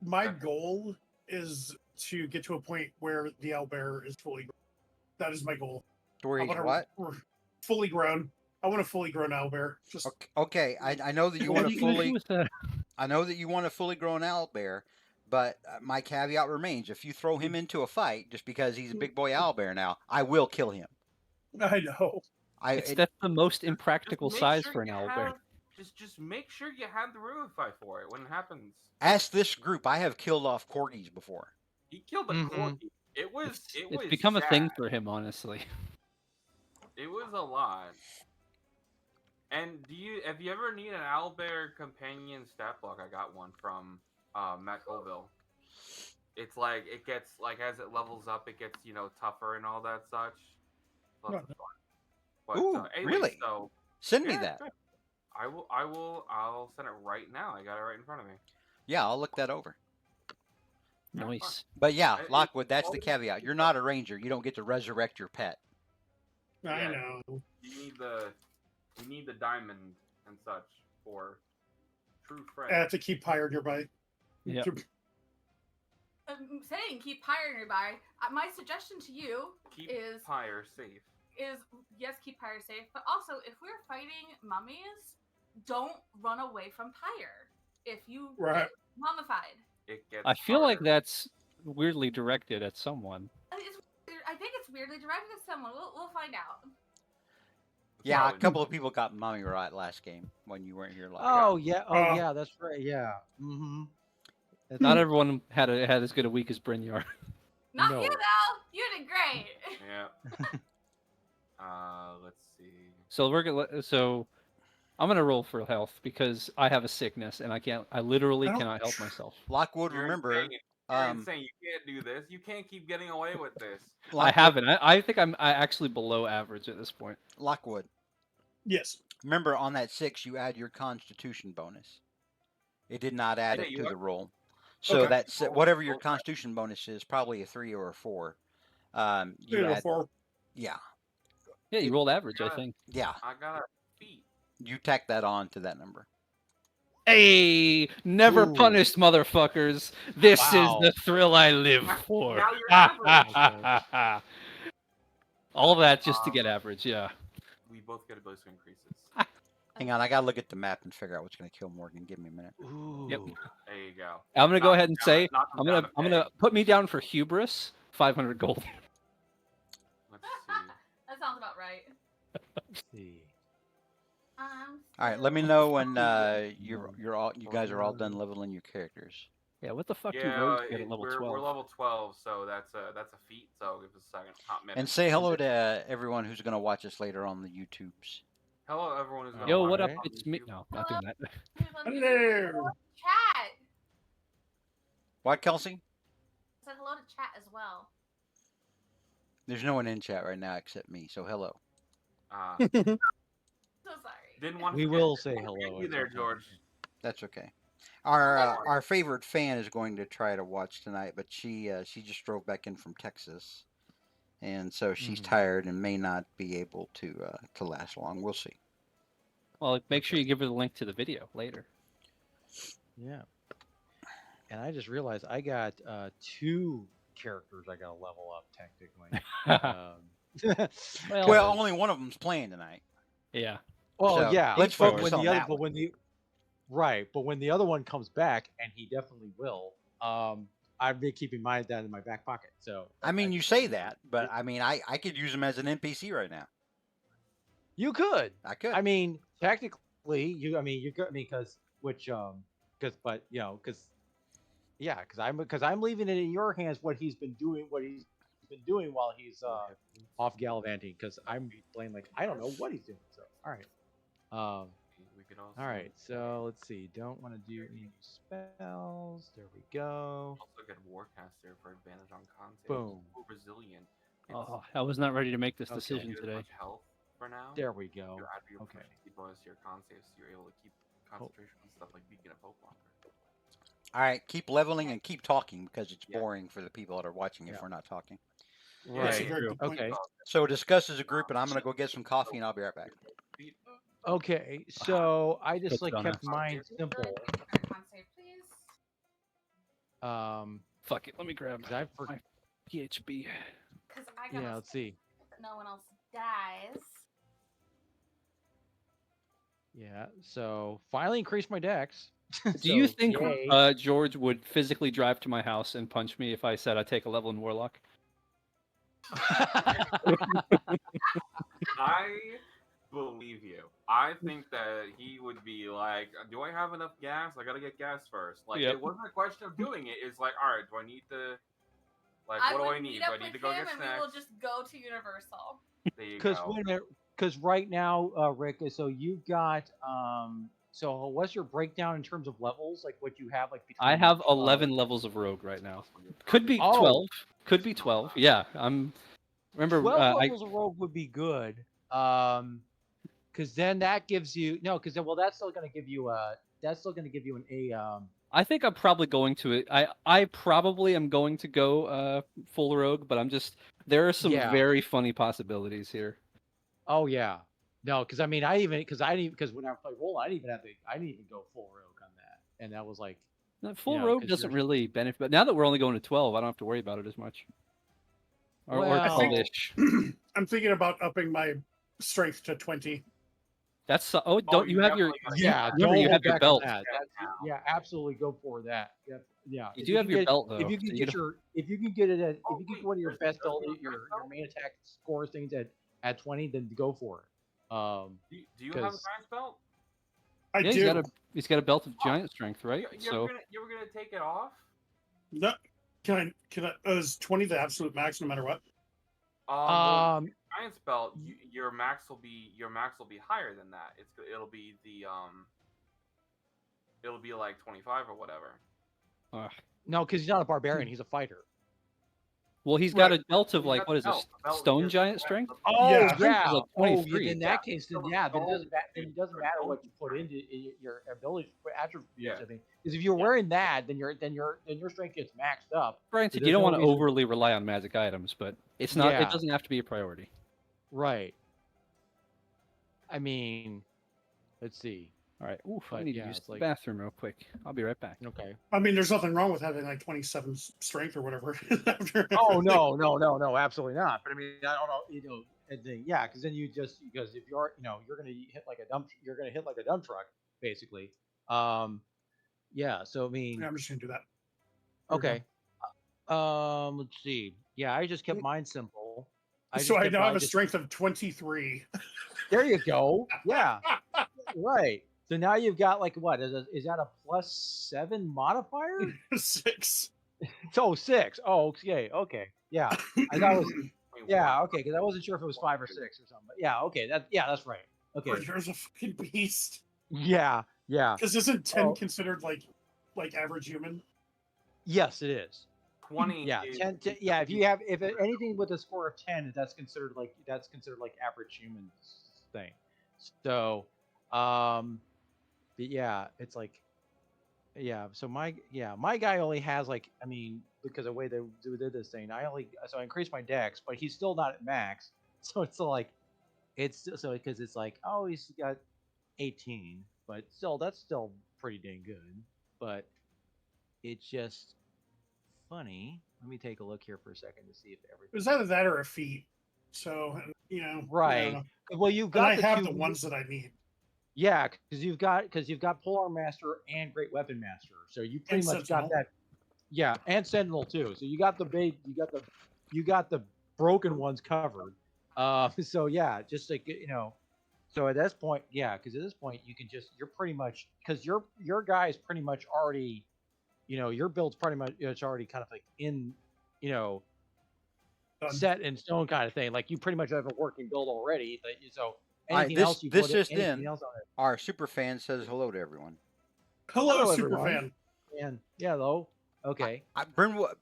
my goal is to get to a point where the owlbear is fully grown. That is my goal. Where I he's want what? to fully grown. I want a fully grown owlbear. Just Okay. I know that you What want are to you gonna do fully. with that? I know that you want a fully grown owlbear, but my caveat remains: if you throw him into a fight just because he's a big boy owlbear now, I will kill him. I know. That's the most Just impractical make size sure for an you owlbear. have. Just make sure you have the Revivify for it when it happens. Ask this group. I have killed off corgis before. He killed a corgi. It was It's become sad. a thing for him, honestly. It was a lot. And have you ever need an owlbear companion stat block? I got one from Matt Colville. It's like it gets like as it levels up, it gets tougher and all that such. Lots of fun. But Ooh, anyway, really? so Send me yeah, that. sure. I'll send it right now. I got it right in front of me. Yeah, I'll look that over. Nice. But yeah, It- Lockwood, that's the always- caveat. You're not a ranger. You don't get to resurrect your pet. I know. You need the diamond and such for true I friends. have to keep Pyre nearby. Yeah. I'm saying keep Pyre nearby. My suggestion to you Keep is Pyre safe. yes, keep Pyre safe, but also if we're fighting mummies, don't run away from Pyre. If you Right. get mummified, It gets. I feel like harder. that's weirdly directed at someone. I think it's weirdly directed at someone. We'll find out. Yeah, a Probably. couple of people got mommy right last game when you weren't here. Oh yeah, Uh, yeah, that's right. Yeah. Mm-hmm. Not everyone had as good a week as Brynjar. Not No. you though. You did great. Yeah. Let's see. So I'm gonna roll for health because I have a sickness and I literally I don't- cannot help myself. Lockwood, You're remember, insane. You're insane. You can't do this. You can't keep getting away with this. I Lockwood, haven't. I think I'm actually below average at this point. Lockwood, Yes. remember on that 6 you add your Constitution bonus. It did not add Yeah, it you to are. the roll. So Okay. that's whatever your Constitution bonus is, probably a 3 or a 4. You Three or add, four. yeah, Yeah, you rolled average, I God. think. yeah. I got a feet. You tack that on to that number. Hey, never Ooh. punished, motherfuckers. This Wow. is the thrill I live for. Now you're average. All that just to get average, yeah. We both get ability increases. Hang on, I gotta look at the map and figure out what's gonna kill Morgan. Give me a minute. Ooh. Yep. There you go. I'm gonna go Knock ahead him and down- say knock him I'm down gonna a peg. put me down for hubris, 500 gold. Let's see. That sounds about right. Let's see. All right, let me know when you guys are all done leveling your characters. Yeah, what the fuck do Yeah, rogues get at level we're 12? level 12, so that's a feat. So give us a second, hot minute. And say hello to everyone who's gonna watch us later on the YouTubes. Hello, everyone who's gonna Yo, watch what it up? on It's me. YouTube. No, not doing that. Hello. Chat. What, Kelsey? Said hello to chat as well. There's no one in chat right now except me, so hello. So sorry. Didn't want to We forget- will say didn't want to hello forget you at there, some point. George. That's okay. Our favorite fan is going to try to watch tonight, but she just drove back in from Texas, and so she's tired and may not be able to last long. We'll see. Well, make sure you give her the link to the video later. Yeah. And I just realized I got 2 characters I gotta level up technically. Well, only one of them's playing tonight. Yeah. Well, So, yeah. let's but focus when on the other, that but when the right, but when the other one comes back, and he definitely will, I've been keeping that in my back pocket. So I mean, you say that, but I mean, I could use him as an NPC right now. you could. I could. I mean, technically, you could. I mean, because but because I'm leaving it in your hands what he's been doing while he's off gallivanting, because I'm playing like I don't know what he's doing. So all right. We could also All right, so let's see. Don't want to do any spells. There we go. also get Warcaster for advantage on con saves. Boom. Super resilient. Oh, I was not ready to make this Okay. decision Get as today. much health for now. There we go. You add your Okay. proficiency bonus to your con saves, so you're able to keep concentration on stuff like Beacon of Hope longer. All right, keep leveling and keep talking because it's Yeah. boring for the people that are watching if Yeah. we're not talking. That's a Right. very good point. Okay. So discuss as a group, and I'm gonna go get some coffee, and I'll be right back. Okay. So I just Puts it on kept us. mine simple. Con save, please. Fuck it. Let me grab 'cause I my PHB. Because I got yeah, let's see. that no one else dies. Yeah, so finally increased my dex. Do you So, think yay. George would physically drive to my house and punch me if I said I take a level in Warlock? I believe you. I think that he would be like, "Do I have enough gas? I gotta get gas first." Like, Yep. it wasn't a question of doing it. It's like, all right, do I need to? Like, I what do would I need? meet Do up I need with to go him get and we will snacks? just go to Universal. There you Because go. because right now, Rick, so you've got so what's your breakdown in terms of levels? Like what you have like between I have 11 levels of rogue right now. Could be Oh. 12. Could be 12. Yeah, I'm. Remember, 12 levels of rogue would be good. Because then that gives you no, because well that's still gonna give you an I think I'm probably going to it. I probably am going to go full rogue, but I'm just there are some Yeah. very funny possibilities here. Oh yeah. No, because I mean because when I played roll, I didn't even go full rogue on that. And that was like No, full know, rogue 'cause doesn't you're- really benefit, but now that we're only going to 12, I don't have to worry about it as much. Or Well- 12-ish. I'm thinking about upping my strength to 20. That's don't you have your yeah, remember don't you have hold your back belt. on that. Yeah, absolutely go for that. Yeah. You If do have can your get- belt though. If you so can you get don't- your if you can get it at Oh, if you wait, get one of your there's- best there's belt your your belt? main attack scores things at 20, then go for it. Do you have a 'cause- giant's belt? I yeah, do. he's got a belt of giant strength, right? You were gonna take it off? No, can I? Is 20 the absolute max no matter what? Well, giant's belt, your max will be higher than that. It'll be like 25 or whatever. No, because he's not a barbarian, he's a fighter. Well, he's got Right. a belt of He's like got what the is this? belt. The belt Stone is- giant the- strength? the- Yeah. Strength is like Oh, 23. in that case, then So yeah, then stone- it doesn't matter what you put into your ability attributes. Yeah. I think because if you're wearing that, then your strength gets maxed up. Granted, there's you don't no want to reason- overly rely on magic items, but it's not. Yeah. It doesn't have to be a priority. Right. I mean, let's see. All right. Oof, I But, need yeah, to use it's the like- bathroom real quick. I'll be right back. Okay. I mean, there's nothing wrong with having like 27 strength or whatever. after Oh everything. no, absolutely not. But I mean, I don't know, and then, yeah, because then because if you're you're gonna hit like a dump truck basically. Yeah. So I mean, Yeah, I'm just gonna do that. okay. Let's see. Yeah, I just kept mine simple. So I now have a just- strength of 23. There you go. Yeah. Right. So now you've got like what is that a +7 modifier? 6. Oh, 6. Oh, okay. Yeah. I thought it was yeah, okay, because I wasn't sure if it was 5 or 6 or something. But yeah, okay, that's right. Okay. You're a fucking beast. Yeah. Because isn't 10 Oh. considered like average human? Yes, it is. 20. Yeah, is- 10, yeah. If anything with a score of 10, that's considered like average human thing. So, but yeah, it's like, yeah. So my guy only has like, I mean, because of the way they did this thing, I increased my dex, but he's still not at max. So it's like, because it's like, oh, he's got 18, but still, that's still pretty dang good. But it's just funny. Let me take a look here for a second to see if It everything. was either that or a feat. So, I don't Right. know. Well, you've And got I have two, the ones that I need. Yeah, because you've got Polearm Master and Great Weapon Master, so you pretty much Sentinel. got that. Yeah, and Sentinel too. So you got the broken ones covered. So yeah, just like so at this point, yeah, because at this point you're pretty much because your guy is pretty much already, your build's pretty much it's already kind of like in, Done. set in stone kind of thing. Like you pretty much have a working build already. So All right, anything this- else you this put just anything in. else on it. Our super fan says hello to everyone. Hello, Hello, super everyone. fan. And yeah, though. Okay. Brynwood,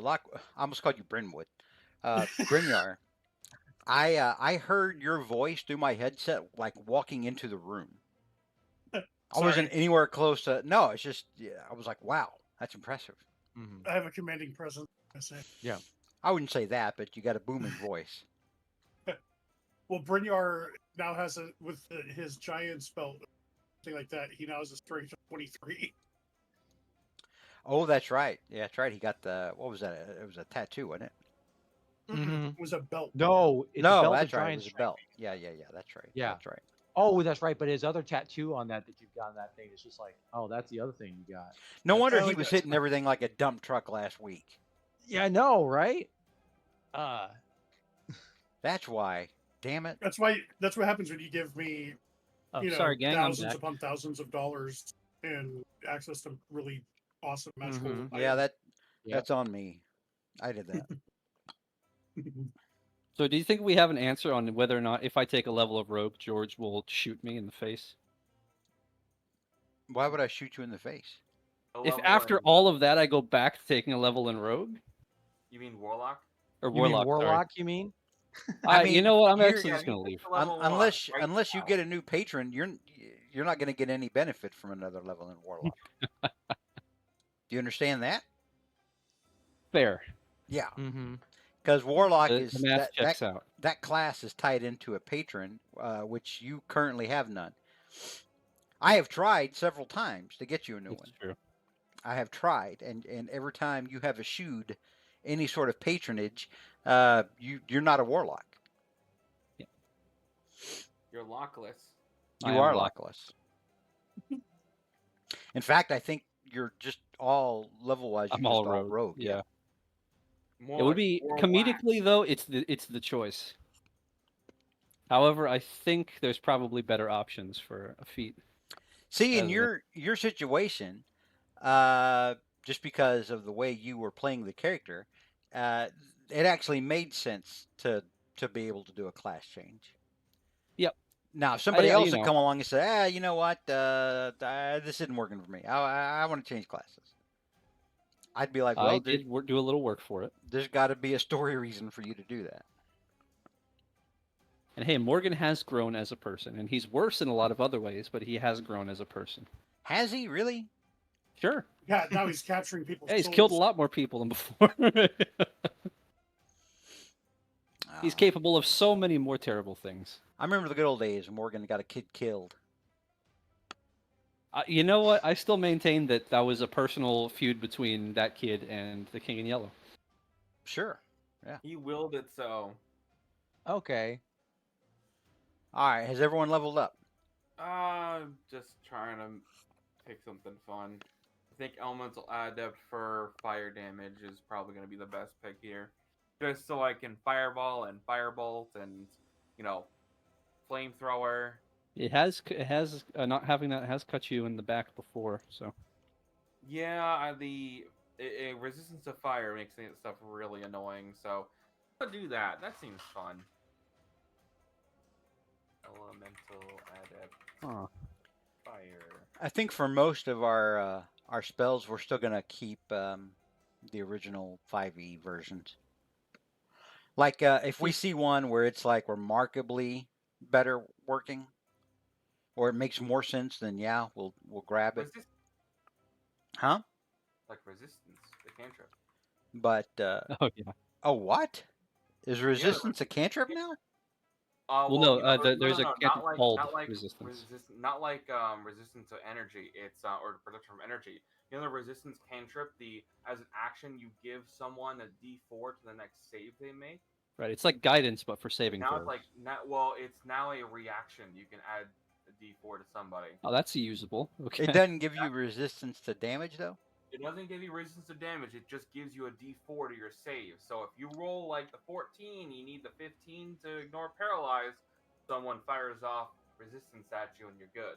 Lock. I almost called you Brynwood. Brynyar. I heard your voice through my headset, like walking into the room. I wasn't Sorry. anywhere close to. No, it's just. Yeah, I was like, wow, that's impressive. I have a commanding presence. I say. I wouldn't say that, but you got a booming voice. Well, Brynyar now has with his giant spell, thing like that. He now has a strength of 23. Oh, that's right. Yeah, that's right. He got the what was that? It was a tattoo, wasn't it? Mhm. It was a belt. No, it's a No, belt of that's right. It giant was a strength. belt. Yeah, yeah, yeah. That's right. Yeah. That's right. Oh, that's right. But his other tattoo on that you've got on that thing is just like, oh, that's the other thing you got. No wonder I he like was that. hitting everything like a dump truck last week. Yeah, I know, right? That's why. Damn it. That's why. That's what happens when you give me, Oh, you know, sorry, gang. I'm thousands back. upon thousands of dollars and access to really awesome magical. Mhm. Yeah, items. that's on me. I did that. So, do you think we have an answer on whether or not if I take a level of rogue, George will shoot me in the face? Why would I shoot you in the face? A If level after in- all of that I go back to taking a level in rogue You mean warlock? or You mean warlock? warlock? You mean? I You mean, know what? I'm you're- actually Yeah, just you gonna pick leave. the level warlock right unless you now. get a new patron, you're not going to get any benefit from another level in warlock. Do you understand that? Fair. Yeah, Mm-hmm. because warlock The is math checks out. that class is tied into a patron, which you currently have none. I have tried several times to get you a new It's one. true. I have tried, and every time you have eschewed any sort of patronage, you're not a warlock. You're lockless. I You am are lock- lockless. In fact, I think you're just all level wise. I'm You're all just all rogue. rogue. Yeah. More It would like be warlock. comedically though. It's the choice. However, I think there's probably better options for a feat. See, in As your situation, just because of the way you were playing the character, it actually made sense to be able to do a class change. Yep. Now, if somebody else you would know. come along and say, you know what, this isn't working for me. I want to change classes. I'd be like, well, I did do a little work for it. there's got to be a story reason for you to do that. And hey, Morgan has grown as a person, and he's worse in a lot of other ways, but he has grown as a person. Has he really? Sure. Yeah, now he's capturing people's Yeah, he's souls. killed a lot more people than before. He's Ah. capable of so many more terrible things. I remember the good old days when Morgan got a kid killed. You know what? I still maintain that that was a personal feud between that kid and the King in Yellow. Sure. He willed it so. Okay. All right. Has everyone leveled up? Just trying to pick something fun. I think Elemental Adept for fire damage is probably going to be the best pick here. Just so I can Fireball and Firebolt and, Flamethrower. It has not having that has cut you in the back before, so Yeah, resistance to fire makes that stuff really annoying, so I'll do that. That seems fun. Elemental Adept huh. Fire. I think for most of our spells, we're still gonna keep the original 5e versions. Like if we see one where it's like remarkably better working, or it makes more sense, then yeah, we'll grab it. Huh? Like resistance, the cantrip. But Oh yeah. oh, what is resistance a cantrip now? Well, no, there's a cantrip not like, called not like resistance. not like resistance to energy. It's or protection from energy. You know the resistance cantrip. As an action, you give someone a D4 to the next save they make. Right, it's like guidance, but for saving Now throws. it's like it's now a reaction. You can add a D4 to somebody. Oh, that's usable. Okay. It doesn't give you resistance to damage though. It doesn't give you resistance to damage. It just gives you a D4 to your save. So if you roll like the 14, you need the 15 to ignore paralyze. Someone fires off resistance at you, and you're good.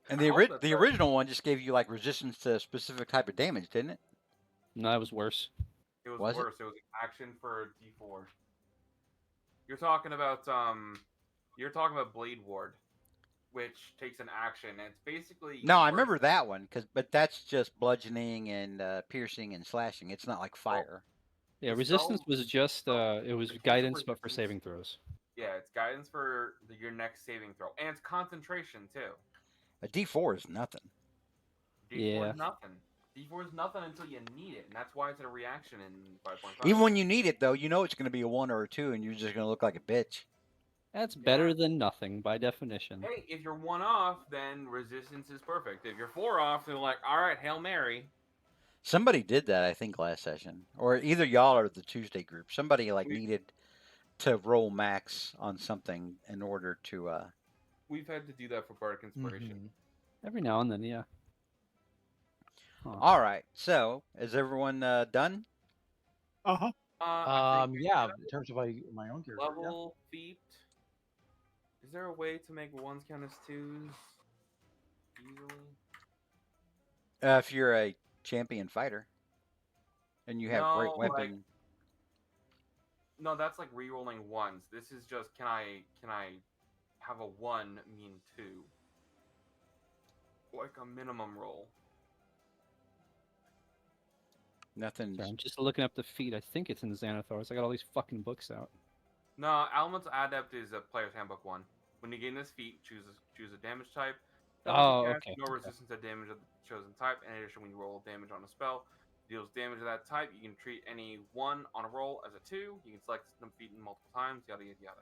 And I hope that's the right. original one just gave you like resistance to a specific type of damage, didn't it? No, it was worse. It was Was it? worse. It was an action for a D4. You're talking about Blade Ward, which takes an action, and it's basically No, I remember that one but that's just bludgeoning and piercing and slashing. It's not like fire. Yeah, The resistance spell- was just it was the cantrip guidance, but for resistance- saving throws. Yeah, it's guidance for your next saving throw, and it's concentration too. A D4 is nothing. D4 Yeah. is nothing. D4 is nothing until you need it, and that's why it's a reaction in 5.5. Even when you need it though, you know it's going to be a 1 or a 2, and you're just going to look like a bitch. That's Yeah. better than nothing by definition. Hey, if you're 1 off, then resistance is perfect. If you're 4 off, they're like, all right, Hail Mary. Somebody did that, I think, last session, or either y'all or the Tuesday group. Somebody like We- needed to roll max on something in order to. We've had to do that for Bardic Inspiration. Every now and then, yeah. All right. So, is everyone done? Uh-huh. I think Yeah. In terms of my own character. level feet. Is there a way to make ones count as twos easily? If you're a champion fighter and you have great No, like- weapon. No, that's like re-rolling ones. This is just can I have a 1 mean 2? Like a minimum roll. Nothing. Sorry, I'm just looking up the feat. I think it's in Xanathars. I got all these fucking books out. No, Elemental Adept is a player's handbook 1. When you gain this feat, choose a damage type. Oh, Cast, okay. No resistance to damage of the chosen type. In addition, when you roll damage on a spell, deals damage of that type. You can treat any 1 on a roll as a 2. You can select the feat multiple times. Yada yada yada.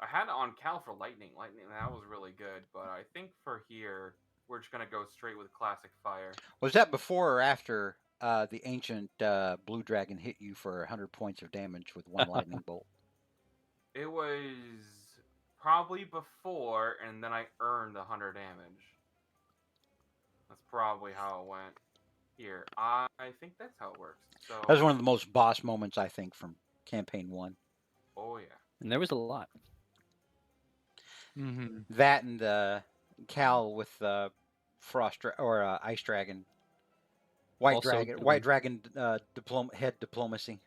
I had it on Cal for lightning. Lightning, that was really good. But I think for here, we're just gonna go straight with classic fire. Was that before or after the ancient blue dragon hit you for 100 points of damage with one lightning bolt? It was probably before, and then I earned 100 damage. That's probably how it went. Here, I think that's how it works. So That was one of the most boss moments, I think, from campaign 1. Oh yeah. And there was a lot. That and Cal with frost or ice dragon, white Also dragon, good white one. dragon head diplomacy.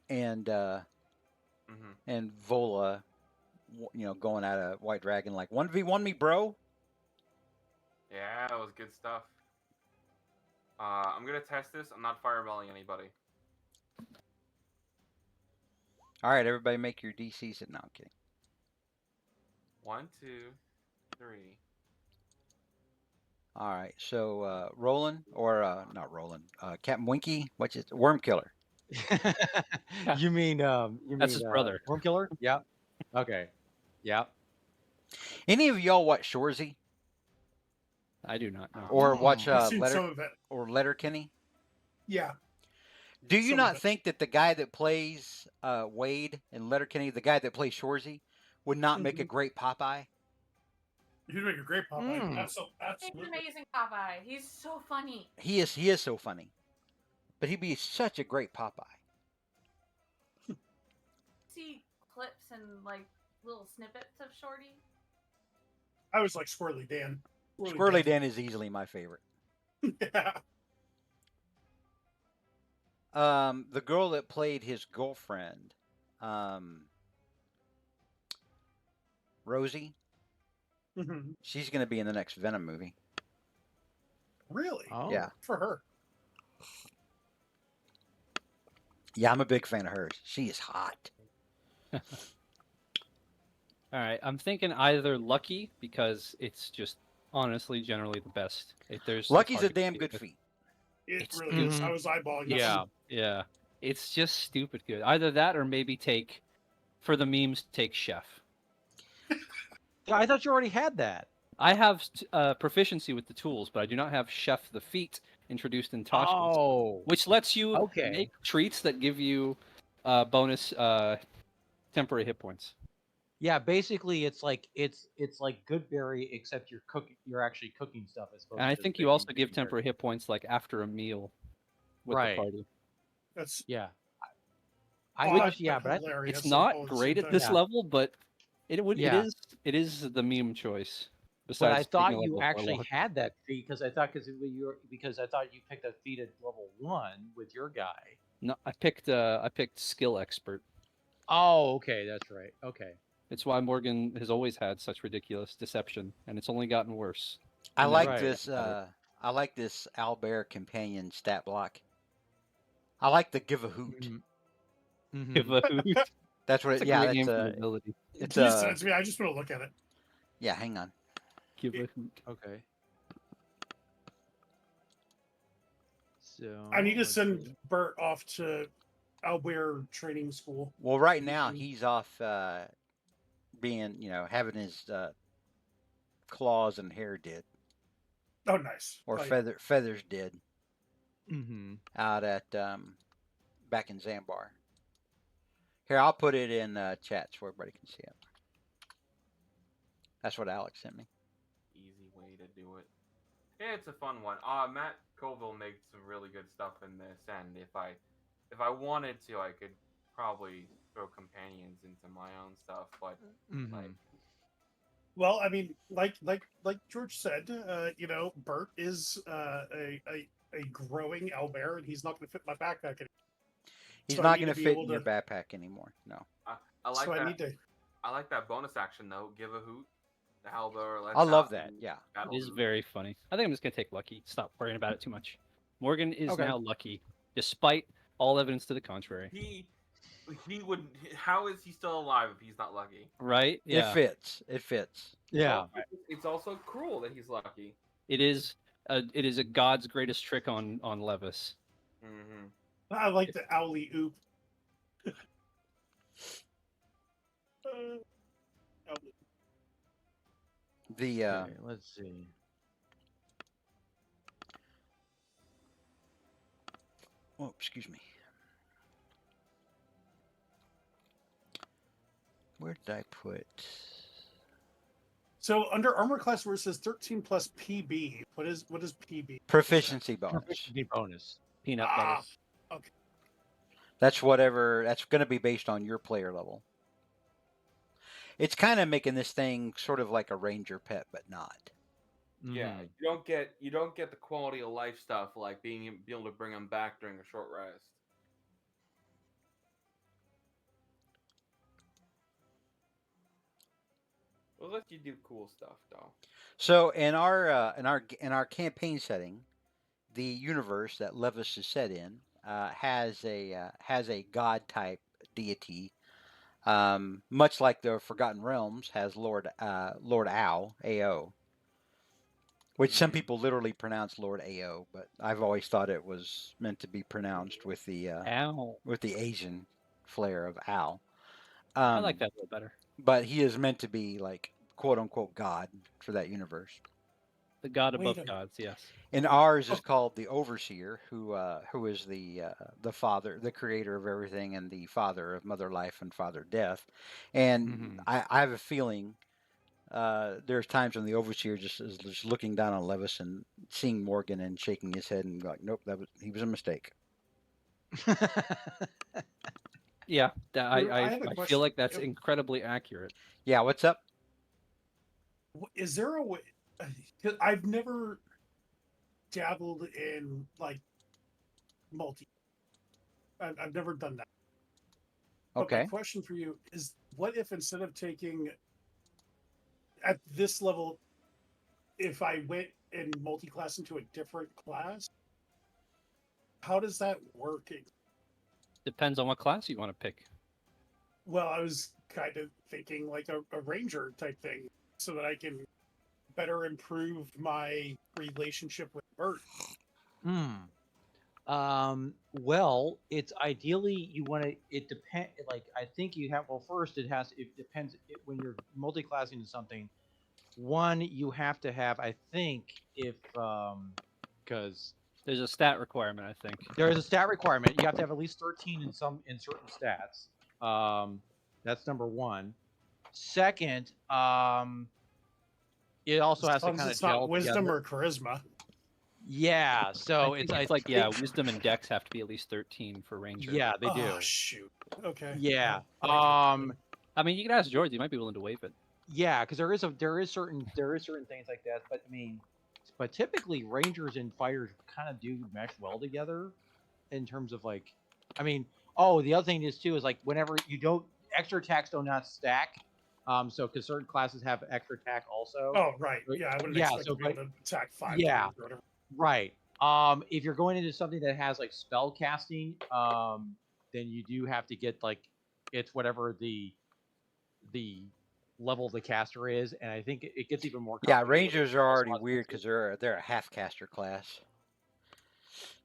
And and Vola, going at a white dragon like 1v1 me, bro. Yeah, that was good stuff. I'm gonna test this. I'm not fireballing anybody. All right, everybody, make your DCs. No, I'm kidding. 1, 2, 3. All right, so Roland or not Roland, Captain Winky, what's it? Worm Killer. You mean That's his brother. Worm Killer? Yeah. Okay. Yeah. Any of y'all watch Shorzy I do not know. or watch I've seen some of it. Letterkenny? Yeah. Do you Some of not it. think that the guy that plays Wade in Letterkenny, the guy that plays Shorzy, would not make a great Popeye? He'd make a great Popeye. Mm. He's Absolutely. amazing, Popeye. He's so funny. He is so funny, but he'd be such a great Popeye. See clips and like little snippets of Shorty. I was like Squirrely Dan. Squirrely Dan is easily my favorite. Yeah. The girl that played his girlfriend, Rosie, Mhm. she's going to be in the next Venom movie. Really? Oh. Yeah. For her. Yeah, I'm a big fan of hers. She is hot. All right, I'm thinking either Lucky because it's just honestly generally the best. It's Lucky's hard a to damn compete good with. feat. It It's really is. good. I was eyeballing that Yeah, one. yeah. It's just stupid good. Either that or maybe take, for the memes, take Chef. Yeah, I thought you already had that. I have proficiency with the tools, but I do not have Chef the feat introduced in Toshkas, Oh. which lets you Okay. make treats that give you bonus temporary hit points. Yeah, basically it's like Goodberry, except you're actually cooking stuff as opposed And I to think you making- also give making temporary hit points like after a meal with Right. the party. That's Yeah. odd, I thought, yeah, but I, hilarious It's not all the great same at this time. level, but Yeah. it is the meme choice. but Besides I thought taking a you level actually forward. had that feat because I thought you picked a feat at level 1 with your guy. No, I picked skill expert. Oh, okay, that's right. Okay. It's why Morgan has always had such ridiculous deception, and it's only gotten worse. I And like Right. this. I like this Owlbear companion stat block. I like the give a hoot. Mhm. Give a hoot. That's what. It's a Yeah, great name that's for an ability. it's Can you send it to me? I just want to look at it. yeah. Hang on. Give a hoot. Okay. So I need to let's send see. Bert off to Owlbear training school. Well, right now he's off being, having his claws and hair did, Oh, nice. or Oh, yeah. feathers did Mm-hmm. out at back in Zambar. Here, I'll put it in chat so everybody can see it. That's what Alex sent me. Easy way to do it. Yeah, it's a fun one. Matt Colville makes some really good stuff in this, and if I wanted to, I could probably throw companions into my own stuff, but Mm-hmm. like, Well, I mean, like George said, Bert is a growing owlbear, and he's not going to fit my backpack anymore. He's So I not need going to to be fit able in your to. backpack anymore. No. I like So I that. need to. I like that bonus action though. Give a hoot. The Halber lets I love out that. and Yeah. that'll It is hoot. very funny. I think I'm just gonna take Lucky. Stop worrying about it too much. Morgan is Okay. now lucky, despite all evidence to the contrary. He would. How is he still alive if he's not lucky? Right? It Yeah. fits. It fits. Yeah. It's also cruel that he's lucky. It is. It is a God's greatest trick on Levis. Mm-hmm. I like the owly oop. Owly. The Okay, let's see. oh, excuse me. Where did I put? So under armor class where it says 13 plus PB, what is PB? Proficiency bonus. Proficiency bonus. Peanut butter. Okay. That's whatever. That's going to be based on your player level. It's kind of making this thing sort of like a ranger pet, but not. Yeah, Mhm. you don't get the quality of life stuff like being able to bring them back during a short rest. We'll let you do cool stuff though. So in our campaign setting, the universe that Levis is set in has a god type deity, much like the Forgotten Realms has Lord Ao, which some people literally pronounce Lord Ao, but I've always thought it was meant to be pronounced with the Ow. Asian flair of Ao. I like that a little better. But he is meant to be like quote unquote God for that universe. The God Wait above a minute. gods. Yes. And ours is called the Overseer, who is the father, the creator of everything, and the father of Mother Life and Father Death. And Mhm. I have a feeling there's times when the Overseer just is just looking down on Levis and seeing Morgan and shaking his head and like, nope, he was a mistake. Yeah. Drew, I I have a feel question. like that's incredibly accurate. Yeah, what's up? Is there a way? 'Cause I've never dabbled in like multi. I've never done that. But my Okay. question for you is: what if instead of taking at this level, if I went and multi-class into a different class, how does that work? Depends on what class you want to pick. Well, I was kind of thinking like a ranger type thing, so that I can better improve my relationship with Bert. Well, it's ideally you want to. It depend. Like I think you have. Well, first it has. It depends when you're multi-classing to something. One, you have to have. I think if because There's a stat requirement, I think. there is a stat requirement. You have to have at least 13 in certain stats. That's number one. Second, it also As has to long as kind of it's not gel wisdom together. or charisma. Yeah, so I think it's I it's like think, wisdom and dex have to be at least 13 for ranger. yeah, they do. Oh shoot. Okay. Yeah. Well, I can't do I mean, you can ask George; he might be willing to waive it. Yeah, because there is certain things like that, but I mean, but typically rangers and fighters kind of do mesh well together in terms of like, I mean, oh, the other thing is too is like whenever you don't extra attacks do not stack, so because certain classes have extra attack also. Oh right. Yeah, I wouldn't Yeah, expect so to be able to attack 5 yeah, times or whatever. right. If you're going into something that has like spell casting, then you do have to get like it's whatever the level the caster is, and I think it gets even more Yeah, complicated. Rangers are already weird because they're a half caster class.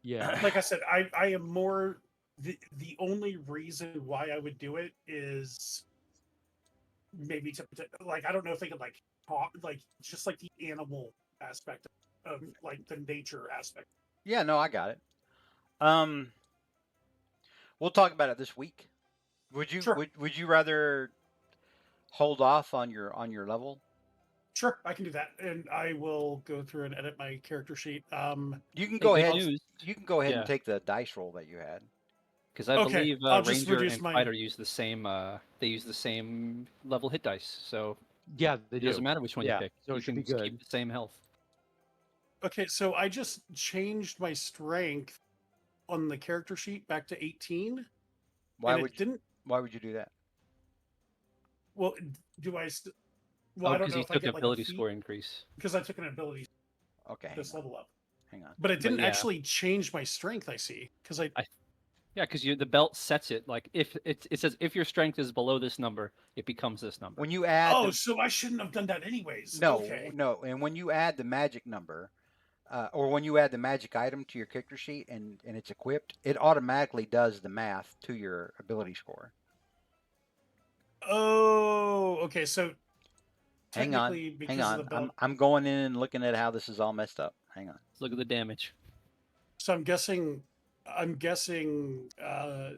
Yeah. Like I said, I am more the only reason why I would do it is maybe to like I don't know if they could like talk like just like the animal aspect of like the nature aspect. Yeah, no, I got it. Um, we'll talk about it this week. Sure. Would you rather hold off on your level? Sure, I can do that, and I will go through and edit my character sheet. You can Hey, go good ahead. news. You can go ahead and Yeah. take the dice roll that you had. Because I Okay, believe I'll just Ranger reduce and my- Fighter use the same. They use the same level hit dice, so Yeah, they it do. doesn't matter which one Yeah, you pick. so it you should can be just good. keep the same health. Okay, so I just changed my strength on the character sheet back to 18, Why and would it didn't. Why would you do that? Well, do I? Well, Oh, I don't because know you if I took get like a ability feat score increase. because I took an ability Okay, hang this on. level up, Hang on. but it didn't yeah. actually change my strength. I see because I Yeah, because the belt sets it like if it says if your strength is below this number, it becomes this number. When you add Oh, the, so I shouldn't have done that anyways. no, Okay. no, and when you add the magic number, or when you add the magic item to your character sheet and it's equipped, it automatically does the math to your ability score. Oh, okay. So Hang on, technically, hang because of the on. belt, I'm going in and looking at how this is all messed up. Hang on. Let's look at the damage. so I'm guessing. All right.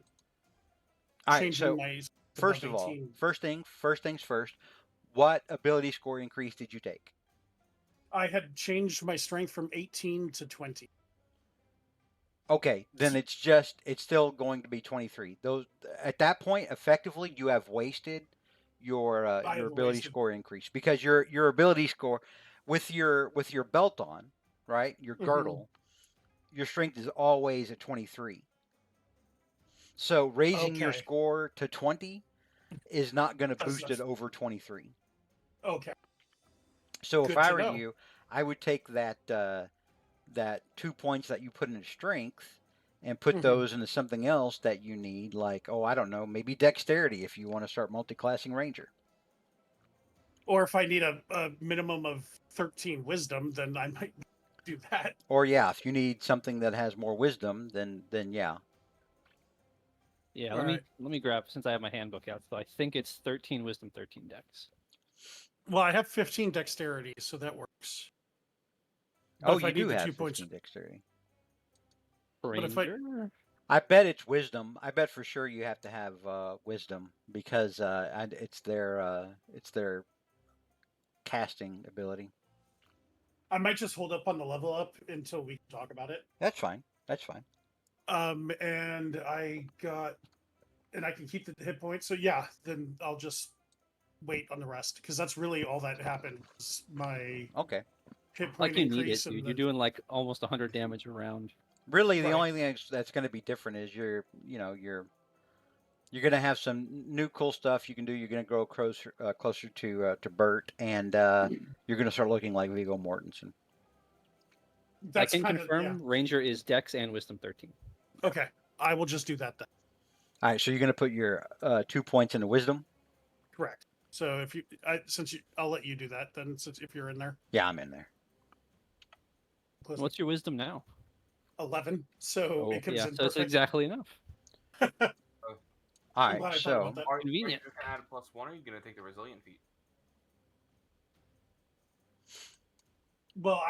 Changing So my first above of all, 18. first things first. What ability score increase did you take? I had changed my strength from 18 to 20. Okay, then it's still going to be 23. Those at that point, effectively, you have wasted your I have ability wasted. score increase because your ability score with your belt on, right? Your Mhm. girdle, your strength is always at 23. So raising your Okay. score to 20 is not going to That's- boost it that's- over 23. Okay. So if Good I to were know. you, I would take that 2 points that you put into strength and put Mhm. those into something else that you need, like, oh, I don't know, maybe dexterity if you want to start multi-classing ranger. Or if I need a minimum of 13 wisdom, then I might do that. Or yeah, if you need something that has more wisdom, then yeah. Yeah, All let right. me grab since I have my handbook out. So I think it's 13 wisdom, 13 dex. Well, I have 15 dexterity, so that works. But Oh, if I you need do the have 2 points, 15 dexterity. But if I- Ranger. I bet it's wisdom. I bet for sure you have to have wisdom because and it's their casting ability. I might just hold up on the level up until we talk about it. That's fine. That's fine. And I can keep the hit points. So yeah, then I'll just wait on the rest because that's really all that happened. Was my Okay. hit point Like you need it, increase dude. and You're doing like almost 100 damage around. Really, the Right. only thing that's going to be different is you're going to have some new cool stuff you can do. You're going to grow closer to Bert, and you're going to start looking like Viggo Mortensen. that's I can kind confirm of Ranger is dex and wisdom 13. Okay, I will just do that then. All right, so you're going to put your 2 points into wisdom. Correct. So if I'll let you do that then, since if you're in there. Yeah, I'm in there. What's your wisdom now? 11? So Oh, it comes yeah, in so it's perfect. exactly enough. All I'm right, glad I thought so about that. Are you Convenient. just gonna add a +1, or are you gonna take the resilient feat? Well,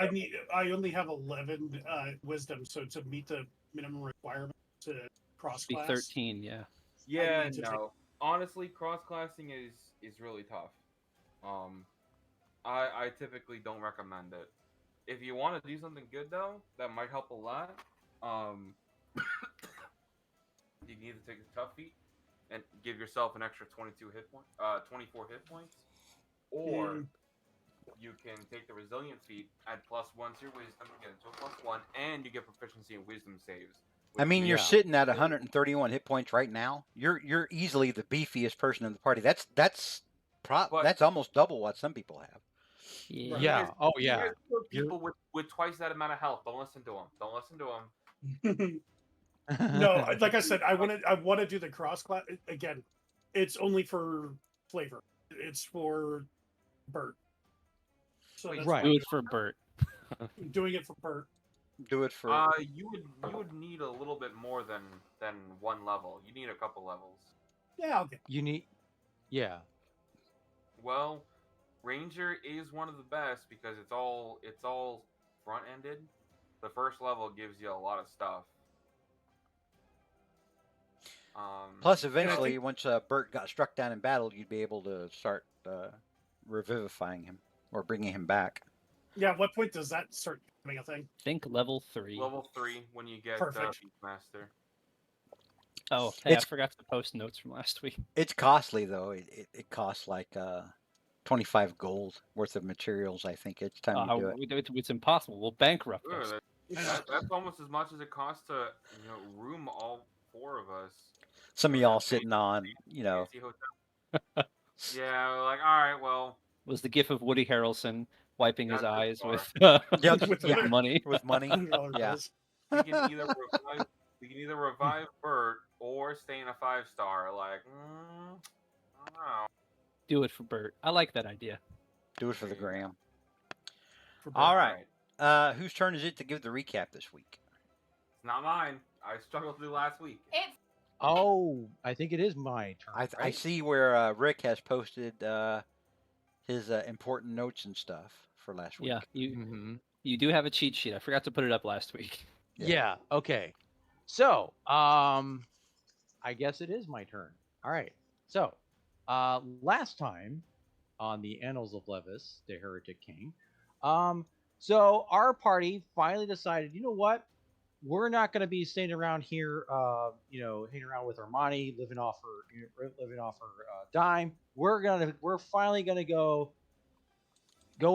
I only have 11 wisdom, so to meet the minimum requirement to cross Be class. 13, yeah. Yeah, need to take- no. Honestly, cross-classing is really tough. I typically don't recommend it. If you want to do something good though, that might help a lot. You can either take the tough feat and give yourself an extra 24 hit points, or you can take the resilient feat, add +1 to your wisdom, get it to a +1, and you get proficiency in wisdom saves. I mean, you're Yeah. sitting at 131 hit points right now. You're easily the beefiest person in the party. That's almost double what some people have. Yeah. Yeah. Oh He yeah. has killed people with twice that amount of health. Don't listen to him. Don't listen to him. No, like I said, I want to do the cross class again. It's only for flavor. It's for Bert. So that's Right. why Do it for Bert. I'm doing it for Bert. Do it for. You would need a little bit more than one level. You need a couple levels. Yeah, okay. You need, yeah. Well, Ranger is one of the best because it's all front ended. The first level gives you a lot of stuff. Plus, And I eventually, think once Bert got struck down in battle, you'd be able to start revivifying him or bringing him back. yeah, at what point does that start becoming a thing? Think level 3. Level 3 when you get Perfect. Beastmaster. Oh, hey, I It's forgot to post notes from last week. it's costly though. It costs like 25 gold worth of materials. I think each time you do it. It's impossible. We'll bankrupt Sure, us. that's almost as much as it costs to room all four of us. Some of in a y'all sitting on, fancy hotel. Yeah, we're like, all right, well, Was the gif of Woody Harrelson wiping his Not this eyes far. with Yep, With yeah, money. with money. $100 Yeah. bills. we can either revive Bert or stay in a 5-star. Like, I don't know. Do it for Bert. I like that idea. Do it for the There you go. gram. For All Bert. right. Whose turn is it to give the recap this week? It's not mine. I struggled through last week. It's Oh, I think it is my turn. I right? see where Rick has posted his important notes and stuff for last week. Yeah, Mm-hmm. you do have a cheat sheet. I forgot to put it up last week. Yeah. Yeah. Okay. So, I guess it is my turn. All right. So, last time on the Annals of Levis, the Heretic King, so our party finally decided, you know what? We're not going to be staying around here, hanging around with Armani, living off her dime. We're finally gonna go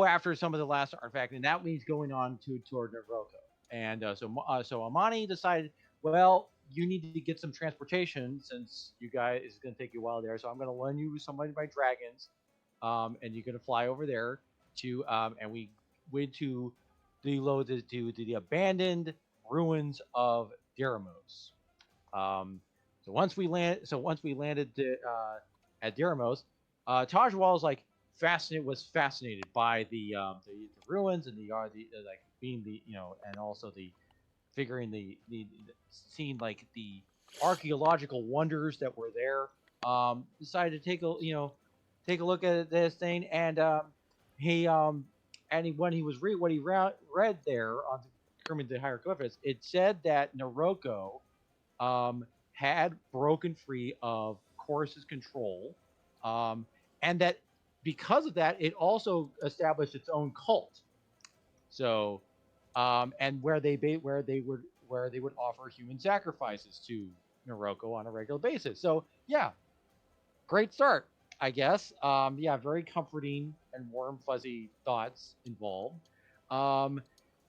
after some of the last artifact, and that means going on toward Naroko. And so Amani decided, well, you need to get some transportation since you guys it's going to take you a while there. So I'm going to lend you some of my dragons, and you're going to fly over there to and we went to the abandoned ruins of Deramos. Once we landed at Deramos, Tajwal was like fascinated by the ruins and the like being and also the figuring the seeing like the archaeological wonders that were there. Decided to take a look at this thing, and when he was read there on the hieroglyphics, it said that Naroko had broken free of Chorus's control, and that because of that, it also established its own cult. So, and where they would offer human sacrifices to Naroko on a regular basis. So, yeah, great start, I guess. Yeah, very comforting and warm, fuzzy thoughts involved.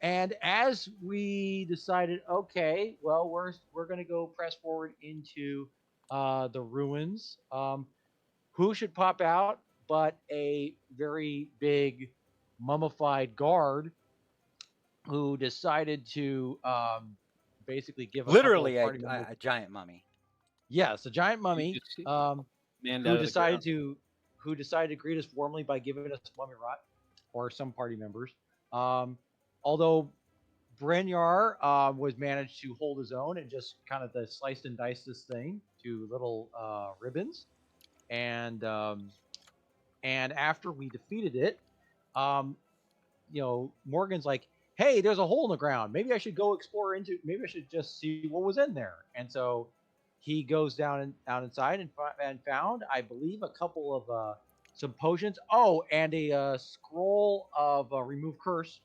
And as we decided, okay, well, we're gonna go press forward into the ruins. Who should pop out but a very big mummified guard who decided to basically give a couple of Literally party members. a giant mummy. Yes, a giant mummy. Man Who decided to greet us warmly by giving us mummy rot, or some party members. Although Brynjar was managed to hold his own and just kind of sliced and diced this thing to little ribbons, and after we defeated it, Morgan's like, "Hey, there's a hole in the ground. Maybe I should go explore into. Maybe I should just see what was in there." And so he goes down inside and found, I believe, a couple of some potions. Oh, and a scroll of remove curse,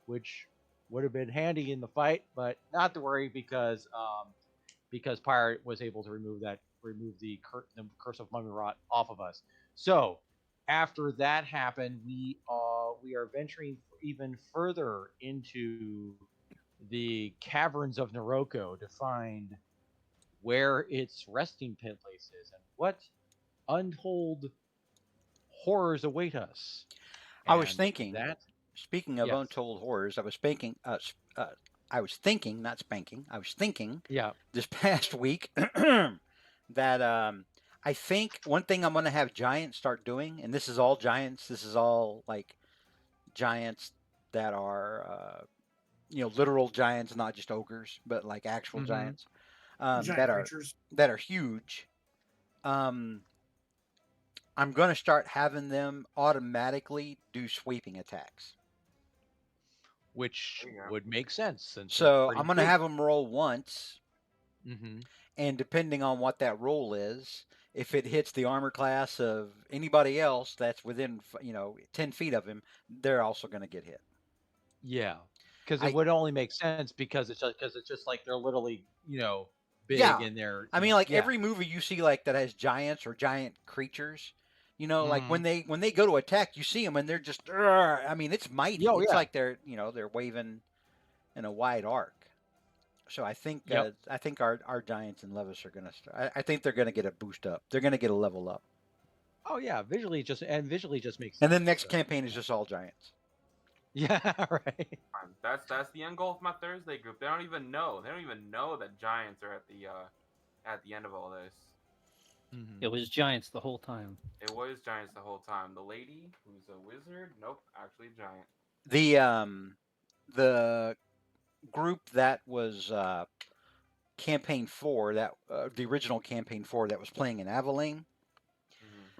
which would have been handy in the fight, but not to worry because Pirate was able to remove the curse of mummy rot off of us. So after that happened, we are venturing even further into the caverns of Naroko to find where its resting place is and what untold horrors await us. I was And thinking. that Speaking of Yes. untold horrors, I was thinking. I was thinking, not spanking. I was thinking yeah this past week that I think one thing I'm going to have giants start doing, and this is all giants. This is all like giants that are literal giants, not just ogres, but like actual Mhm. giants Giant that creatures. are huge. Um, I'm going to start having them automatically do sweeping attacks. Which There you go. would make sense since they're So pretty I'm going to big. have them roll once, Mm-hmm. and depending on what that roll is, if it hits the armor class of anybody else that's within 10 feet of him, they're also going to get hit. Yeah, because it I would only make sense because it's just like they're literally big Yeah. and they're I mean, like yeah. every movie you see like that has giants or giant creatures, like when Mhm. they go to attack, you see them and they're just. "Argh." I mean, it's mighty. Oh It's yeah. like they're waving in a wide arc. So Yep. I think our giants and Levis are gonna. I think they're gonna get a boost up. They're gonna get a level up. Oh yeah. Visually just makes And sense. then next So campaign is just all giants. yeah, right. Fine. That's the end goal of my Thursday group. They don't even know. They don't even know that giants are at the end of all this. Mhm. It was giants the whole time. It was giants the whole time. The lady who's a wizard, nope, actually a giant. The group that was campaign 4 that the original campaign 4 that was playing in Abilene.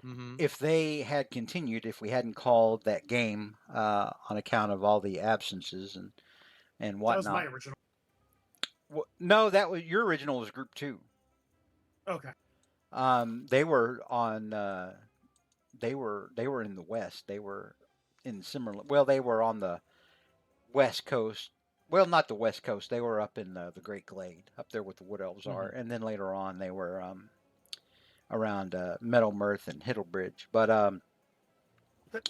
Mm-hmm. Mhm. If they had continued, if we hadn't called that game on account of all the absences and That was my whatnot. original. No, that was your original was group 2. Okay. They were on. They were in the west. They were in similar. Well, they were on the west coast. Well, not the west coast. They were up in the Great Glade, up there where the Wood Elves are, and then later on they were around Meadow Mirth and Hiddlebridge. But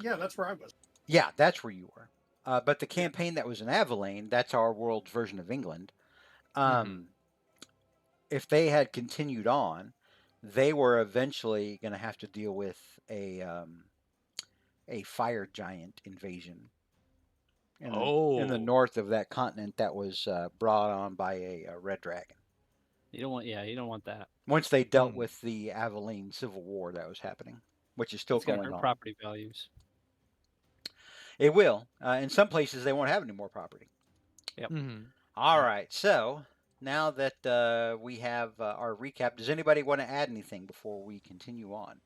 Yeah, that's where I was. yeah, that's where you were. But the Yeah. campaign that was in Abilene, that's our world's version of England. Mhm. If they had continued on, they were eventually going to have to deal with a fire giant invasion in the Oh. north of that continent that was brought on by a red dragon. You don't want that. Once they dealt Hmm. with the Abilene Civil War that was happening, which is still It's gonna going hurt on. property values. It will. In some places, they won't have any more property. Mhm. All right. So now that we have our recap, does anybody want to add anything before we continue on?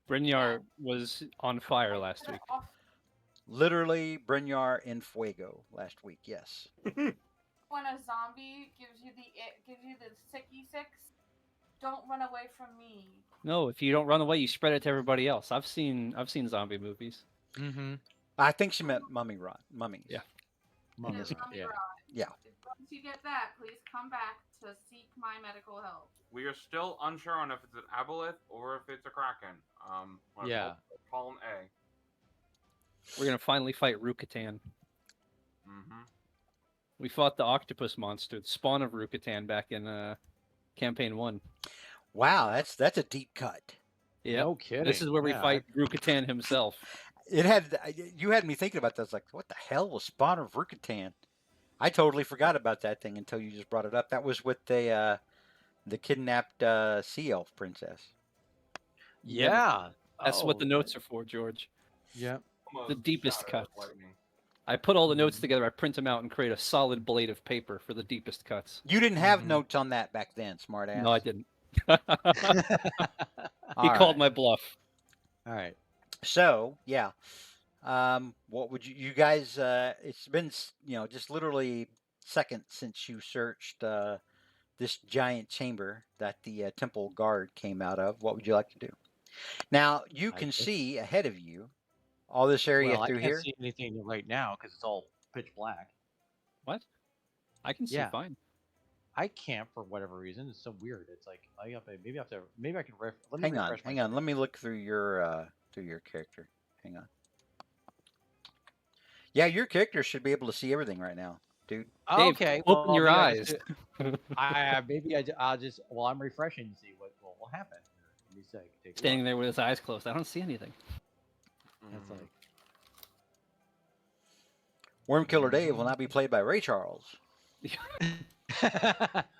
Brynjar was on fire last week. Literally, Brynjar in fuego last week. Yes. When a zombie gives you the sicky six, don't run away from me. No, if you don't run away, you spread it to everybody else. I've seen zombie movies. Mhm. I think she meant mummies. Yeah. In It this is one. mummy Yeah. rot. Yeah. Once you get that, please come back to seek my medical help. We are still unsure on if it's an aboleth or if it's a kraken. Yeah. Column A. We're gonna finally fight Rukatan. Mm-hmm. We fought the octopus monster, the spawn of Rukatan, back in campaign 1. Wow, that's a deep cut. Yeah. No kidding. This is where we Yeah, fight Rukatan himself. You had me thinking about this. Like, what the hell was Spawn of Rukatan? I totally forgot about that thing until you just brought it up. That was with the kidnapped sea elf princess. Yeah. That's what Oh, the notes are for, George. Yeah. The deepest Shadow of cuts. lightning. I put all the notes Mhm. together, I print them out, and create a solid blade of paper for the deepest cuts. You didn't have Mhm. notes on that back then, smartass. No, I didn't. All He called right. my bluff. All right. So yeah, what would you guys? It's been just literally seconds since you searched this giant chamber that the temple guard came out of. What would you like to do? Now you I can guess- see ahead of you all this area Well, I through can't here. see anything right now because it's all pitch black. What? I can see Yeah. fine. I can't for whatever reason. It's so weird. It's like maybe I can let me Hang on, refresh my hang on. Let me look through your character. Hang on. Yeah, your character should be able to see everything right now, dude. Dave, Okay. open your maybe eyes. I'll just while I'm refreshing to see what will happen. Let me see. Take a Standing look. there with his eyes closed. I don't see anything. That's Mhm. like Wormkiller Dave will not be played by Ray Charles.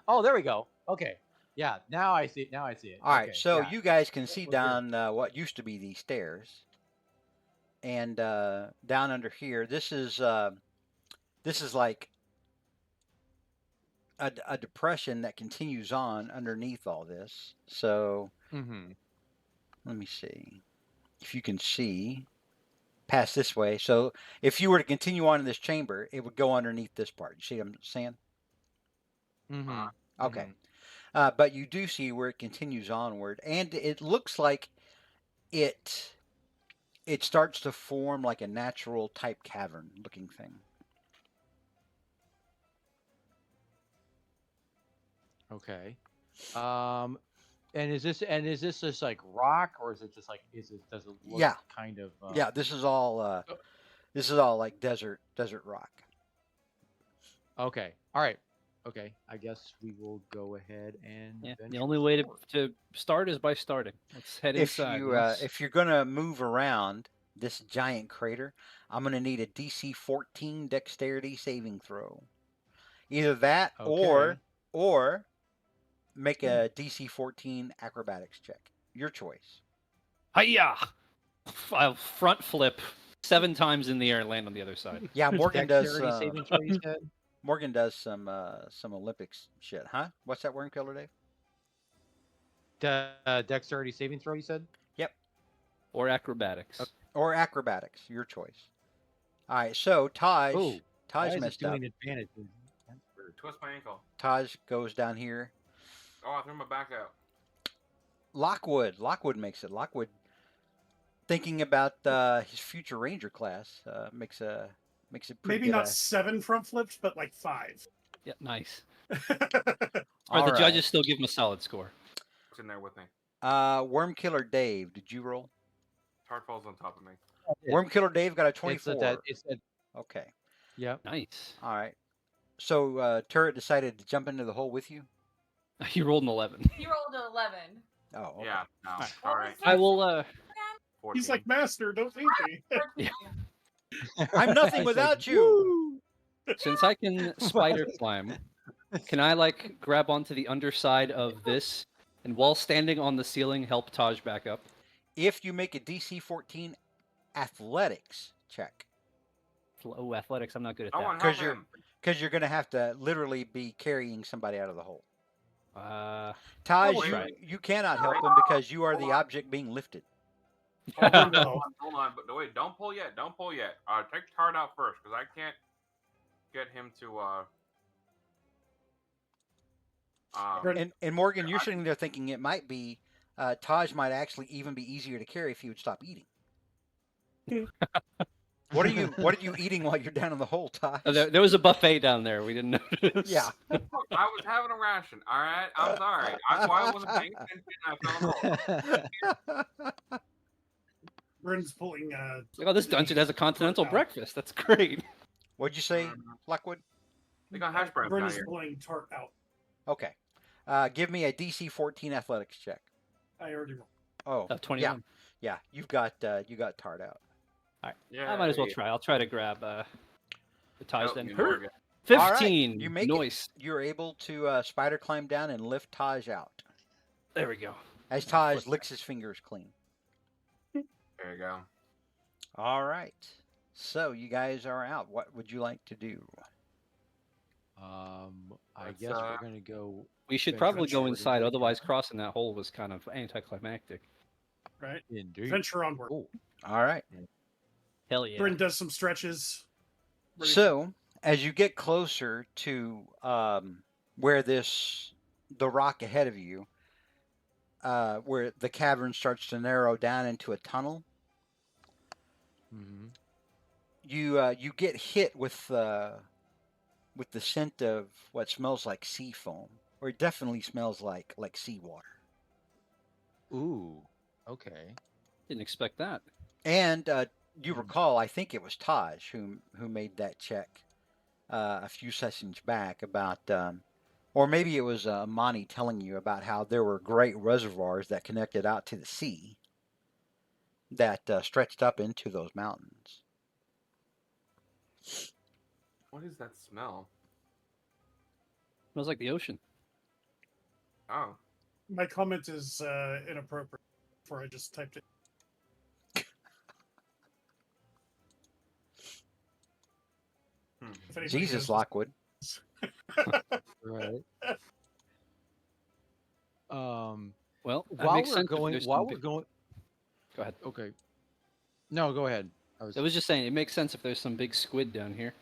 oh, there we go. Okay. Yeah. Now I see. Now I see it. All right, Okay, so yeah. you guys can see We're down what used to be these stairs, and down under here. This is this is like a depression that continues on underneath all this. So Mm-hmm. let me see if you can see past this way. So if you were to continue on in this chamber, it would go underneath this part. You see what I'm saying? Mm-hmm. Okay. But you do see where it continues onward, and it looks like it it starts to form like a natural type cavern looking thing. Okay. And is this just like rock, or is it just like does it look Yeah. kind of Yeah, this is all like desert rock. Okay. All right. Okay. I guess we will go ahead and Yeah. The venture only way forward. to start is by starting. Let's head If inside. you if you're gonna move around this giant crater, I'm gonna need a DC 14 dexterity saving throw. Either that Okay. or make a DC 14 acrobatics check. Your choice. Hiya! I'll front flip 7 times in the air and land on the other side. Yeah, Morgan does Dexterity saving throw, you said? Morgan does some Olympics shit, huh? What's that worm killer, Dave? Dexterity saving throw, you said? Yep. Or acrobatics. Or acrobatics, your choice. All right, so Taj Oh, why Taj is it messed up. doing advantage? That's weird. Twist my ankle. Taj goes down here. Oh, I threw my back out. Lockwood makes it. Lockwood, thinking about his future ranger class, makes it pretty Maybe good. not 7 front flips, but like 5. Yeah, nice. All Or the right. judges still give him a solid score. It's in there with me. Worm killer Dave, did you roll? Tart falls on top of me. Worm killer Dave got a It's 24. a Okay. yeah. Nice. All right. So Turret decided to jump into the hole with you. He rolled an 11. He rolled an 11. Oh, okay. Yeah, no. Alright. All right. I will 14. He's like, Master, don't leave me. Yeah. I'm nothing It's without like, you. woo! since I can spider climb, can I like grab onto the underside of this and while standing on the ceiling help Taj back up? If you make a DC 14 athletics check, Oh, athletics, I'm not good at I that. want to help 'Cause you're- him. because you're going to have to literally be carrying somebody out of the hole. I will Taj, try. you cannot help him because you are the object being lifted. Hold on, though. Hold on, but wait, don't pull yet. Don't pull yet. Take Tart out first, because I can't get him to. And Morgan, you're sitting there thinking it might be Taj might actually even be easier to carry if he would stop eating. What are you eating while you're down in the hole, Taj? Oh, there was a buffet down there. We didn't notice. Yeah. Look, I was having a ration. All right, I'm sorry. I wasn't paying attention. I fell in the hole. Bryn's pulling. Like, oh, this dungeon has a continental Out. breakfast. That's great. What'd you say, Lockwood? They got hash browns Bryn down is here. pulling Tart out. Okay. Give me a DC 14 athletics check. I already rolled. Oh, 21. yeah. You got Tart out. Yeah, I might as well try. I'll try to grab the Taj then. you Hurt. Morgan. 15. You make Nice. it. You're able to spider climb down and lift Taj out There we go. as Taj licks his fingers clean. There you go. All right. So you guys are out. What would you like to do? I Let's, guess we're gonna go We should Venture probably go onward inside. into- Otherwise, crossing that hole was kind of anticlimactic. Right? indeed. Venture onward. Oh, All right. Hell yeah. Bryn does some stretches. Ready- So as you get closer to where the rock ahead of you, where the cavern starts to narrow down into a tunnel, mhm. you get hit with the scent of what smells like sea foam, or it definitely smells like seawater. Ooh, okay. Didn't expect that. And you recall, I think it was Taj who made that check a few sessions back about, or maybe it was Monty telling you about how there were great reservoirs that connected out to the sea that stretched up into those mountains. What is that smell? Smells like the ocean. Oh. My comment is inappropriate, for I just typed it. If anybody Jesus, knows Lockwood. Right. Well, that While makes we're sense if going, there's while some we're big- going, Go ahead. okay. No, go ahead. I was just saying, it makes sense if there's some big squid down here.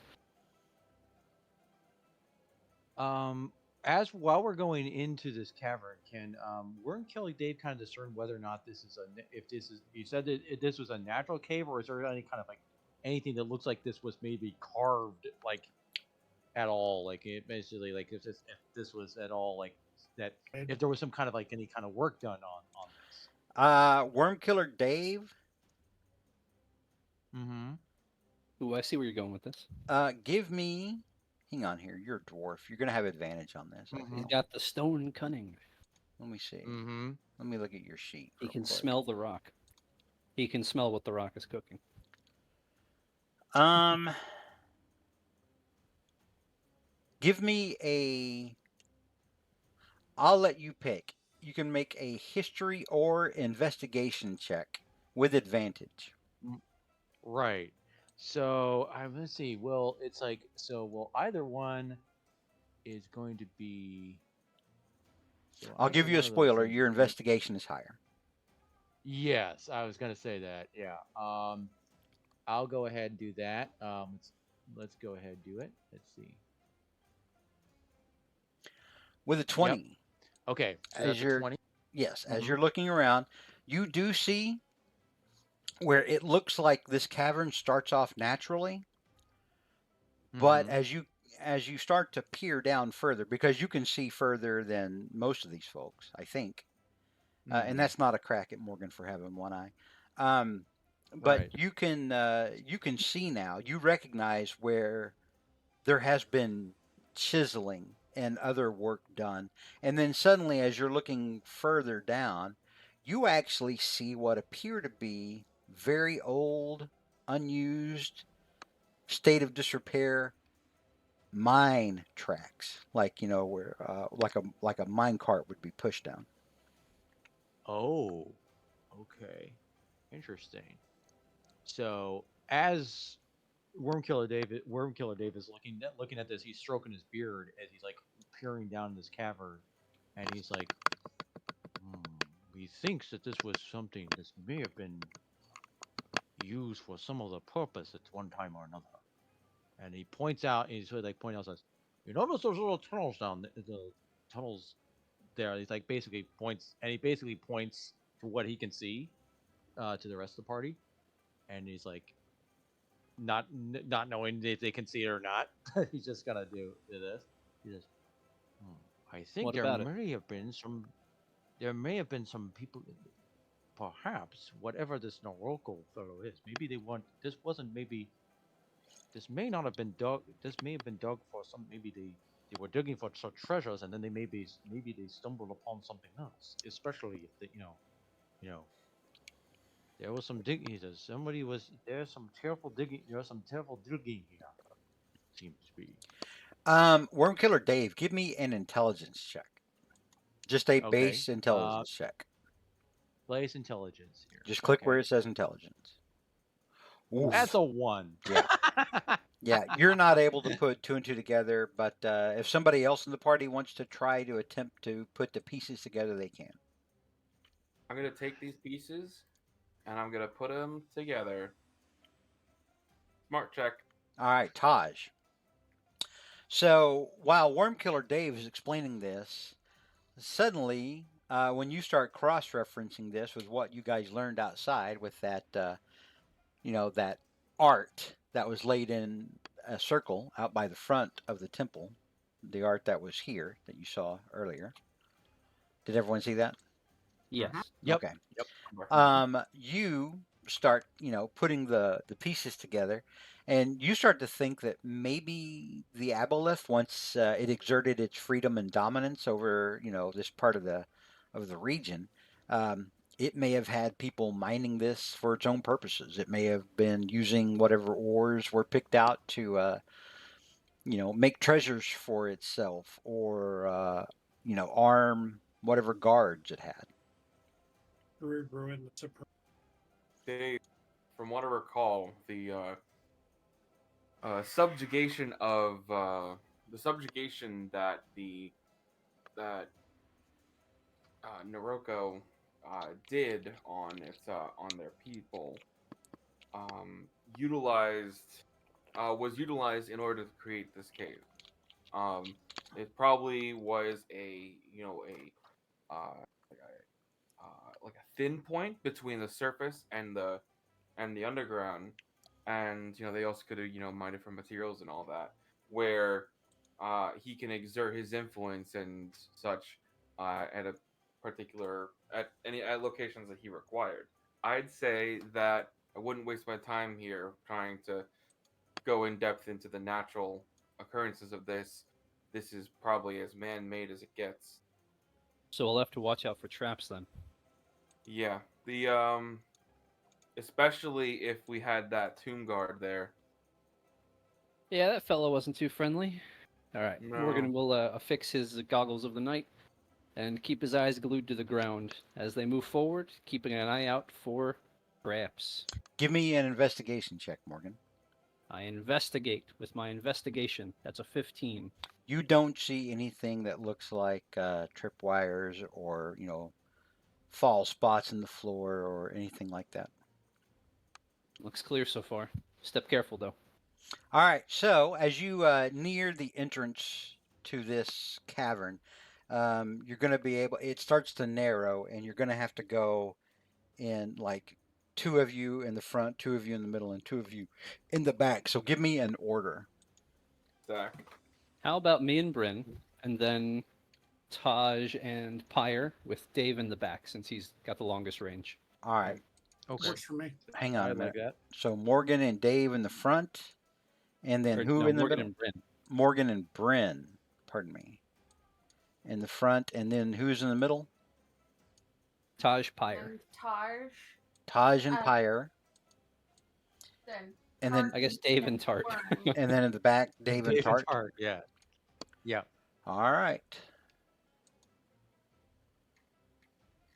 As while we're going into this cavern, can Worm Killer Dave kind of discern whether or not this is if this is, you said that this was a natural cave, or is there any kind of like anything that looks like this was maybe carved like at all, like it basically like if this was at all like that, if there was some kind of like any kind of work done on this. Worm Killer Dave, Mm-hmm. Ooh, I see where you're going with this. give me. Hang on here. You're a dwarf. You're gonna have advantage on this. I Mhm. He's feel. got the stone cunning. Let me see. Mm-hmm. Let me look at your sheet. He real can quick. smell the rock. He can smell what the rock is cooking. Give me a. I'll let you pick. You can make a history or investigation check with advantage. Right. So I'm gonna see. Well, it's like so. Well, either one is going to be. So I'll either give you a one of those spoiler. things Your is gonna- investigation is higher. Yes, I was gonna say that. Yeah. I'll go ahead and do that. Let's go ahead and do it. Let's see. With a 20. Okay. So As that's a you're 20. yes, as Mhm. you're looking around, you do see where it looks like this cavern starts off naturally, but Mhm. as you start to peer down further, because you can see further than most of these folks, I think, and Mhm. that's not a crack at Morgan for having one eye. But Right. you can see now. You recognize where there has been chiseling and other work done, and then suddenly, as you're looking further down, you actually see what appear to be very old, unused, state of disrepair mine tracks, like where like a mine cart would be pushed down. Oh. Okay. Interesting. So as Worm Killer Dave is looking at this. He's stroking his beard as he's like peering down this cavern, and he's like, "He thinks that this was something. This may have been used for some other purpose at one time or another." And he points out, and he's sort of like pointing out, says, "You notice those little tunnels down the tunnels there?" He's like basically points, and he basically points to what he can see to the rest of the party, and he's like, not knowing if they can see it or not. He's just gonna do this. He says, "I think What about it? there may have been some people, perhaps whatever this Noroko fellow is. Maybe they want this wasn't maybe this may not have been dug. This may have been dug for some. Maybe they were digging for treasures, and then maybe they stumbled upon something else. Especially if you know." There was some digging. He says, there's some careful digging. There's some careful digging here. Seems to be. Worm Killer Dave, give me an intelligence check. Just a Okay. base intelligence check. Place intelligence here. Just click where Okay. it says intelligence. Oof. That's a 1. Yeah. Yeah, you're not able to put two and two together, but if somebody else in the party wants to try to attempt to put the pieces together, they can. I'm gonna take these pieces and I'm gonna put them together. Smart check. All right, Taj. So while Worm Killer Dave is explaining this, suddenly, when you start cross-referencing this with what you guys learned outside with that, that art that was laid in a circle out by the front of the temple, the art that was here that you saw earlier. Did everyone see that? Yes. Yep. Okay. Yep. You start, putting the pieces together, and you start to think that maybe the aboleth, once it exerted its freedom and dominance over, this part of the region, it may have had people mining this for its own purposes. It may have been using whatever ores were picked out to, make treasures for itself, or arm whatever guards it had. Ruin the supreme. Dave, from what I recall, the subjugation of the subjugation that that Noroko did on their people utilized was utilized in order to create this cave. Um, it probably was uh, like a thin point between the surface and the underground, and they also could have mined it for materials and all that, where he can exert his influence and such at a particular at locations that he required. I'd say that I wouldn't waste my time here trying to go in depth into the natural occurrences of this. This is probably as man-made as it gets. So we'll have to watch out for traps then. Yeah, the especially if we had that tomb guard there. Yeah, that fellow wasn't too friendly. All right, No. Morgan will affix his goggles of the night and keep his eyes glued to the ground as they move forward, keeping an eye out for traps. Give me an investigation check, Morgan. I investigate with my investigation. That's a 15. You don't see anything that looks like tripwires or fall spots in the floor or anything like that. Looks clear so far. Step careful though. All right, so as you near the entrance to this cavern, you're going to be able. It starts to narrow, and you're going to have to go in like two of you in the front, two of you in the middle, and two of you in the back. So give me an order. Zach. How about me and Bryn, and then Taj and Pyre with Dave in the back since he's got the longest range. All right, Okay. Works for me. hang on a I minute. like that. So Morgan and Dave in the front, and then Or, who no, in the Morgan middle? and Bryn. Morgan and Bryn. Pardon me. In the front, and then who's in the middle? Taj, Pyre. And Taj. Taj and Uh, Pyre, Then. and then Tart I guess Dave and Tart. Worm. and then in the back, Dave and Tart. Yeah. Yeah. All right.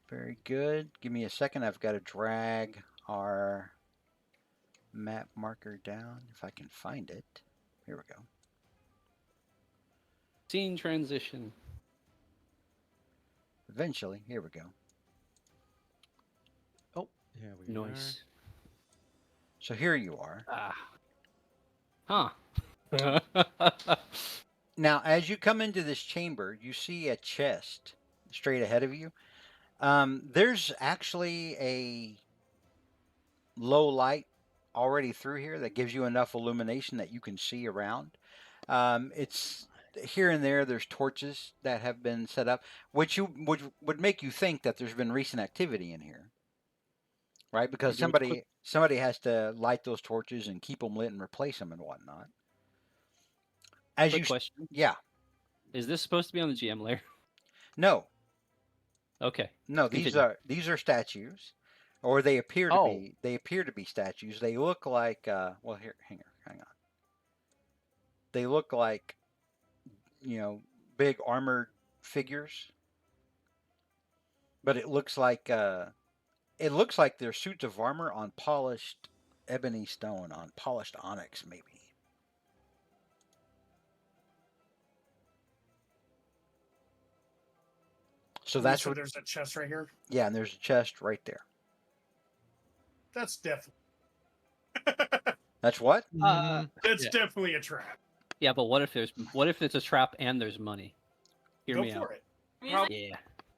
Very good. Give me a second. I've got to drag our map marker down if I can find it. Here we go. Scene transition. Eventually, here we go. Oh, yeah. We Noise. So here you are. Ah. Huh. Now, as you come into this chamber, you see a chest straight ahead of you. There's actually a low light already through here that gives you enough illumination that you can see around. It's here and there. There's torches that have been set up, which you would make you think that there's been recent activity in here, right? Because Maybe it was somebody has to light those torches and keep them lit and replace them and whatnot. As Quick question. yeah, Is this supposed to be on the GM layer? no, Okay. no, Continue. these are statues, or they appear to Oh. be. They appear to be statues. They look like well, here, hang on. They look like big armored figures, but it looks like they're suits of armor on polished ebony stone, on polished onyx, maybe. So that's So what. there's a chest right here. Yeah, and there's a chest right there. That's definitely That's what? that's Yeah. definitely a trap. Yeah, but what if it's a trap and there's money? Hear Go me for out. it. Music. Yeah.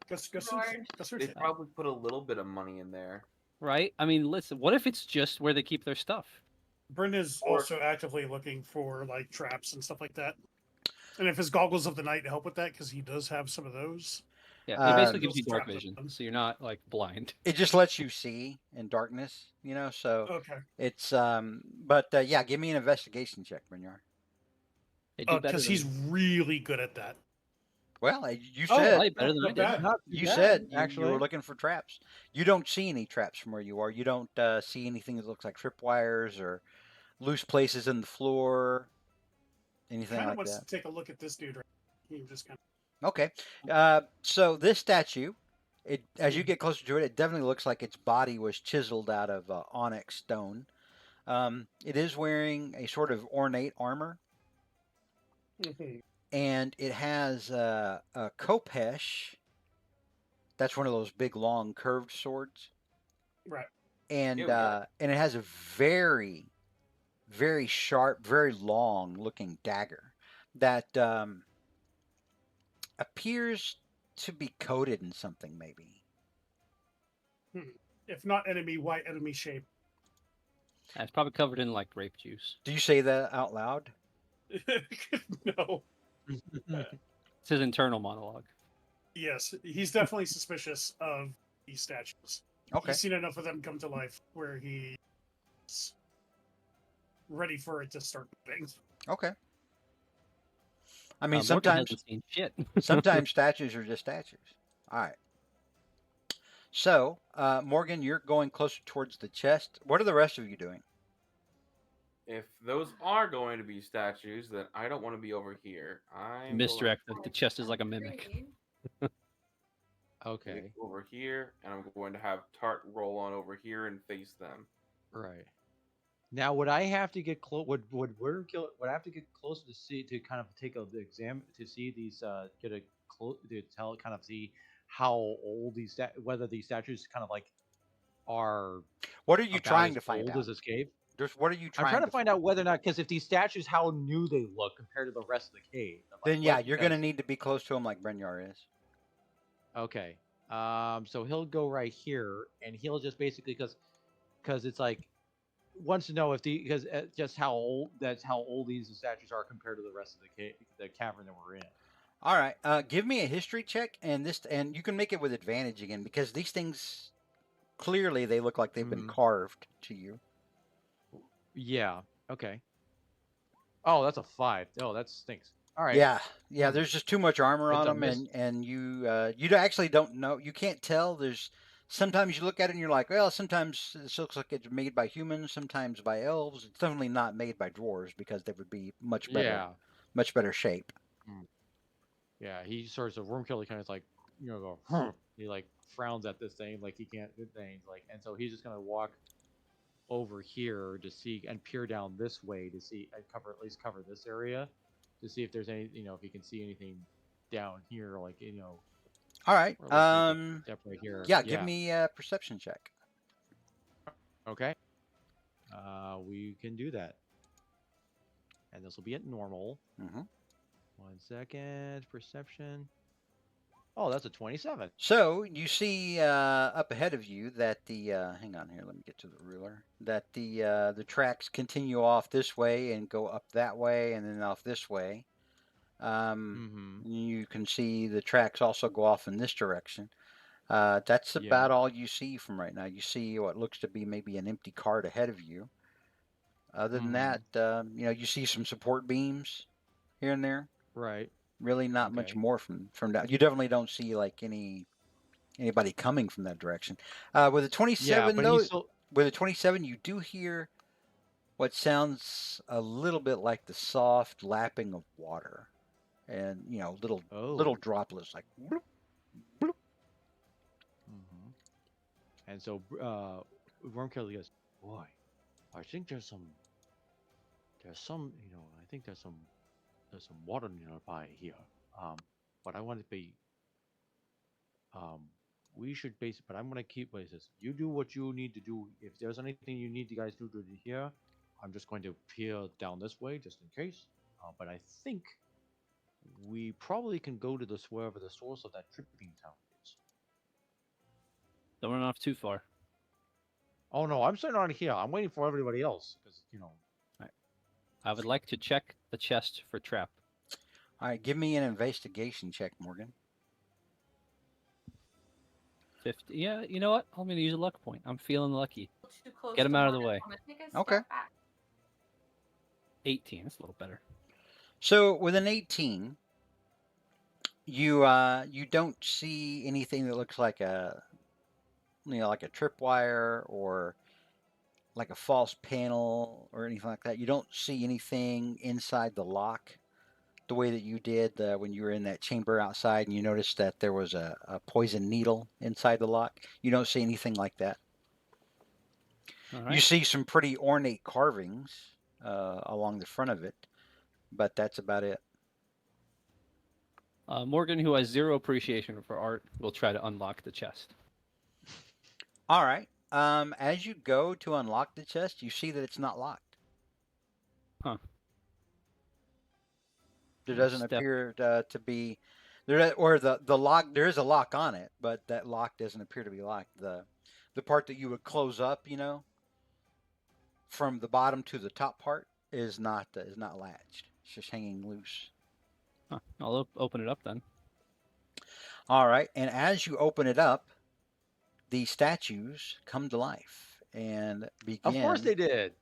Go George. search They it. probably put a little bit of money in there. Right? I mean, listen, what if it's just where they keep their stuff? Brenda's Or- also actively looking for like traps and stuff like that. And if his goggles of the night help with that, because he does have some of those. Yeah, it basically gives Those you dark traps vision, up. so you're not like blind. It just lets you see in darkness, so Okay. it's but yeah, give me an investigation check, Brynjar. They do better Because than he's really good at that. Well, you Oh, said probably better than I Not did. bad. Not too you bad, said you actually. were looking for traps. You don't see any traps from where you are. You don't see anything that looks like tripwires or loose places in the floor, anything Kind of like wants that. to take a look at this dude. Right? He just kind Okay. So this statue, as you get closer to it, it definitely looks like its body was chiseled out of onyx stone. It is wearing a sort of ornate armor, Mhm. and it has a khopesh. That's one of those big, long, curved swords, Right. and Ew, yeah. and it has a very, very sharp, very long-looking dagger that appears to be coated in something, maybe. If not enemy, why enemy shape? It's probably covered in like grape juice. Do you say that out loud? No. It's his internal monologue. Yes, he's definitely suspicious of these statues. Okay. He's seen enough of them come to life where he's ready for it to start moving. Okay. I mean, Morgan sometimes hasn't seen shit. sometimes statues are just statues. All right. So, Morgan, you're going closer towards the chest. What are the rest of you doing? If those are going to be statues, then I don't want to be over here. I'm Misdirected. The chest is like a mimic. going to Okay. go over here, and I'm going to have Tart roll on over here and face them. Right. Now, would I have to get close? Would I have to get closer to see to kind of take a exam to see these get a close to tell kind of see how old whether these statues kind of like are What are you about trying as to find old out? as this cave? What are you I'm trying trying to find out whether or not, because if these statues, how new they look compared to the rest of the cave. Like, Then yeah, what- you're going to because- need to be close to him like Brenyar is. Okay. So he'll go right here, and he'll just basically because it's like wants to know if because just how old these statues are compared to the rest of the cavern that we're in. All right. Give me a history check, and you can make it with advantage again because these things clearly they look like they've been carved to you. Yeah. Okay. Oh, that's a 5. Oh, that stinks. All right. Yeah. There's just too much armor It's on a them, miss. and you actually don't know. You can't tell. There's sometimes you look at it and you're like, well, sometimes this looks like it's made by humans, sometimes by elves. It's definitely not made by dwarves because they would be much better shape. Yeah. He sort of worm killer kind of like go. "Huh." He like frowns at this thing like he can't do things like, and so he's just gonna walk over here to see and peer down this way to see and at least cover this area to see if there's any if you can see anything down here like All right. or like step right here. Yeah. Give me a perception check. Okay. We can do that, and this will be at normal. Mm-hmm. 1 second. Perception. Oh, that's a 27. So you see up ahead of you that the hang on here, let me get to the ruler. That the tracks continue off this way and go up that way and then off this way. You can see the tracks also go off in this direction. That's about all you see from right now. You see what looks to be maybe an empty cart ahead of you. Other than that, you see some support beams here and there. Right. Really not much more from down. You definitely don't see like anybody coming from that direction. With a 27 with a 27 you do hear what sounds a little bit like the soft lapping of water, and little droplets like bloop, bloop. And so Wormkiller goes, boy, I think there's some I think there's some water nearby here. But I want to be we should but I'm gonna keep this. You do what you need to do. If there's anything you need you guys to do here, I'm just going to peer down this way just in case. But I think we probably can go to wherever the source of that tripping town is. Don't run off too far. Oh no, I'm sitting on here. I'm waiting for everybody else because Right. I would like to check the chest for trap. All right, give me an investigation check, Morgan. 50. Yeah, you know what? I'm going to use a luck point. I'm feeling lucky. Too close Get him to out of the Morgan. way. I'm gonna take a Okay. step back. 18. That's a little better. So with an 18, you don't see anything that looks like like a tripwire or like a false panel or anything like that. You don't see anything inside the lock the way that you did when you were in that chamber outside and you noticed that there was a poison needle inside the lock. You don't see anything like that. All You right. see some pretty ornate carvings along the front of it, but that's about it. Morgan, who has zero appreciation for art, will try to unlock the chest. All right. As you go to unlock the chest, you see that it's not locked. Huh. There doesn't Step. appear to be there, or the lock. There is a lock on it, but that lock doesn't appear to be locked. The part that you would close up, from the bottom to the top part is not latched. It's just hanging loose. Huh. I'll open it up then. All right, and as you open it up, the statues come to life and Of course they did.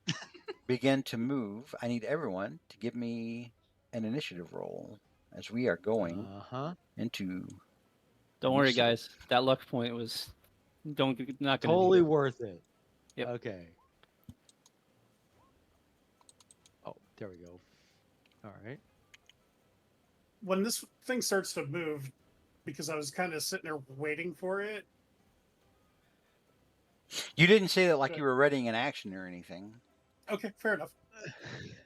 begin to move. I need everyone to give me an initiative roll as we are going into. Don't worry, initiative. guys. That luck point was not going to Totally need it. worth it. Yep. Okay. Oh, there we go. All right. When this thing starts to move, because I was kind of sitting there waiting for it. You didn't say that like you were readying an action or anything. Okay, fair enough.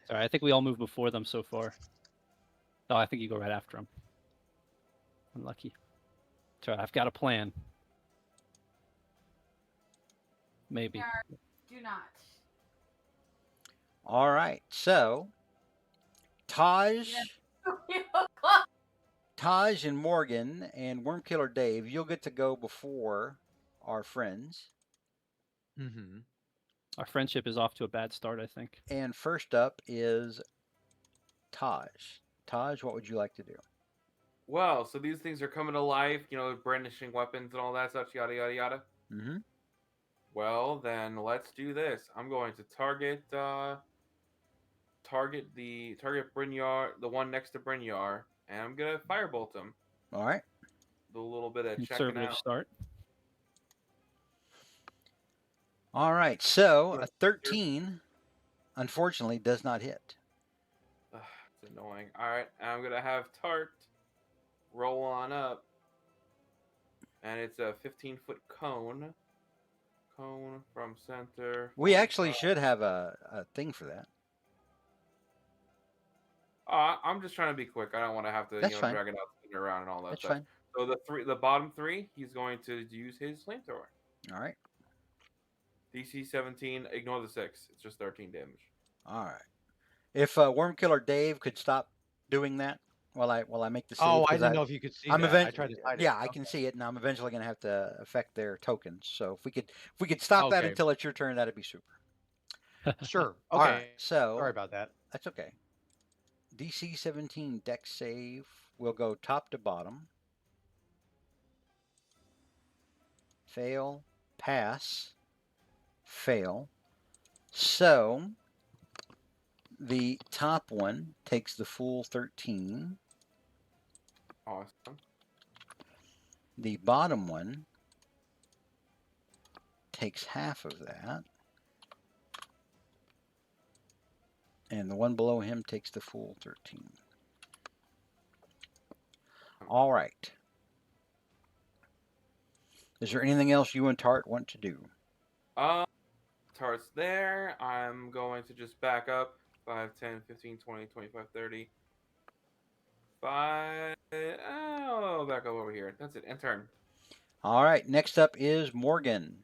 Sorry, I think we all moved before them so far. Oh, I think you go right after them. Unlucky. Sorry, I've got a plan. Maybe. Yar, do not. All right, so Taj, Taj and Morgan and Wormkiller Dave, you'll get to go before our friends. Mm-hmm. Our friendship is off to a bad start, I think. And first up is Taj. Taj, what would you like to do? Well, so these things are coming to life, brandishing weapons and all that such, yada yada yada. Mm-hmm. Well, then let's do this. I'm going to target Brynjar, the one next to Brynjar, and I'm gonna firebolt him. All right. Do a little bit of checking Conservative out. start. All right, so a 13, unfortunately, does not hit. It's annoying. All right, I'm gonna have Tart roll on up, and it's a 15-foot cone. Cone from center. We actually should have a thing for that. I'm just trying to be quick. I don't want to have to, That's fine. drag it out, spin it around, and all that That's stuff. fine. So the bottom three, he's going to use his flamethrower. All right. DC 17. Ignore the 6. It's just 13 damage. All right. If Wormkiller Dave could stop doing that while I make the save. Oh, I didn't know if you could see that. I tried to hide it. Yeah, I can see it, and I'm eventually going to have to affect their tokens. So if we could stop that until it's your turn, that'd be super. Sure. Okay. All right. So sorry about that. That's okay. DC 17 dex save will go top to bottom. Fail, pass, fail. So the top one takes the full 13. Awesome. The bottom one takes half of that. And the one below him takes the full 13. All right. Is there anything else you and Tart want to do? Tart's there. I'm going to just back up. 5, 10, 15, 20, 25, 30. 5. Oh, back up over here. That's it. End turn. All right. Next up is Morgan.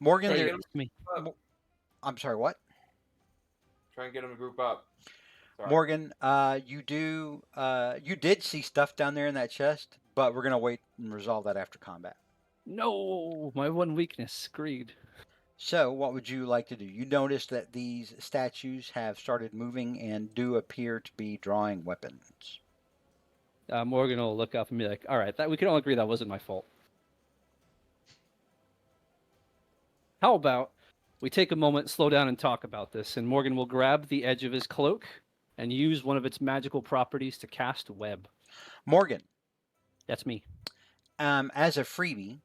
Morgan, Try to there, get him to up. I'm sorry, what? Try and get him to group up. Sorry. Morgan, you did see stuff down there in that chest, but we're gonna wait and resolve that after combat. No, my one weakness, greed. So, what would you like to do? You notice that these statues have started moving and do appear to be drawing weapons. Morgan will look up and be like, all right, we can all agree that wasn't my fault. How about we take a moment, slow down, and talk about this, and Morgan will grab the edge of his cloak and use one of its magical properties to cast web. Morgan. That's me. As a freebie,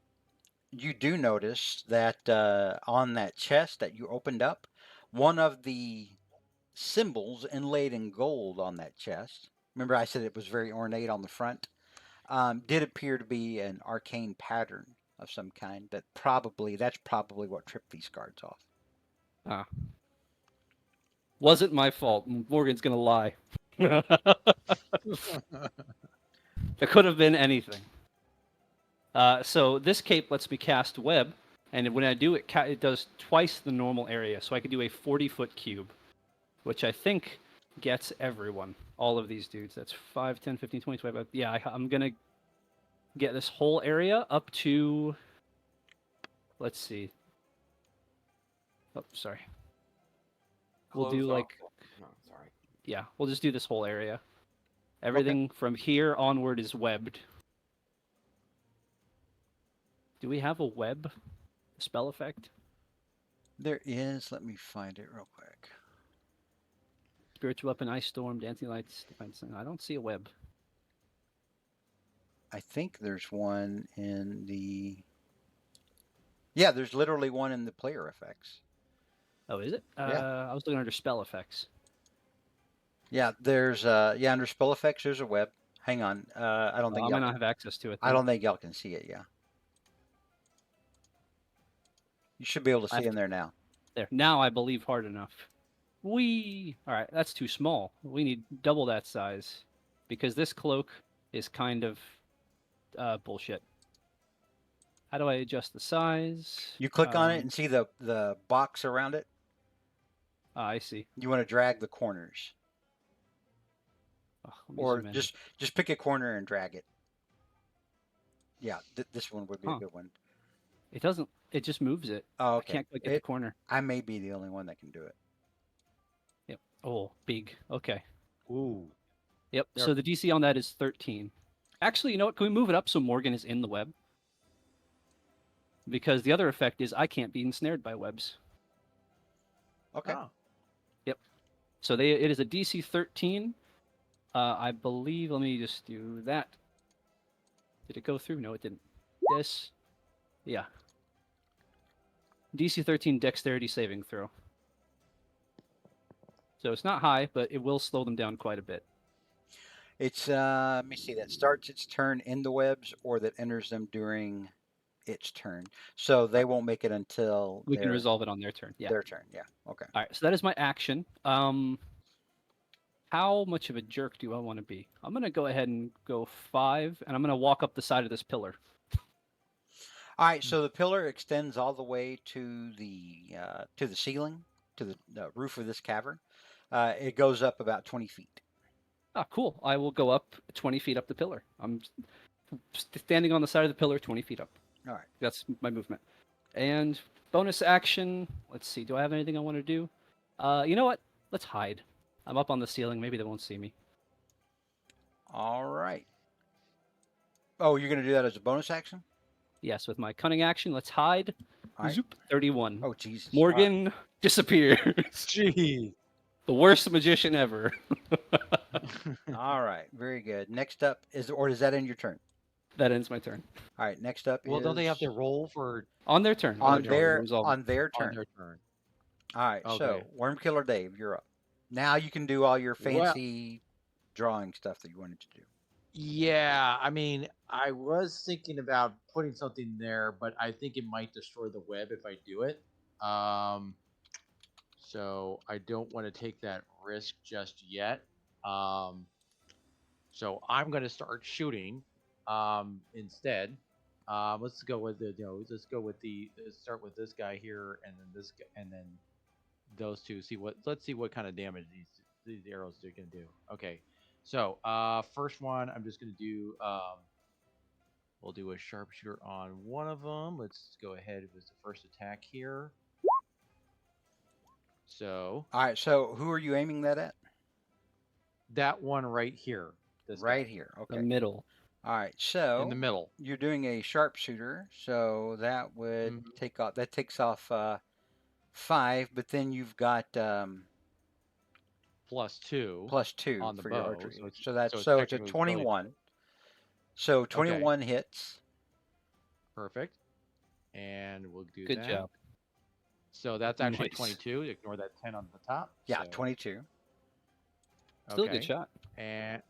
you do notice that on that chest that you opened up, one of the symbols inlaid in gold on that chest, remember I said it was very ornate on the front, did appear to be an arcane pattern of some kind. That's probably what tripped these guards off. Ah, wasn't my fault. Morgan's gonna lie. It could have been anything. So this cape lets me cast web, and when I do it, it does twice the normal area. So I could do a 40-foot cube, which I think gets everyone, all of these dudes. That's 5, 10, 15, 20, 25. Yeah, I'm gonna get this whole area up to. Let's see. Oh, sorry. We'll do Closed off. like, No, sorry. yeah, we'll just do this whole area. Everything from here onward is webbed. Do we have a web spell effect? There is. Let me find it real quick. Spiritual weapon, ice storm, dancing lights, defense. I don't see a web. I think there's one in the. Yeah, there's literally one in the player effects. Oh, is it? Yeah. I was looking under spell effects. Yeah, there's under spell effects there's a web. Hang on. I don't think I y'all might not can, have access to it. I Then. don't think y'all can see it, yeah. You should be able to see in there now. There. Now I believe hard enough. Whee! All right, that's too small. We need double that size because this cloak is kind of bullshit. How do I adjust the size? You click on it and see the box around it. I see. You want to drag the corners. Oh, let me Or zoom in. just pick a corner and drag it. Yeah, this one would be a good one. It doesn't. It just moves it. Oh, okay. I can't click at the corner. I may be the only one that can do it. Yep. Oh, big. Okay. Ooh. Yep. There- So the DC on that is 13. Actually, you know what? Can we move it up so Morgan is in the web? Because the other effect is I can't be ensnared by webs. Okay. Oh. Yep. So it is a DC 13. I believe. Let me just do that. Did it go through? No, it didn't. This. Yeah. DC 13 dexterity saving throw. So it's not high, but it will slow them down quite a bit. It's let me see. That starts its turn in the webs, or that enters them during its turn. So they won't make it until We can resolve it on their turn. Yeah. Their turn. Yeah. Okay. All right. So that is my action. How much of a jerk do I want to be? I'm gonna go ahead and go 5, and I'm gonna walk up the side of this pillar. All right. So the pillar extends all the way to the ceiling, to the roof of this cavern. It goes up about 20 feet. Ah, cool. I will go up 20 feet up the pillar. I'm standing on the side of the pillar, 20 feet up. All right. That's my movement. And bonus action. Let's see. Do I have anything I want to do? You know what? Let's hide. I'm up on the ceiling. Maybe they won't see me. All right. Oh, you're going to do that as a bonus action? Yes, with my cunning action, let's hide. All right. Zoop, 31. Oh, Jesus. Morgan disappears. Gee. The worst magician ever. All right. Very good. Next up is, or is that in your turn? That ends my turn. All right. Next up Well, is don't they have to roll for On their turn. on their turn, their resolve. on their on turn? their turn? All right. So Okay. Worm Killer Dave, you're up. Now you can do all your Well- fancy drawing stuff that you wanted to do. Yeah, I mean, I was thinking about putting something there, but I think it might destroy the web if I do it. So I don't want to take that risk just yet. So I'm going to start shooting instead. Let's go with let's start with this guy here, and then this guy, and then those two. Let's see what kind of damage these arrows are going to do. Okay. So, first one, I'm just going to do, we'll do a sharpshooter on one of them. Let's go ahead with the first attack here. So, All right. So who are you aiming that at? that one right here. This Right guy, here. The Okay. middle. All right. So in the middle. you're doing a sharpshooter, so that would Mhm. takes off 5, but then you've got +2 +2 on the for your bow. archery. So it's, So that's so so it's it's a technically really 21. So 21 hits. perfect. And we'll do Good that. job. So that's actually Nice. 22. Ignore that 10 on the top. Yeah, so, 22. Still a okay. good shot. And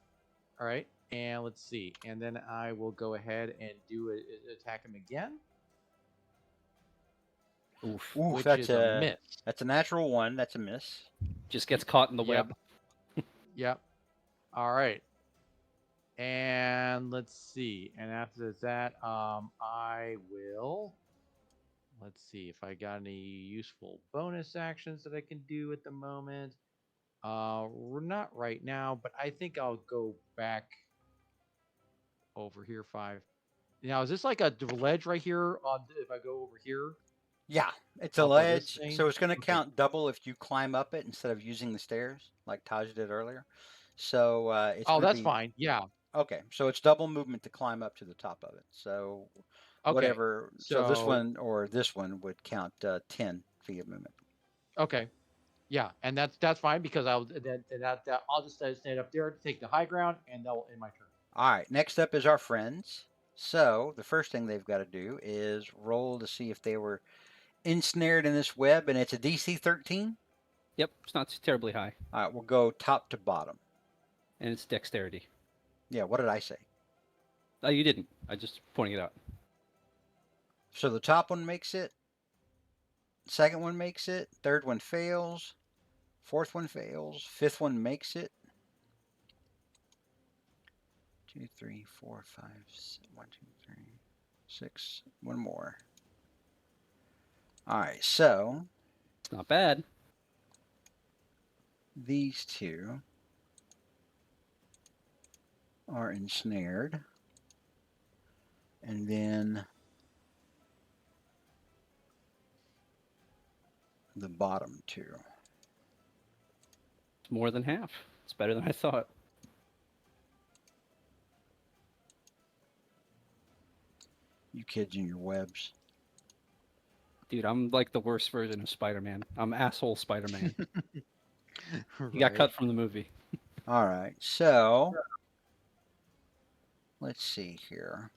all right, and let's see, and then I will go ahead and attack him again. Oof. Ooh, which that's is a miss. That's a natural one. That's a miss. Just gets caught in the Yep. web. Yep. All right. And let's see. And after that, I will. Let's see if I got any useful bonus actions that I can do at the moment. We're not right now, but I think I'll go back over here 5. Now, is this like a ledge right here? On if I go over here, Yeah, it's a up on this ledge, thing. so it's going to Okay. count double if you climb up it instead of using the stairs like Taj did earlier. So it's Oh, going to that's be fine. Yeah. okay. So it's double movement to climb up to the top of it. So Okay. whatever. So this So one or this one would count 10 feet of movement. okay. Yeah, and that's fine because I'll just stand up there to take the high ground, and that'll end my turn. All right. Next up is our friends. So the first thing they've got to do is roll to see if they were ensnared in this web, and it's a DC 13. Yep, it's not terribly high. All right, we'll go top to bottom. And it's dexterity. Yeah, what did I say? Oh, you didn't. I just pointing it out. So the top one makes it. Second one makes it. Third one fails. Fourth one fails. Fifth one makes it. 2, 3, 4, 5, 1, 2, 3, 6. One more. All right, so It's not bad. these two are ensnared. And then the bottom two. It's more than half. It's better than I thought. You kids and your webs. Dude, I'm like the worst version of Spider-Man. I'm asshole Spider-Man. Right. He got cut from the movie. All right, so let's see here.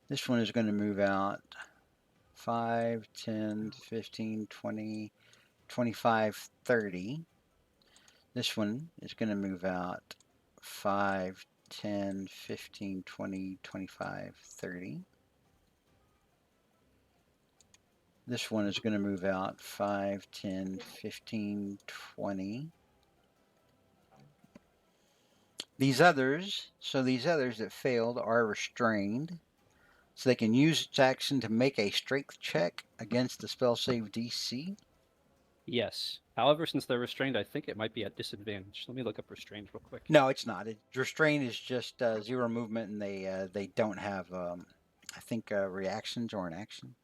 This one is going to move out 5, 10, 15, 20, 25, 30. This one is going to move out 5, 10, 15, 20, 25, 30. This one is going to move out 5, 10, 15, 20. These others that failed are restrained. So they can use its action to make a strength check against the spell save DC. Yes. However, since they're restrained, I think it might be at disadvantage. Let me look up restrained real quick. No, it's not. Restrained is just 0 movement, and they don't have, I think, reactions or an action.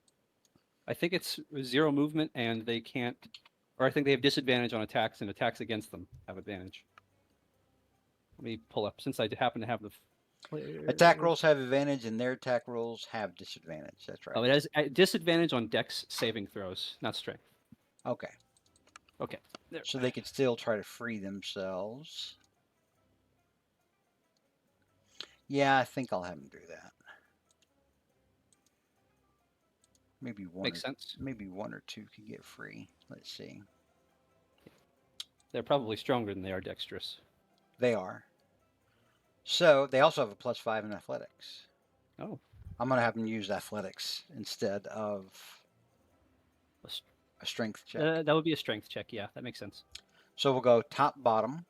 I think it's 0 movement, and they can't, or I think they have disadvantage on attacks, and attacks against them have advantage. Let me pull up, since I happen to have the. Attack rolls have advantage, and their attack rolls have disadvantage. That's right. Oh, it has disadvantage on Dex saving throws, not strength. Okay. Okay. There. So they could still try to free themselves. Yeah, I think I'll have them do that. Maybe one. Makes sense. Maybe 1 or 2 could get free. Let's see. They're probably stronger than they are dexterous. They are. So they also have a +5 in athletics. Oh. I'm going to have them use athletics instead of a strength check. That would be a strength check. Yeah, that makes sense. So we'll go top, bottom.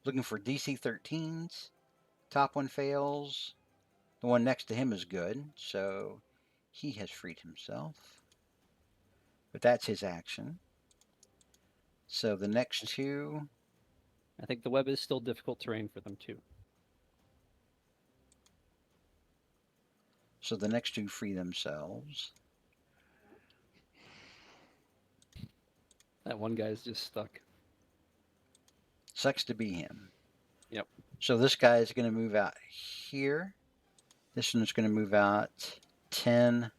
Looking for DC 13s. Top one fails. The one next to him is good. So he has freed himself. But that's his action. So the next two. I think the web is still difficult terrain for them too. So the next two free themselves. That one guy's just stuck. Sucks to be him. Yep. So this guy is going to move out here. This one's going to move out 10,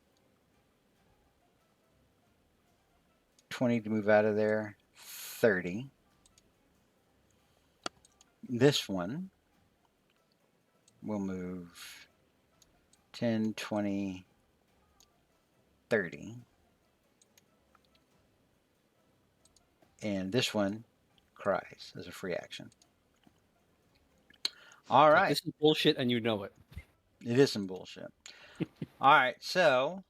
20 to move out of there, 30. This one will move 10, 20, 30. And this one cries as a free action. All Like, right. this is bullshit, and you know it. It is some bullshit. All right, so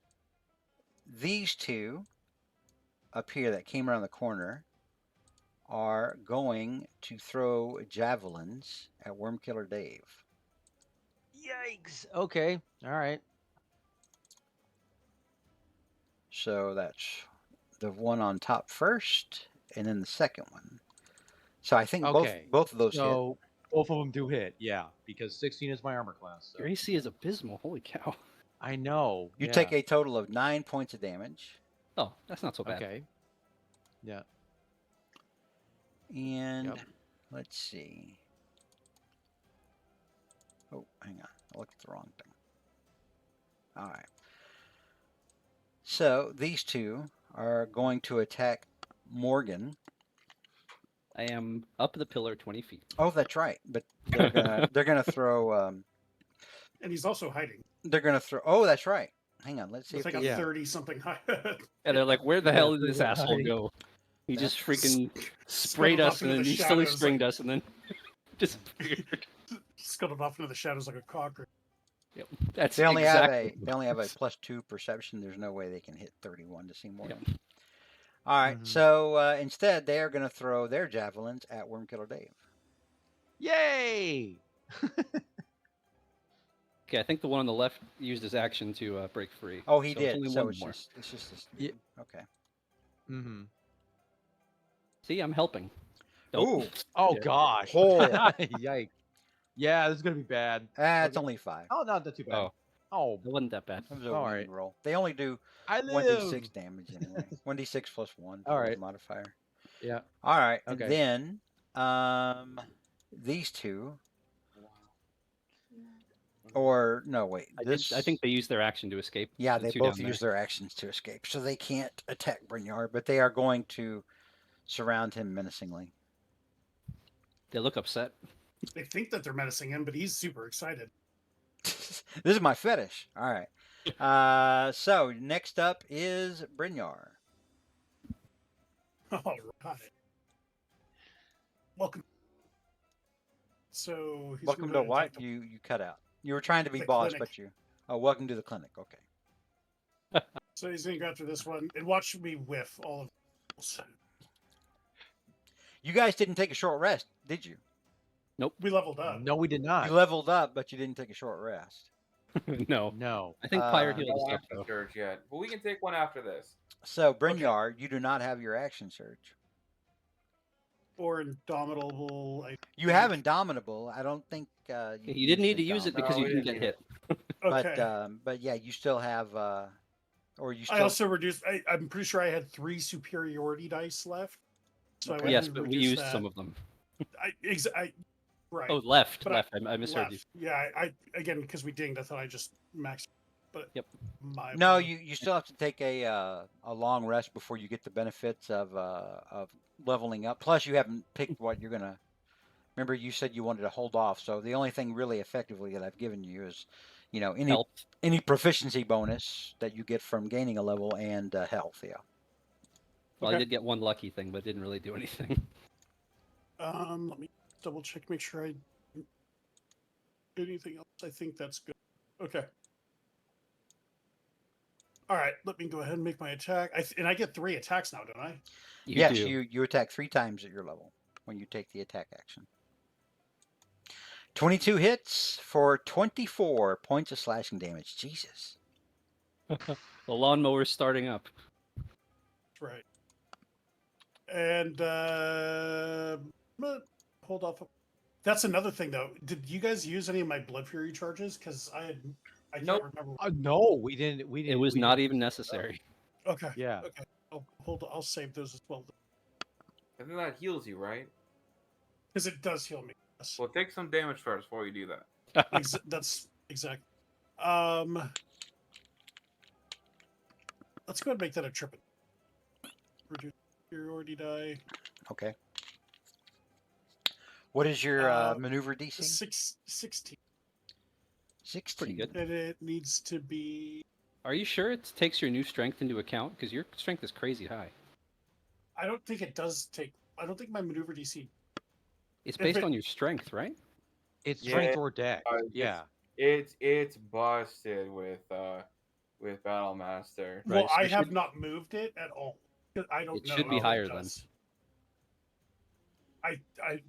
these two up here that came around the corner are going to throw javelins at Worm Killer Dave. Yikes. Okay. All right. So that's the one on top first, and then the second one. So I think Okay. both of those hit. So both of them do hit. Yeah, because 16 is my armor class. So. Your AC is abysmal. Holy cow. I know. You yeah. take a total of 9 points of damage. Oh, that's not so bad. Okay. Yeah. And Yep. let's see. Oh, hang on. I looked at the wrong thing. All right. So these two are going to attack Morgan. I am up the pillar 20 feet. Oh, that's right. But they're gonna throw. And he's also hiding. They're gonna throw. Oh, that's right. Hang on. Let's see It's if like these- a 30-something high. And they're like, where the hell did this Yeah. asshole go? He just freaking sprayed Scuttled us off and into then the he silly shadows stringed like- us and then disappeared. Scuttled off into the shadows like a cocker. That's They only exactly. have a +2 perception. There's no way they can hit 31 to see Morgan. Yep. All right. Mhm. So instead, they are going to throw their javelins at Worm Killer Dave. Yay! Okay, I think the one on the left used his action to break free. Oh, he So did. It's only So one it's more. just this. Yeah. Okay. Mm-hmm. See, I'm helping. Nope. Ooh. Oh Yeah. gosh. Oh. Yikes. Yeah, this is gonna be bad. It's Okay. only 5. Oh, not that too bad. Oh, Oh, it wasn't that bad. That was a All winged right. roll. They only do I 1d6 live. damage anyway. 1d6 plus 1 All for the right. modifier. Yeah. All right. Okay. And then these two. Or no, wait. I think they used their action to escape. Yeah, the they two both down there. use their actions to escape, so they can't attack Brynjar, but they are going to surround him menacingly. They look upset. They think that they're menacing him, but he's super excited. This is my fetish. All right. So next up is Brynjar. All right. Welcome. So he's Welcome to gonna what? attack the- You cut out. You were trying to be The boss, clinic. but you. Oh, welcome to the clinic. Okay. So he's gonna go after this one and watch me whiff all of those. You guys didn't take a short rest, did you? We leveled up. No, we did not. You leveled up, but you didn't take a short rest. No. No. I think Pyre Uh, healed No us up, action though. surge yet, but we can take one after this. So Brynjar, you do not have your action surge. Or indomitable. You have Indomitable. I don't think You didn't need to use it Indomitable. because No, you we didn't didn't get need hit. Okay. But yeah, you still have or you still I also reduced. I'm pretty sure I had 3 superiority dice left. So Okay. I went Yes, and but we reduced used that. some of them. Right. Oh, left. But I misheard you. left. Yeah. I again because we dinged. I thought I just maxed. But Yep. No, you still have to take a long rest before you get the benefits of leveling up. Plus, you haven't picked what you're gonna. Remember, you said you wanted to hold off. So the only thing really effectively that I've given you is, Health. any proficiency bonus that you get from gaining a level and health. Yeah. Well, Okay. I did get one lucky thing, but it didn't really do anything. Let me double check. Make sure I didn't do anything else. I think that's good. Okay. All right. Let me go ahead and make my attack. And I get 3 attacks now, don't I? You Yes, do. you attack 3 times at your level when you take the attack action. 22 hits for 24 points of slashing damage. Jesus. The lawnmower's starting up. That's right. And I'm gonna hold off. That's another thing, though. Did you guys use any of my Blood Fury charges? Because I can't Nope. remember. No, we didn't. We didn't. It was we not didn't even use it. necessary. Okay. Yeah. Okay. I'll save those as well I think that heals you, right? because it does heal me. Yes. Well, take some damage first before you do that. That's exactly. Let's go ahead and make that a triple. Reduce superiority die. Okay. What is your maneuver DC? 16. 16. Pretty good. And it needs to be. Are you sure it takes your new strength into account? Because your strength is crazy high. I don't think it does take. I don't think my maneuver DC. It's If based it- on your strength, right? It's Yeah, strength or dex. it's Yeah. it's busted with Battle Master. Well, Right, so I it have should- not moved it at all. 'Cause I don't It know. should be if higher it then. does. I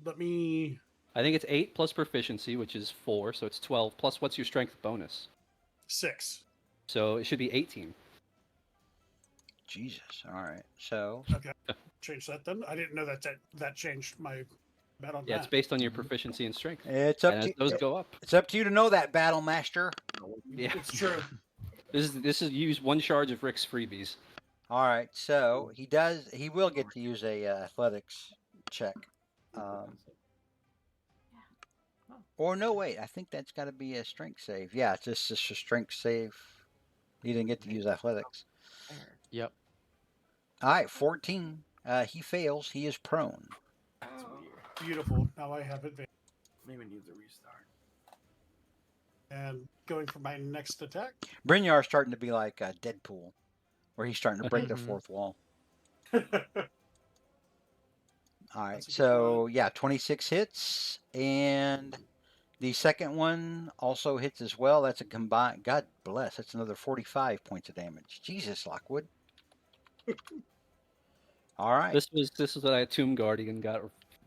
let me. I think it's 8 plus proficiency, which is 4, so it's 12. Plus, what's your strength bonus? 6. So it should be 18. Jesus. All right. So Okay, change that then. I didn't know that changed my bet on Yeah, it's that. based on your proficiency and strength. it's up And to as those go up. it's up to you to know that, Battle Master. Yeah. It's true. This is use one charge of Rick's freebies. All right. So he will get to use a athletics check. Or no, wait. I think that's got to be a strength save. Yeah, it's just a strength save. He didn't get to use athletics. Yep. All right, 14. He fails. He is prone. That's Oh. weird. Beautiful. Now I have advantage. Maybe it needs a restart. And going for my next attack. Brynjar's starting to be like Deadpool, where he's starting to break the Mhm. fourth wall. All right, That's a good so yeah, 26 hits, and the second one also hits as well. That's a combined. God bless. That's another 45 points of damage. Jesus, Lockwood. All right, This was what I Tomb Guardian got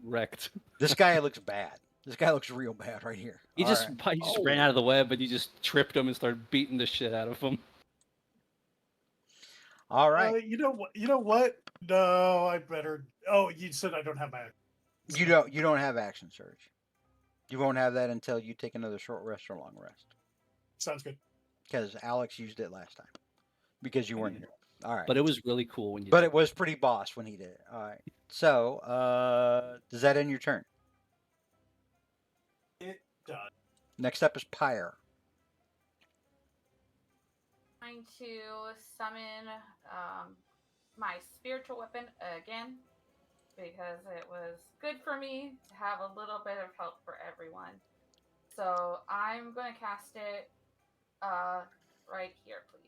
wrecked. this guy looks bad. This guy looks real bad right here. He All just right. he just ran out of the web, and you just tripped him and started beating the shit out of him. All right. You know what? You know what? No, I better. Oh, you said I don't have my. You don't have action surge. You won't have that until you take another short rest or long rest. Sounds good. Because Alex used it last time. Because you weren't here. All right. But it was really cool when you. But did it was pretty boss when he did it. All right. So, does that end your turn? It does. Next up is Pyre. Trying to summon my spiritual weapon again because it was good for me to have a little bit of help for everyone. So I'm going to cast it right here, please.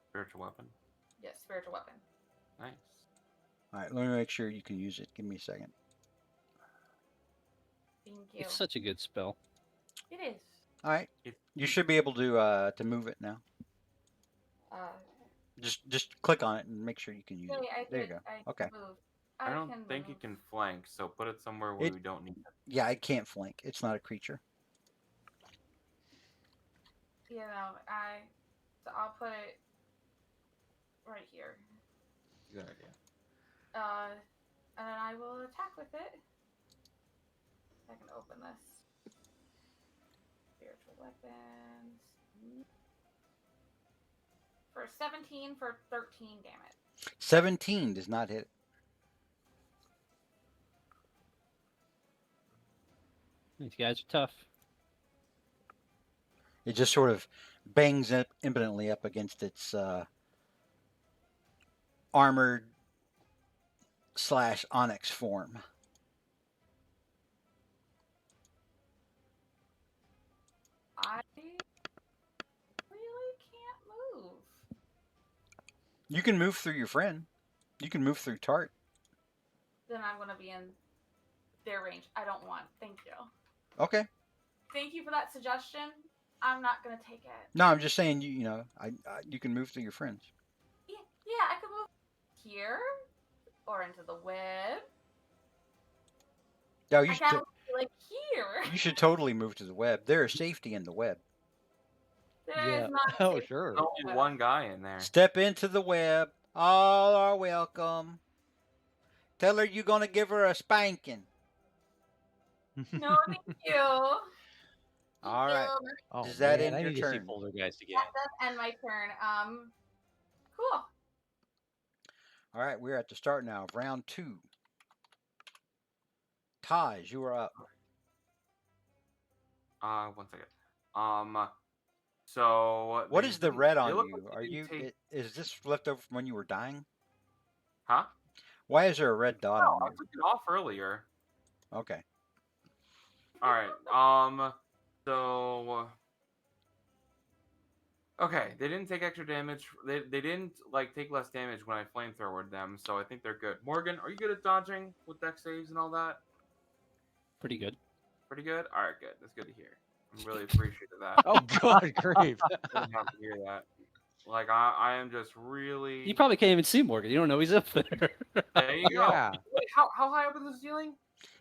Spiritual weapon. Yes, spiritual weapon. Nice. All right. Let me make sure you can use it. Give me a second. Thank you. It's such a good spell. It is. All right. It- You should be able to move it now. Uh, Just click on it and make sure you can use okay, it. I There you did. go. I Okay. moved. I don't can think move. it can flank, so put it somewhere where It- we don't need it. Yeah, it can't flank. It's not a creature. You know, so I'll put it right here. Good idea. And then I will attack with it. I can open this. Spiritual weapons. For 17 for 13 damage. 17 does not hit. These guys are tough. It just sort of bangs impotently up against its armored / onyx form. I really can't move. You can move through your friend. You can move through Tart. Then I'm going to be in their range. I don't want. Thank you. Okay. Thank you for that suggestion. I'm not going to take it. No, I'm just saying you know you can move through your friends. Yeah, I could move here or into the web. No, I can't move, like here. you should totally move to the web. There is safety in the web. There Yeah. is not. Oh, safe- sure. There's only one guy in there. Step into the web. All are welcome. Tell her you're gonna give her a spanking. No, thank you. All right. Oh, Does that man, end I your need to see turn? Poltergeist again. That does end my turn. Cool. All right, we're at the start now of round 2. Taj, you are up. 1 second. So What they is the didn't- red they on look you? like they Are didn't you? take- Is this left over from when you were dying? Huh? Why is there a red dot No, I on took it off earlier. you? Okay. All right. So. Okay, they didn't take extra damage. They didn't take less damage when I flamethrowered them, so I think they're good. Morgan, are you good at dodging with dex saves and all that? Pretty good. Pretty good. All right, good. That's good to hear. I'm really appreciative of that. Oh God, grief. Really happy to hear that. Like I am just really. You probably can't even see Morgan. You don't know he's up there. There you go. Yeah. Wait, how high up is the ceiling?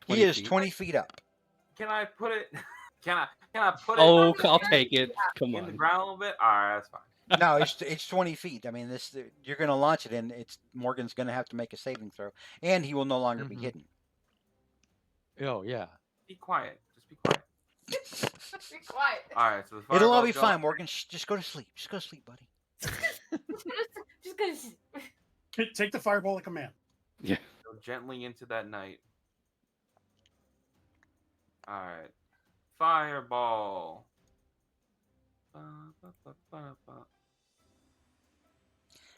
He is feet. 20 feet up. Can I put it? Can I put Oh, it I'll take it. Come in the on. ground a little bit? All right, that's fine. No, it's 20 feet. I mean, this you're going to launch it, and it's Morgan's going to have to make a saving throw, and he will no longer be Mhm. hidden. Oh yeah. Be quiet. Just be quiet. Be quiet. All right, so the It'll all fireball's be going- fine, Morgan. Shh, just go to sleep. Just go to sleep, buddy. Just gonna. Take the fireball like a man. Yeah. Go gently into that night. All right, fireball. Ba, ba, ba, ba, ba.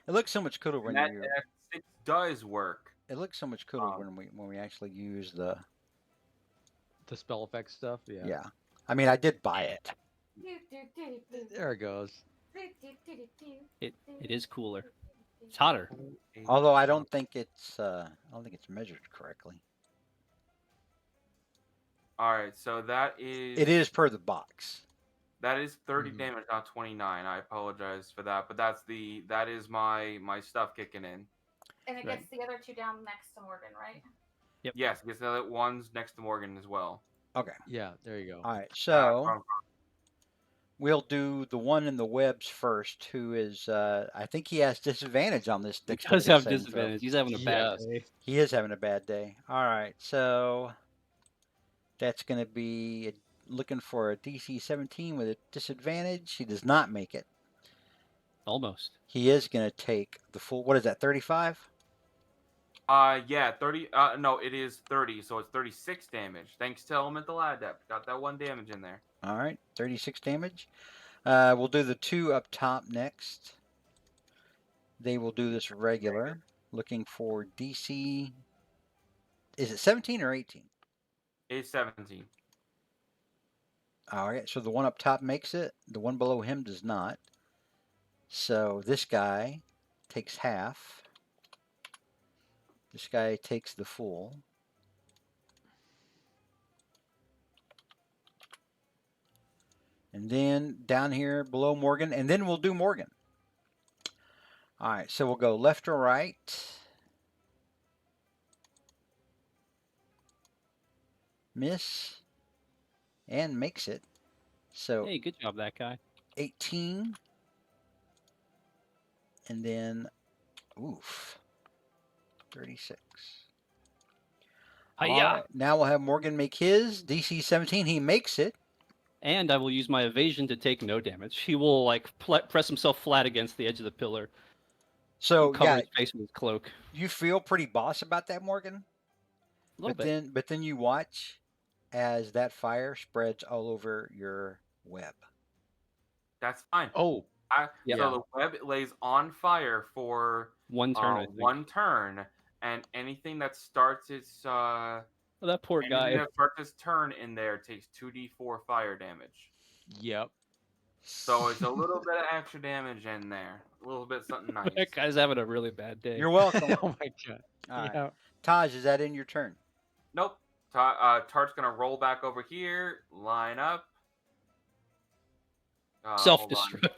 It looks so much cooler when And that you. X6 does work. It looks so much cooler Um, when we actually use the. The spell effect stuff. Yeah. Yeah. I mean, I did buy it. There it goes. It is cooler. It's hotter. Although I don't think it's measured correctly. All right, so that is. It is per the box. That is 30 Mhm. damage, not 29. I apologize for that, but that is my stuff kicking in. And it Right. gets the other two down next to Morgan, right? Yep. Yes, because the other one's next to Morgan as well. Okay. Yeah. There you go. All right. Uh, So from- we'll do the one in the webs first. Who is? I think he has disadvantage on this. He does dexterity have saving throw. disadvantage. He's having a bad Yes. day. He is having a bad day. All right. So that's going to be looking for a DC 17 with a disadvantage. He does not make it. Almost. He is going to take the full. What is that? 35. Yeah, 30. No, it is 30, so it's 36 damage. Thanks to Elemental Adept, got that 1 damage in there. All right. 36 damage. We'll do the two up top next. They will do this regular. Looking for DC. Is it 17 or 18? It's 17. All right, so the one up top makes it. The one below him does not. So this guy takes half. This guy takes the full. And then down here below Morgan, and then we'll do Morgan. All right, so we'll go left or right. Miss. And makes it. So Hey, good job, that guy. 18. And then, oof, 36. All Hiya! right, now we'll have Morgan make his DC 17. He makes it. And I will use my evasion to take no damage. He will like press himself flat against the edge of the pillar. So Cover yeah, his face with his cloak. you feel pretty boss about that, Morgan. A little bit. But then you watch as that fire spreads all over your web. That's fine. Oh. Yeah. So the web lays on fire for One turn, I think. one turn, and anything that starts its Oh, that poor anything guy. that starts its turn in there takes 2d4 fire damage. Yep. So it's a little bit of extra damage in there. A little bit something nice. That guy's having a really bad day. You're welcome. Oh my God. All right. Yeah. Taj, is that in your turn? Nope. Tart's gonna roll back over here, line up. Hold on. Self-destruct.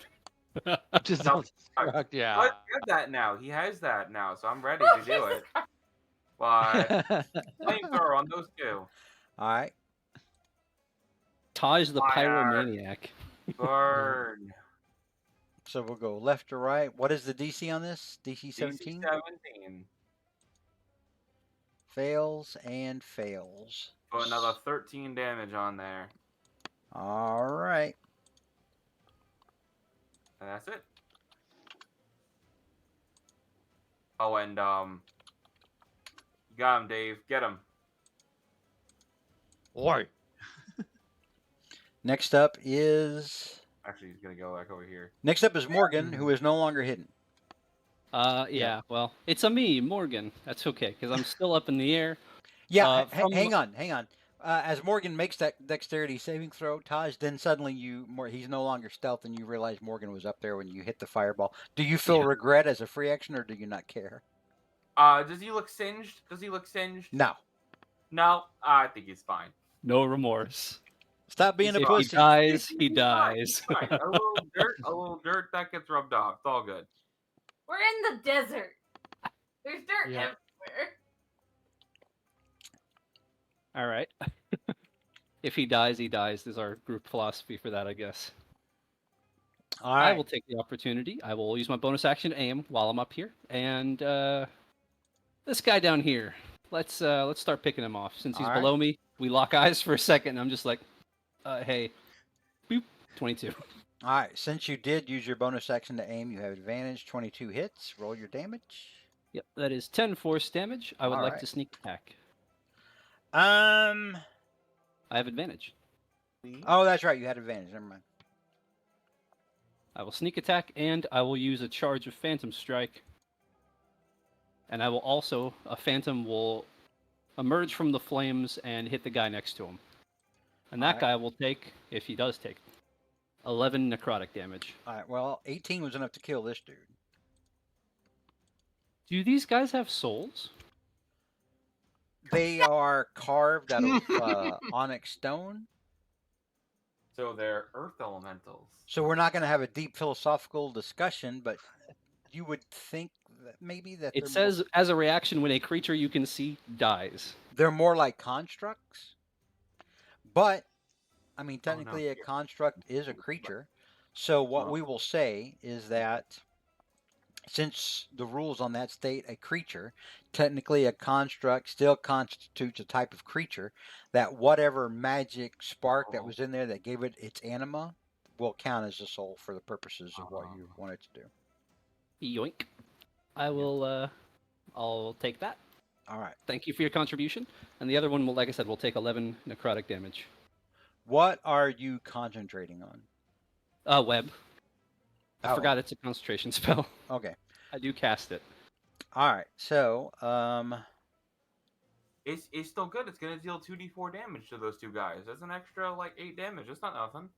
Just Self-destruct. yeah. But he has that now. He has that now, so I'm ready to do it. But flamethrower on those two. All right. Taj the Fire. pyromaniac. Burn. So we'll go left or right. What is the DC on this? DC DC 17? 17. Fails and fails. So another 13 damage on there. All right. And that's it. Oh, and you got him, Dave. Get him. Oi. Next up is Actually, he's gonna go back over here. Morgan, who is no longer hidden. Yeah, well, it's a me, Morgan. That's okay, because I'm still up in the air. Yeah, from- hang on. As Morgan makes that dexterity saving throw, Taj, then suddenly he's no longer stealth, and you realize Morgan was up there when you hit the fireball. Do you feel regret as a free action, or do you not care? Does he look singed? No. No, I think he's fine. No remorse. Stop being a If he pussy. dies, he He's fine, dies. he's fine. A little dirt that gets rubbed off. It's all good. We're in the desert. There's dirt Yeah. everywhere. All right. If he dies, he dies. Is our group philosophy for that, I guess. All I right. will take the opportunity. I will use my bonus action to aim while I'm up here, and this guy down here. Let's start picking him off. Since he's All right. below me, we lock eyes for a second. And I'm just like, hey, boop, 22. All right. Since you did use your bonus action to aim, you have advantage. 22 hits. Roll your damage. Yep, that is 10 force damage. I would All like right. to sneak attack. Um. I have advantage. Oh, that's right. You had advantage. Never mind. I will sneak attack, and I will use a charge of Phantom Strike. And I will also, a Phantom will emerge from the flames and hit the guy next to him. And that Alright. guy will take, if he does take, 11 necrotic damage. All right. Well, 18 was enough to kill this dude. Do these guys have souls? They are carved out of onyx stone. So they're earth elementals. So we're not going to have a deep philosophical discussion, but you would think that maybe that It says, as a reaction when a creature you can see dies. they're more like constructs. But I mean, Oh, no. technically, a construct is a creature. So what we will say is that since the rules on that state a creature, technically a construct still constitutes a type of creature. That whatever magic spark that was in there that gave it its anima will count as a soul for the purposes of what you want it to do. Yoink. I will, I'll take that. All right. Thank you for your contribution. And the other one will, like I said, will take 11 necrotic damage. What are you concentrating on? Web. I Oh. forgot it's a concentration spell. Okay. I do cast it. All right. So, It's still good. It's gonna deal 2d4 damage to those two guys. That's an extra like 8 damage. That's not nothing.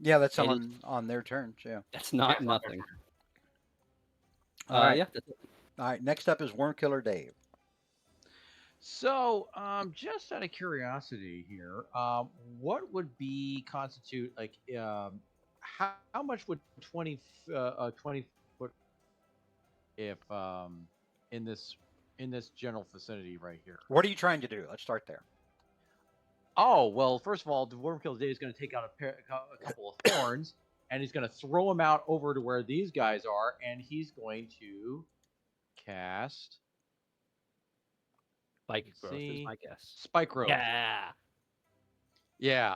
yeah, that's It on their turns. Yeah. That's not it's not nothing. All right. Yeah, that's it. All right. Next up is Wormkiller Dave. So, just out of curiosity here, what would be constitute like how much would 20 foot if in this general vicinity right here? What are you trying to do? Let's start there. Oh, well, first of all, the Wormkill Day is going to take out a couple of thorns, and he's going to throw them out over to where these guys are, and he's going to cast Spike Let's growth is see. my guess. Spike Growth. Yeah. Yeah.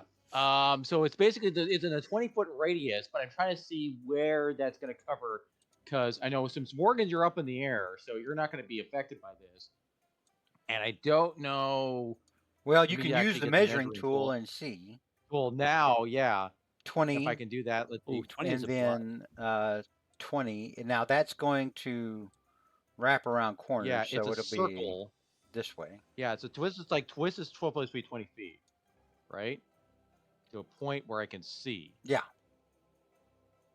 So it's basically it's in a 20-foot radius, but I'm trying to see where that's going to cover, because I know since Morgan, you're up in the air, so you're not going to be affected by this, and I don't know. Well, you We can actually use the get the measuring measuring tool tool. and see. Well, now, yeah, 20. if I can do that, let's see. Ooh, 20 is and a plus. then 20. And now that's going to wrap around corners, Yeah, so it's a it'll circle. be this way. Yeah, it's a twist. It's like twist is 12 supposed to be 20 feet, right? To a point where I can see. Yeah.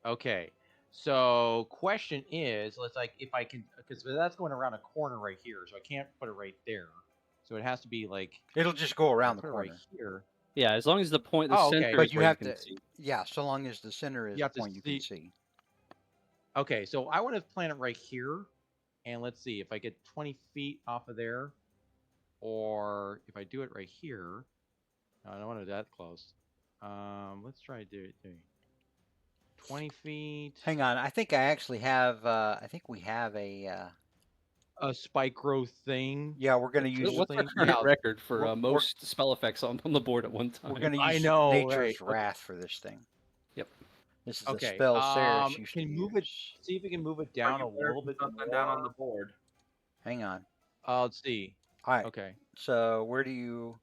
Okay. So question is, let's like if I can, because that's going around a corner right here, so I can't put it right there. So it has to be like It'll just go around the put it corner. right here. Yeah, as long as the point, the Oh, okay. center But is you where have you can to, see. yeah, so long as the center is You the have to point you can see. Okay, so I want to plant it right here, and let's see if I get 20 feet off of there, or if I do it right here. No, I don't want it that close. Let's try to do it. 20 feet. Hang on, I think I actually have, I think we have a Spike growth thing. yeah, we're going to use, What's our thing? current Yeah. record for We're- most spell effects on the board at one time? we're going to I use know, Nature's right, okay. Wrath for this thing. Yep. This is Okay, the spell Ceres used can to you move use. it? See if we can move it down a You better little put bit something more. down on the board. Hang on. Let's see. All right, Okay. so where do you,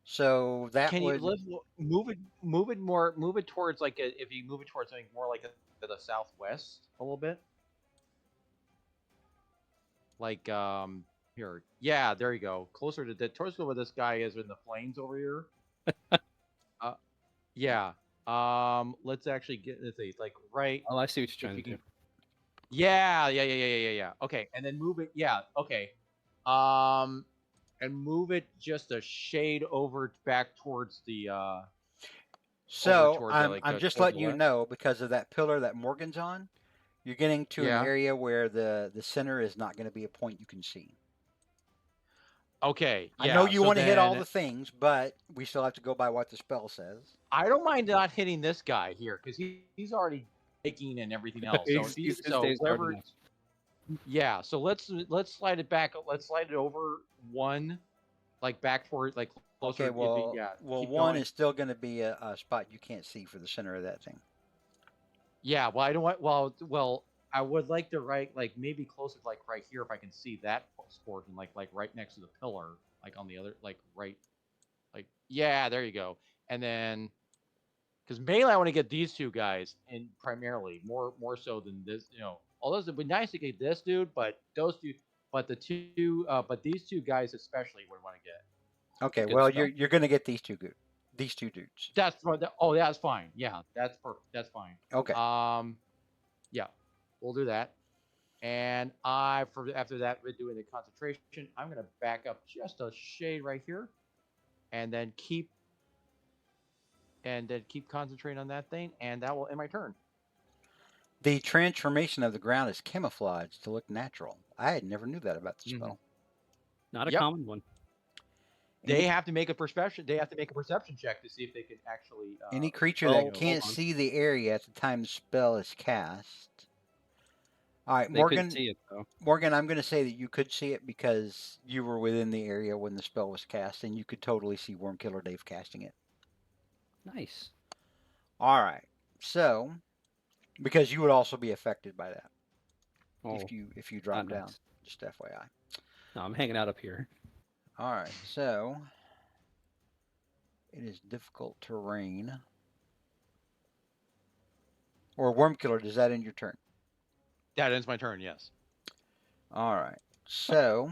so that Can would, you move it towards like if you move it towards something more like to the southwest a little bit, like here, yeah, there you go, closer to the towards where this guy is in the flames over here. Yeah. Let's actually get let's see, like right. Oh, I see what you're if trying you to do. can- Yeah. Okay, and then move it. Yeah. Okay. and move it just a shade over back towards the So towards I'm just towards letting the you left. know, because of that pillar that Morgan's on, you're getting to an Yeah. area where the center is not going to be a point you can see. Okay. I know Yeah. you So want to hit all then the things, but we still have to go by what the spell says. I don't mind not hitting this guy here because he's already taking and everything else. So He's gonna so stay hard whoever. enough. Yeah. So let's slide it back. Let's slide it over one, like back toward like closer. Okay, well, yeah. Keep one going. is still going to be a spot you can't see for the center of that thing. Yeah. Well, I don't want. Well. I would like to write like maybe closer, like right here, if I can see that portion, like right next to the pillar, like on the other, like right, like yeah, there you go. And then because mainly I want to get these two guys, and primarily more so than this, Although it'd be nice to get this dude, but those two, but these two guys especially would want to get. Okay, Good well, spell. you're going to get these two dudes. That's oh, that's fine. Yeah, that's perfect. That's fine. Okay. Yeah, we'll do that. And after that, we're doing the concentration. I'm gonna back up just a shade right here, and then keep concentrating on that thing, and that will end my turn. The transformation of the ground is camouflaged to look natural. I had never knew that about the spell. Not a Yep. common one. They have to make a perception. They have to make a perception check to see if they can actually. Any creature well, that can't hold on. see the area at the time the spell is cast. All right, They Morgan. could see it though. Morgan, I'm going to say that you could see it because you were within the area when the spell was cast, and you could totally see Wormkiller Dave casting it. Nice. All right, so because you would also be affected by that Oh, if you drop not down. nice. Just FYI. No, I'm hanging out up here. All right, so it is difficult terrain. Or Wormkiller, does that end your turn? That ends my turn. Yes. All right, so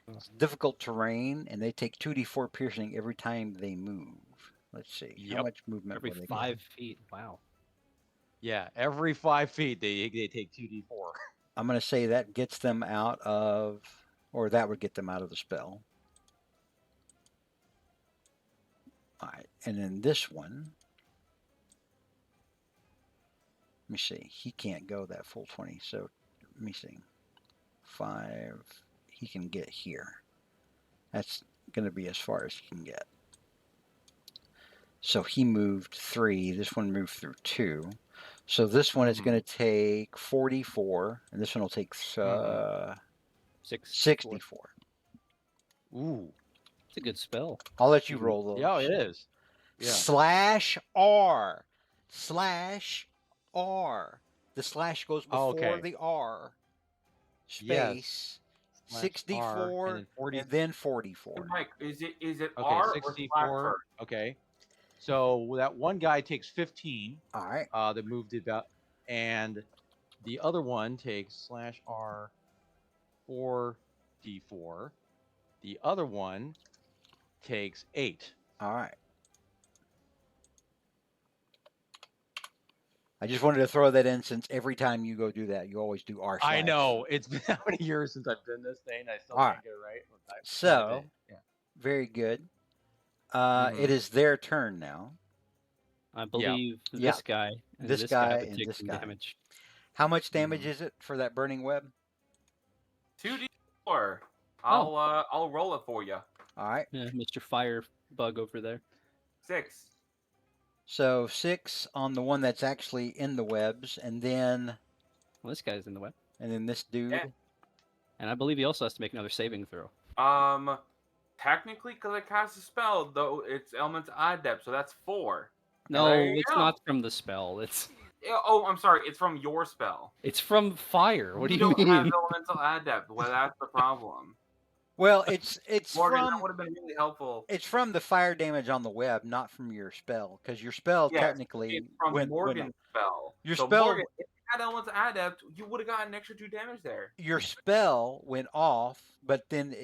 it's difficult terrain, and they take 2d4 piercing every time they move. Let's see, how Yep. much movement Every will they 5 get? feet. Wow. Yeah. Every 5 feet, they take 2d4. I'm going to say that gets them out of, or that would get them out of the spell. All right, and then this one, let me see, he can't go that full 20, so let me see, 5, he can get here. That's going to be as far as he can get. So he moved 3, this one moved through 2. So this one is going to take 44, and this one will take 64. Ooh. It's a good spell. I'll let you roll those. Yeah, it is. Yeah. /R. /R. The slash goes before okay. the R. Yes. Space. 64 and then 40. and then 44. Hey, Mike, is it Okay, R or 64. slash first? Okay. So that one guy takes 15. All right. That moved it about, and the other one takes /R 4d4. The other one takes 8. All right. I just wanted to throw that in since every time you go do that, you always do R/. I know. It's been how many years since I've done this thing. I still All can't right. get it right. So, yeah. very good. It is their turn now. I believe Yeah. this guy and This this guy guy would and take this some guy. damage. How much damage is it for that burning web? 2d4. I'll roll it for you. All right. Yeah, Mr. Firebug over there. 6. So 6 on the one that's actually in the webs, and then Well, this guy's in the web. this dude. Yeah. And I believe he also has to make another saving throw. Technically, because I cast a spell, though it's Element's Adept, so that's 4. No, There you it's go. not from the spell. It's I'm sorry. It's from your spell. from fire. What do you don't mean? have Elemental Adept. Well, that's the problem. Well, it's Morgan, from that would have been really helpful. it's from the fire damage on the web, not from your spell, because your spell Yes, technically It's from went Morgan's spell. Your so spell- Morgan, if you had Elemental Adept, you would have gotten an extra 2 damage there. your spell went off, but then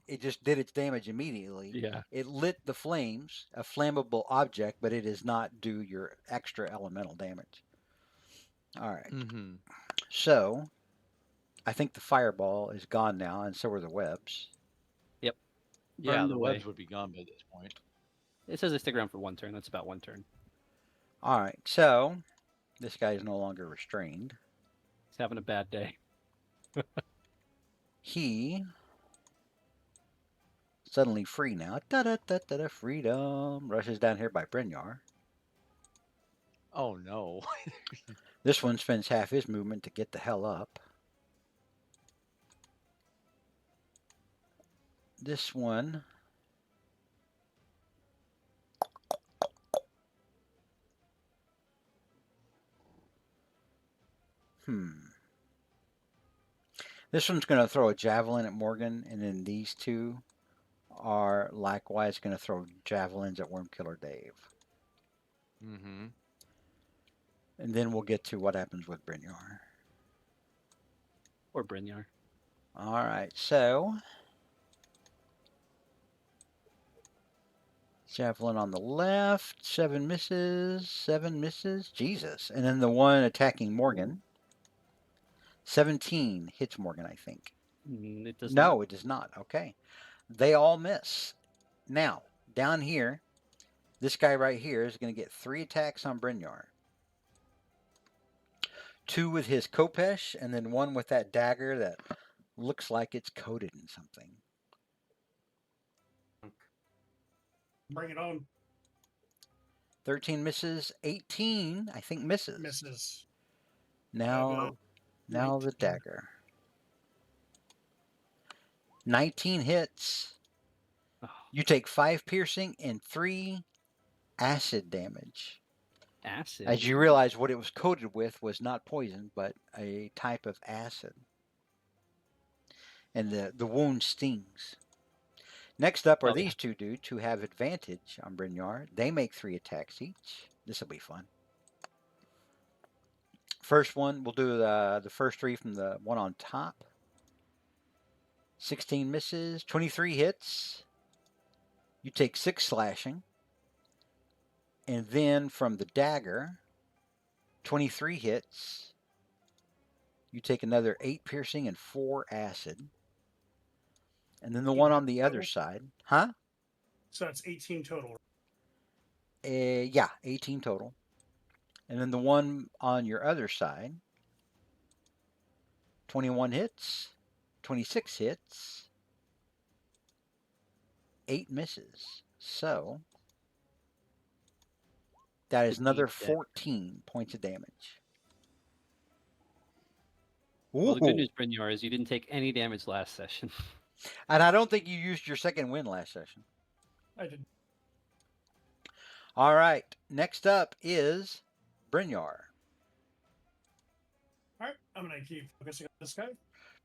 it just did its damage immediately. Yeah. It lit the flames, a flammable object, but it does not do your extra elemental damage. All right. Mm-hmm. So I think the fireball is gone now, and so are the webs. Yep. Yeah, Burned the away. webs would be gone by this point. It says they stick around for 1 turn. That's about 1 turn. All right, so this guy is no longer restrained. He's having a bad day. He suddenly free now. Da-da-da-da-da, freedom. Rushes down here by Brynjar. Oh no. This one spends half his movement to get the hell up. This one This one's going to throw a javelin at Morgan, and then these two are likewise going to throw javelins at Wormkiller Dave. Mm-hmm. And then we'll get to what happens with Brynjar. Or Brynjar. All right, so javelin on the left, 7 misses, 7 misses, Jesus. And then the one attacking Morgan, 17 hits Morgan, I think. It does No, not. it does not. Okay. They all miss. Now, down here, this guy right here is going to get 3 attacks on Brynjar. 2 with his Kopesh, and then 1 with that dagger that looks like it's coated in something. Bring it on. 13 misses, 18, I think misses. Misses. Now the 19. dagger. 19 hits. Oh, You take 5 piercing and 3 acid damage. acid. As you realize what it was coated with was not poison, but a type of acid. And the wound stings. Next up are these two dudes who have advantage on Brynjar. They make 3 attacks each. This will be fun. First one, we'll do the first 3 from the one on top. 16 misses, 23 hits. You take 6 slashing. And then from the dagger, 23 hits. You take another 8 piercing and 4 acid. And then the one on the other side. Huh? So that's 18 total. Yeah, 18 total. And then the one on your other side, 21 hits, 26 hits, 8 misses. So that is another 14 points of damage. Well, the good Ooh. news, Brynjar, is you didn't take any damage last session. And I don't think you used your second win last session. I did. All right. Next up is Brynjar. All right. I'm going to keep focusing on this guy.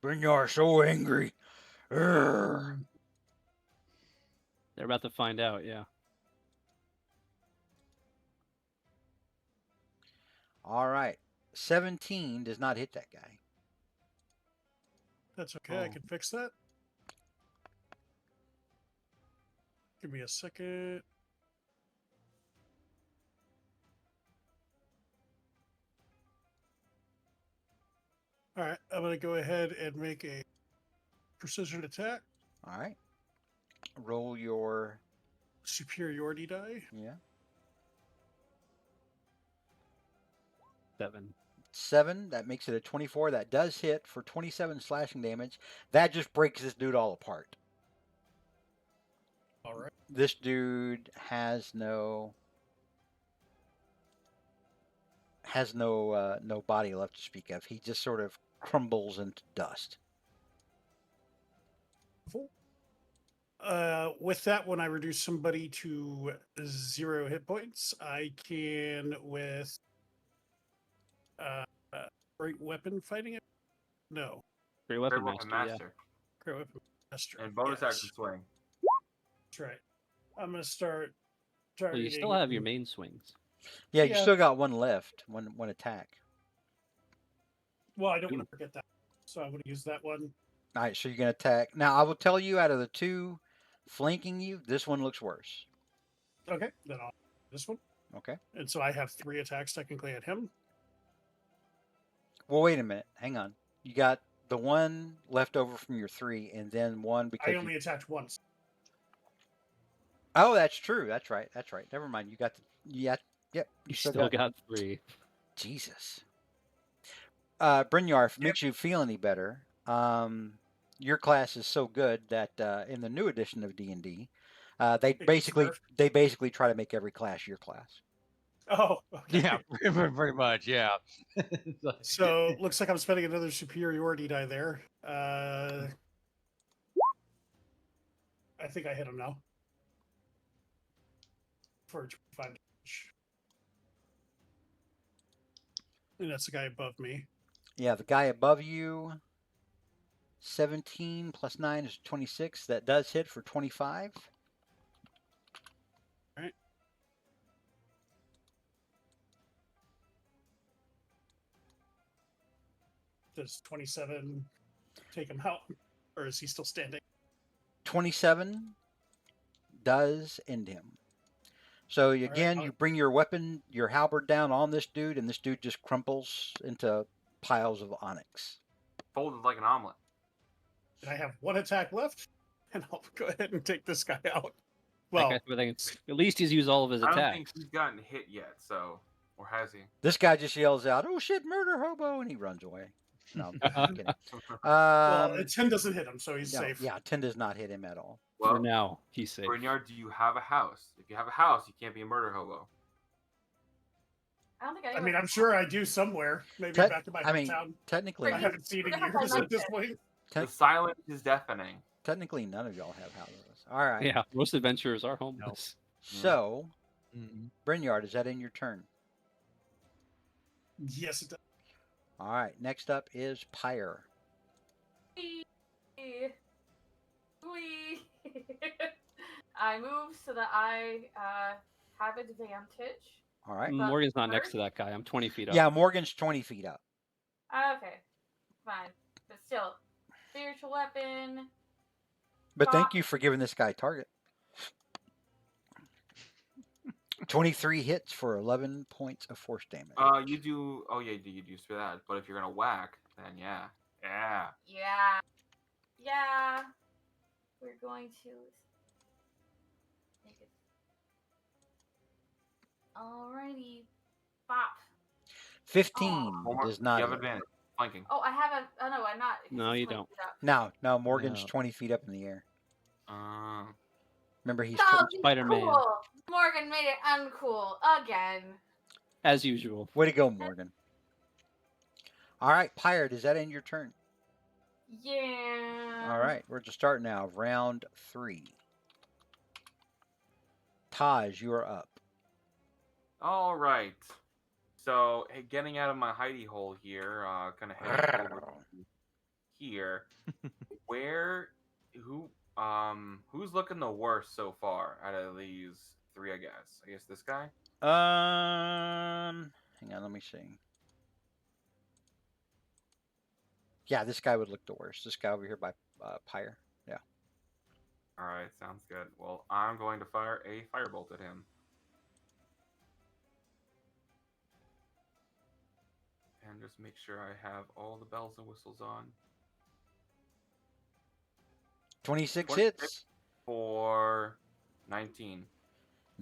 Brynjar so angry. Urgh. They're about to find out, yeah. All right. 17 does not hit that guy. That's okay. I can fix that. Give me a second. All right. I'm going to go ahead and make a precision attack. All right. Roll your Superiority die. yeah. 7. 7. That makes it a 24. That does hit for 27 slashing damage. That just breaks this dude all apart. All right. This dude has no body left to speak of. He just sort of crumbles into dust. With that, when I reduce somebody to 0 hit points, I can with great weapon fighting it. No, Great Great Weapon Weapon Master, Master. great weapon master. And bonus Yes, action swing. that's right. I'm gonna start yeah. Well, targeting. you still have your main swings. Yeah, you Yeah. still got one left. One attack. Well, I don't want to forget that, so I'm gonna use that one. All right, so you're going to attack. Now, I will tell you, out of the 2 flanking you, this one looks worse. Okay, then I'll this one. Okay. And so I have 3 attacks technically at him. Well, wait a minute. Hang on. You got the one left over from your 3, and then one because I only attacked once. Oh, that's true. That's right. Never mind. You got the yep. You still got 3. Jesus. Brynjar, if it makes you feel any better, your class is so good that in the new edition of D&D, they basically try to make every class your class. Oh, okay. Yeah, pretty much. Yeah. So looks like I'm spending another superiority die there. I think I hit him now. For 25 damage. And that's the guy above me. Yeah, the guy above you, 17 plus 9 is 26. That does hit for 25. All right. Does 27 take him out? Or is he still standing? 27 does end him. So again, right, you bring your weapon, your halberd down on this dude, and this dude just crumples into piles of onyx. Folded like an omelet. And I have one attack left, and I'll go ahead and take this guy out. Well, Well, at least he's used all of his I attacks. don't think he's gotten hit yet, so or has he? This guy just yells out, "Oh shit, murder hobo!" and he runs away. No, I'm kidding. well, a 10 doesn't hit him, so he's safe. Yeah, 10 does not hit him at all. Well, For now, he's safe. Brynjar, do you have a house? If you have a house, you can't be a murder hobo. I don't think I mean, I'm sure I do somewhere. Maybe Te- back to my I mean, hometown. technically, I haven't seen in I have years my at this life. point. The silence is deafening. technically, none of y'all have houses. All right. Yeah, most adventurers are homeless. So, Mhm. Brynjar, is that in your turn? Yes, it does. All right. Next up is Pyre. Wee. I move so that I have advantage. All right. Morgan's not next first- to that guy. I'm 20 feet up. Yeah, Morgan's 20 feet up. Okay, fine. But still, spiritual weapon. But thank you for giving this guy target. 23 hits for 11 points of force damage. You do. Oh yeah, you do for that. But if you're gonna whack, then yeah. Yeah. We're going to make it. Alrighty. Bop. 15 More, does not you have hit. advantage. Flanking. Oh, I have a. Oh no, I'm not. No, you don't. No, Morgan's No. 20 feet up in the air. Remember, he's No, Spider-Man. Cool. Morgan made it uncool again. As usual. Way to go, Morgan. All right, Pyre, does that end your turn? Yeah. All right, we're to start now. Round 3. Taj, you are up. All right. So, hey, getting out of my hidey hole here, gonna head over to here. Who's looking the worst so far out of these 3? I guess this guy. Hang on, let me see. Yeah, this guy would look the worst. This guy over here by Pyre. Yeah. All right, sounds good. Well, I'm going to fire a firebolt at him. And just make sure I have all the bells and whistles on. 26 26 hits. For 19.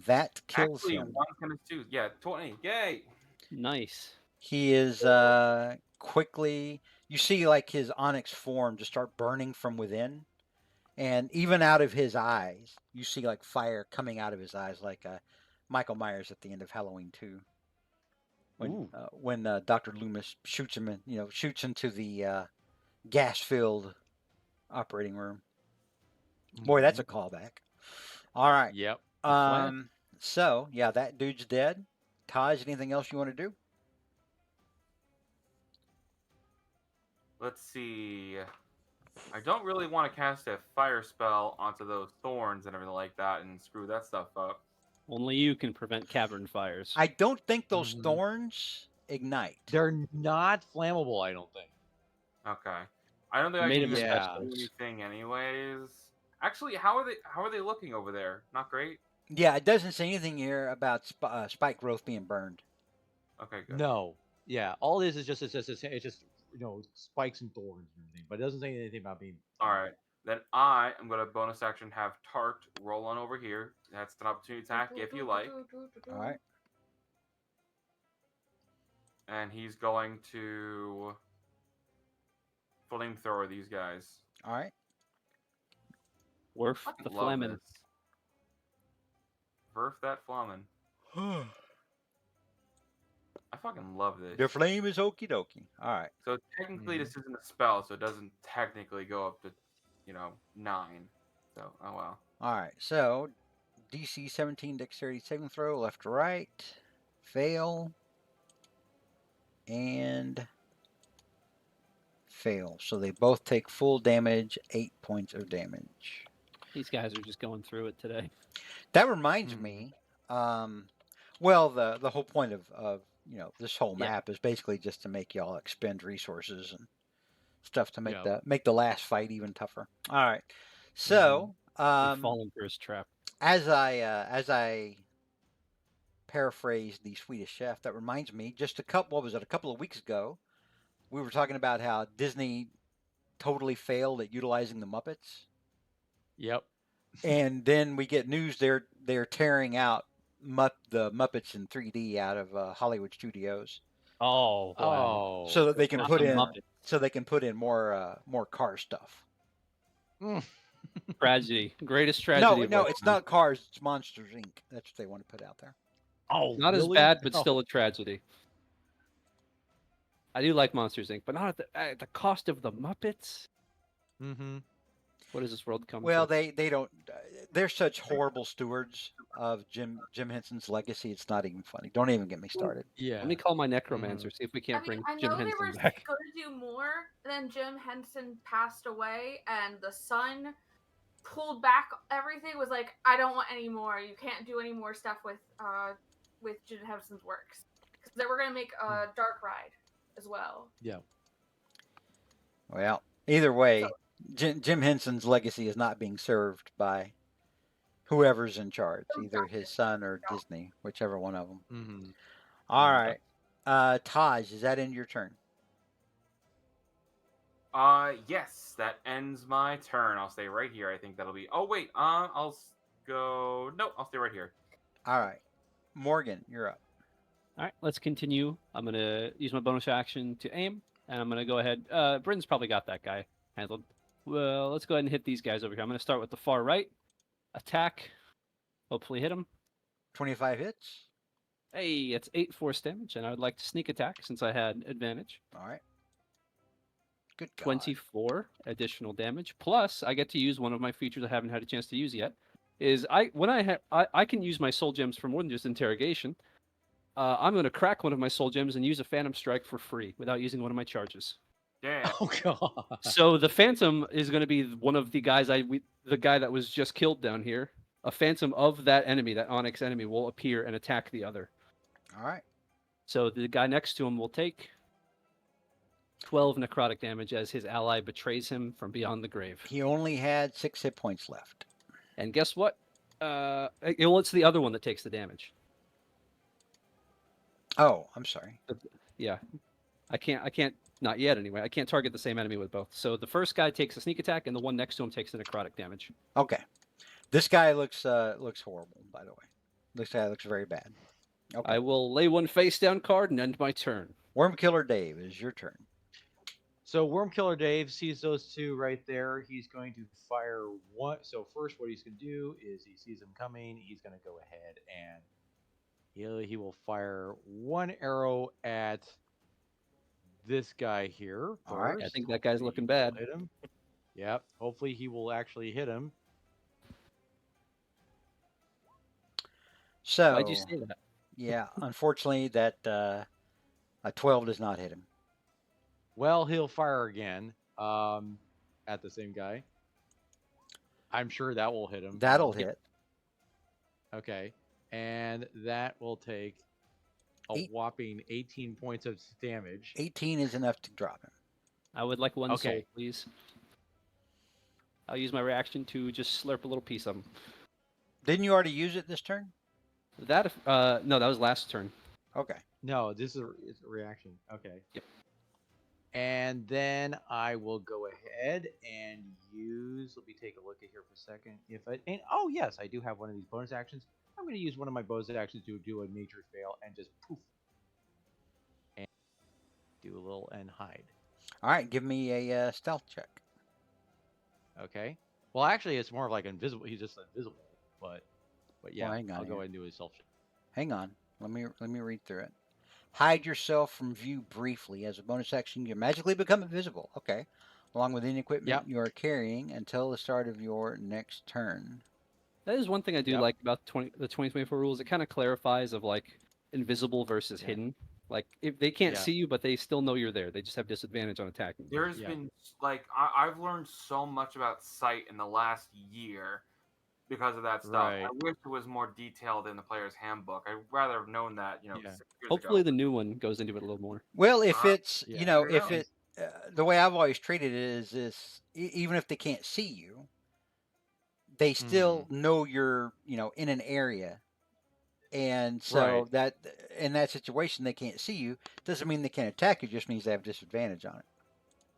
That kills Actually, him. one kind of two. Yeah, 20. Yay! Nice. He is quickly. You see, like his onyx form just start burning from within, and even out of his eyes, you see like fire coming out of his eyes, like Michael Myers at the end of Halloween 2. When Dr. Loomis shoots him, shoots into the gas-filled operating room. Boy, that's a callback. All right. Yep. So yeah, that dude's dead. Taj, anything else you want to do? Let's see. I don't really want to cast a fire spell onto those thorns and everything like that and screw that stuff up. Only you can prevent cavern fires. I don't think those thorns ignite. They're not flammable, I don't think. Okay. I don't think I Made can him even special. do anything anyways. Actually, how are they looking over there? Not great? Yeah, it doesn't say anything here about spike growth being burned. Okay, good. No. Yeah. All it is just it's just spikes and thorns and everything, but it doesn't say anything about being. All right. Then I am going to bonus action have Tart roll on over here. That's an opportunity attack if you like. All right. And he's going to flamethrower these guys. All right. Worth the Love flamin'. this. Verf that flamin'. I fucking love this. The flame is okie dokie. All right. So technically, this isn't a spell, so it doesn't technically go up to, 9. So, oh well. All right. So, DC 17 dexterity saving throw, left to right, fail, and fail. So they both take full damage, 8 points of damage. These guys are just going through it today. That reminds me. Well, the whole point of this whole map is basically just to make y'all expend resources and stuff to make the last fight even tougher. All right. So, We've fallen for his trap. as I paraphrase the Swedish Chef, that reminds me, just a couple of weeks ago, we were talking about how Disney totally failed at utilizing the Muppets. Yep. And then we get news they're tearing out the Muppets in 3D out of Hollywood studios. Oh, wow. So that they can Not put the in Muppets. more car stuff. Tragedy. Greatest tragedy. No, it's not Cars. It's Monsters Inc. That's what they want to put out there. Oh, Not really? as bad, but Oh. still a tragedy. I do like Monsters Inc., but not at the cost of the Muppets. Mm-hmm. What does this world come Well, to? they don't. They're such horrible stewards of Jim Henson's legacy. It's not even funny. Don't even get me started. Yeah. Let me call my necromancer, see if we can't bring I Jim know they Henson were back. going to do more, then Jim Henson passed away, and the son pulled back everything. Was like, I don't want any more. You can't do any more stuff with Jim Henson's works, because they were going to make a Dark Ride as well. Yeah. Well, either way, Jim Henson's legacy is not being served by whoever's in charge, either his son or Disney, whichever one of them. Mm-hmm. All right. Taj, is that in your turn? Yes, that ends my turn. I'll stay right here. I think that'll be. Oh wait, I'll go. No, I'll stay right here. All right. Morgan, you're up. All right, let's continue. I'm going to use my bonus action to aim, and I'm going to go ahead. Britain's probably got that guy handled. Well, let's go ahead and hit these guys over here. I'm going to start with the far right. Attack. Hopefully hit him. 25 hits. Hey, it's 8 force damage, and I would like to sneak attack since I had advantage. All right. Good God. 24 additional damage. Plus, I get to use one of my features I haven't had a chance to use yet. I can use my soul gems for more than just interrogation. I'm going to crack one of my soul gems and use a Phantom Strike for free without using one of my charges. Yeah. Oh god. So the Phantom is going to be one of the guys the guy that was just killed down here. A Phantom of that enemy, that Onyx enemy, will appear and attack the other. All right. So the guy next to him will take 12 necrotic damage as his ally betrays him from beyond the grave. He only had 6 hit points left. And guess what? It's the other one that takes the damage. Oh, I'm sorry. Yeah. I can't, not yet anyway. I can't target the same enemy with both. So the first guy takes a sneak attack, and the one next to him takes the necrotic damage. Okay. This guy looks horrible, by the way. This guy looks very bad. Okay. I will lay one face down card and end my turn. Worm Killer Dave, it is your turn. So Worm Killer Dave sees those two right there. He's going to fire one. So first, what he's going to do is he sees them coming. He's going to go ahead and he will fire one arrow at this guy here. All right. I think that guy's looking bad. Hit him. Yep. Hopefully he will actually hit him. So Why'd you say that? Yeah, unfortunately, that a 12 does not hit him. Well, he'll fire again at the same guy. I'm sure that will hit him. That'll hit. Okay. And that will take a whopping 18 points of damage. 18 is enough to drop him. I would like one Okay. soul, please. I'll use my reaction to just slurp a little piece of him. Didn't you already use it this turn? No, that was last turn. Okay. No, this is it's a reaction. Okay. Yep. And then I will go ahead and use. Let me take a look at here for a second. If I and oh yes, I do have one of these bonus actions. I'm going to use one of my bonus actions to do a nature fail and just poof and do a little and hide. All right, give me a stealth check. Okay. Well, actually, it's more of like invisible. He's just invisible, but yeah, hang on I'll go here. ahead and do a self check. Hang on. Let me read through it. Hide yourself from view briefly. As a bonus action, you magically become invisible. Okay. Along with any equipment Yep. you are carrying until the start of your next turn. That is one thing I do Yep. like about the 2024 rules. It kind of clarifies of like invisible versus Yeah. hidden. Like if they can't Yeah. see you, but they still know you're there. They just have disadvantage on attacking. There's Yeah. been like I've learned so much about sight in the last year because of that stuff. Right. I wish it was more detailed in the player's handbook. I'd rather have known that, Yeah. 6 years Hopefully, ago. the new one goes into it a little more. Well, if it's Yeah. you know Who if knows? it the way I've always treated it is this: even if they can't see you, they still know you're in an area. And so Right. that in that situation they can't see you doesn't mean they can't attack you. Just means they have disadvantage on it.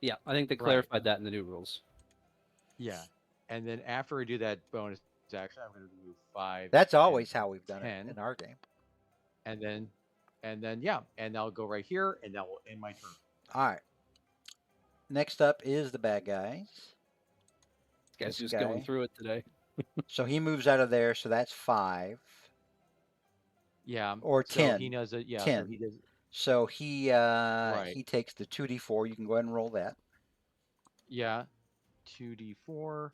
Yeah, I think they Right. clarified that in the new rules. Yeah. And then after I do that bonus action, I'm going to do 5. That's 10, always how we've done 10, it in our game. and then yeah, and I'll go right here, and that will end my turn. All right. Next up is the bad guys. This guy's This just guy. going through it today. So he moves out of there. So that's 5 Yeah. or So 10. he knows it. Yeah. 10. So he does. So he Right. he takes the 2d4. You can go ahead and roll that. Yeah. 2d4.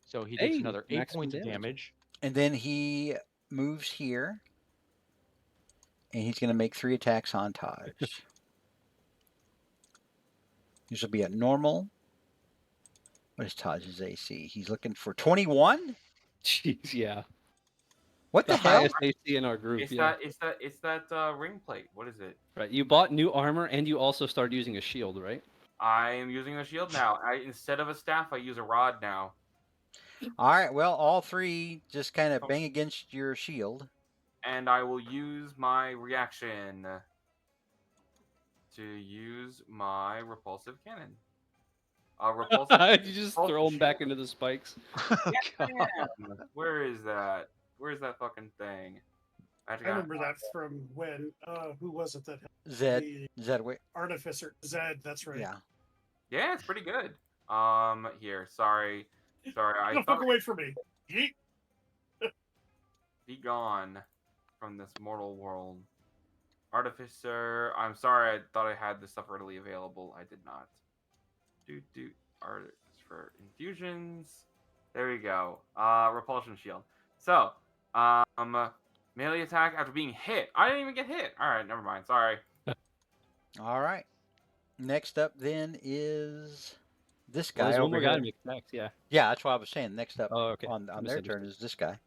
So he takes another 8 maximum points of damage. And then he moves here, and he's going to make 3 attacks on Taj. This will be at normal. What is Taj's AC? He's looking for 21? Jeez, yeah. What The the hell? highest AC in our group. It's Yeah. that ring plate. What is it? Right. You bought new armor and you also started using a shield, right? I am using a shield now. Instead of a staff, I use a rod now. All right, well, all 3 just kind of bang against your shield. And I will use my reaction to use my repulsive cannon. Repulsive. You just throw them back into the spikes. Where is that? Where's that fucking thing? I remember that from when who was it that Zed. the Zed, wait. artificer Zed? That's right. Yeah. Yeah, it's pretty good. Here, sorry. Don't fuck away from me. Yeet. Be gone from this mortal world. Artificer. I'm sorry, I thought I had this stuff readily available. I did not. Artificer for infusions. There we go. Repulsion shield. So, melee attack after being hit. I didn't even get hit. All right, never mind. Sorry. All right. Next up then is this guy Well, there's one over more here. guy to make attacks, yeah. Yeah, that's what I was saying. Next up Oh, okay. on their turn Misunderstood. is this guy.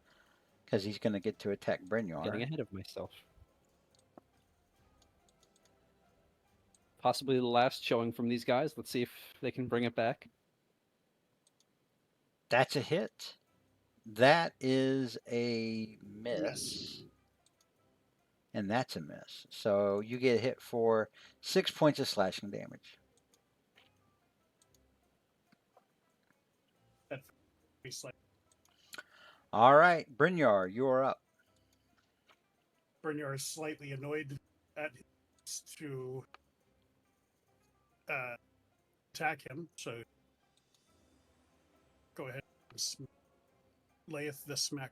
Because he's going to get to attack Brynjar. Getting ahead of myself. Possibly the last showing from these guys. Let's see if they can bring it back. That's a hit. That is a miss. Yes. And that's a miss. So you get hit for 6 points of slashing damage. All right, Brynjar, you're up. Brynjar is slightly annoyed at to attack him, so go ahead and layeth the smack.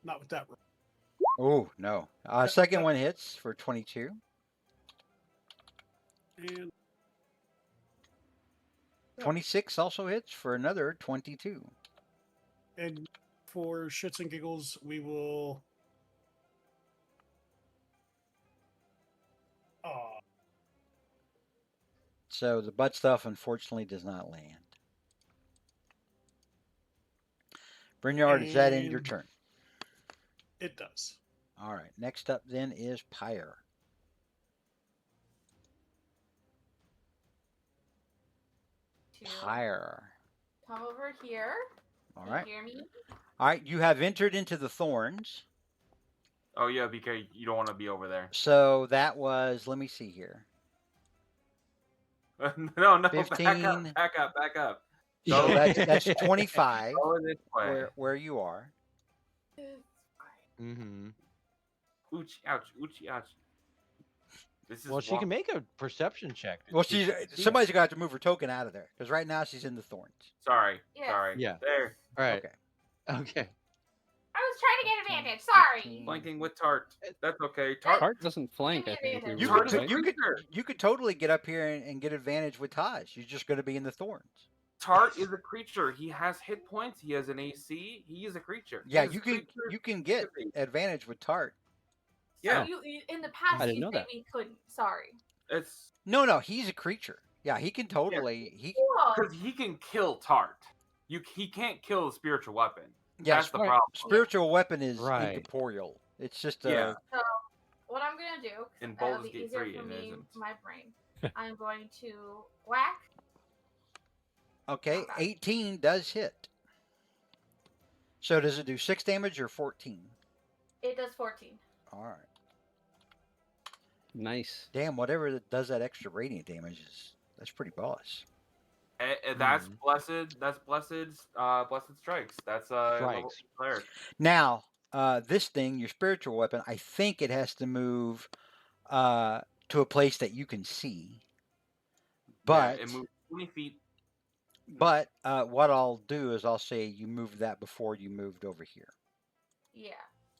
Not with that roll. Oh, no. Second one hits for 22. And 26 also hits for another 22. And for shits and giggles, we will. So the butt stuff, unfortunately, does not land. Brynjar, does that end your turn? It does. All right. Next up then is Pyre. Pyre. Come over here. All Can right. you hear me? All right. You have entered into the thorns. Oh yeah, because you don't want to be over there. So that was, let me see here. No, back 15. up. So Go, that's 25 go this way. where you are. Mm-hmm. Ouch, ouch. This is Well, she can make a perception check. to Well, see if she's she can see somebody's him. got to move her token out of there because right now she's in the thorns. Sorry. Yes. Sorry. Yeah. There. All right. Okay. Okay. I was trying to get 15, advantage. Sorry. 15. Flanking with Tart. That's okay. Tart. Tart doesn't flank, Give I me think, if advantage. you You read could it, Tart is a right? creature. you could totally get up here and get advantage with Taj. You're just going to be in the thorns. Tart is a creature. He has hit points. He has an AC. He is a creature. Yeah, He is a creature. you can get advantage with Tart. So Yeah. you in the past I didn't you know said that. we couldn't. Sorry. It's No, he's a creature. Yeah, he can totally Cool. because he can kill Tart. He can't kill the spiritual weapon. yeah. That's the Right. problem. Spiritual weapon is Right. incorporeal. It's just Yeah. So what I'm gonna do, 'cause In it'll Baldur's be Gate easier 3 for it me, isn't. my brain. I'm going to whack. okay. 18 does hit. So does it do 6 damage or 14? It does 14. All right. Nice. Damn, whatever that does that extra radiant damage that's pretty boss. That's Mhm. blessed. That's blessed strikes. That's level Strikes. cleric. Now, this thing, your spiritual weapon, I think it has to move to a place that you can see. But Yeah, it moves 20 feet. what I'll do is I'll say you moved that before you moved over here. Yeah.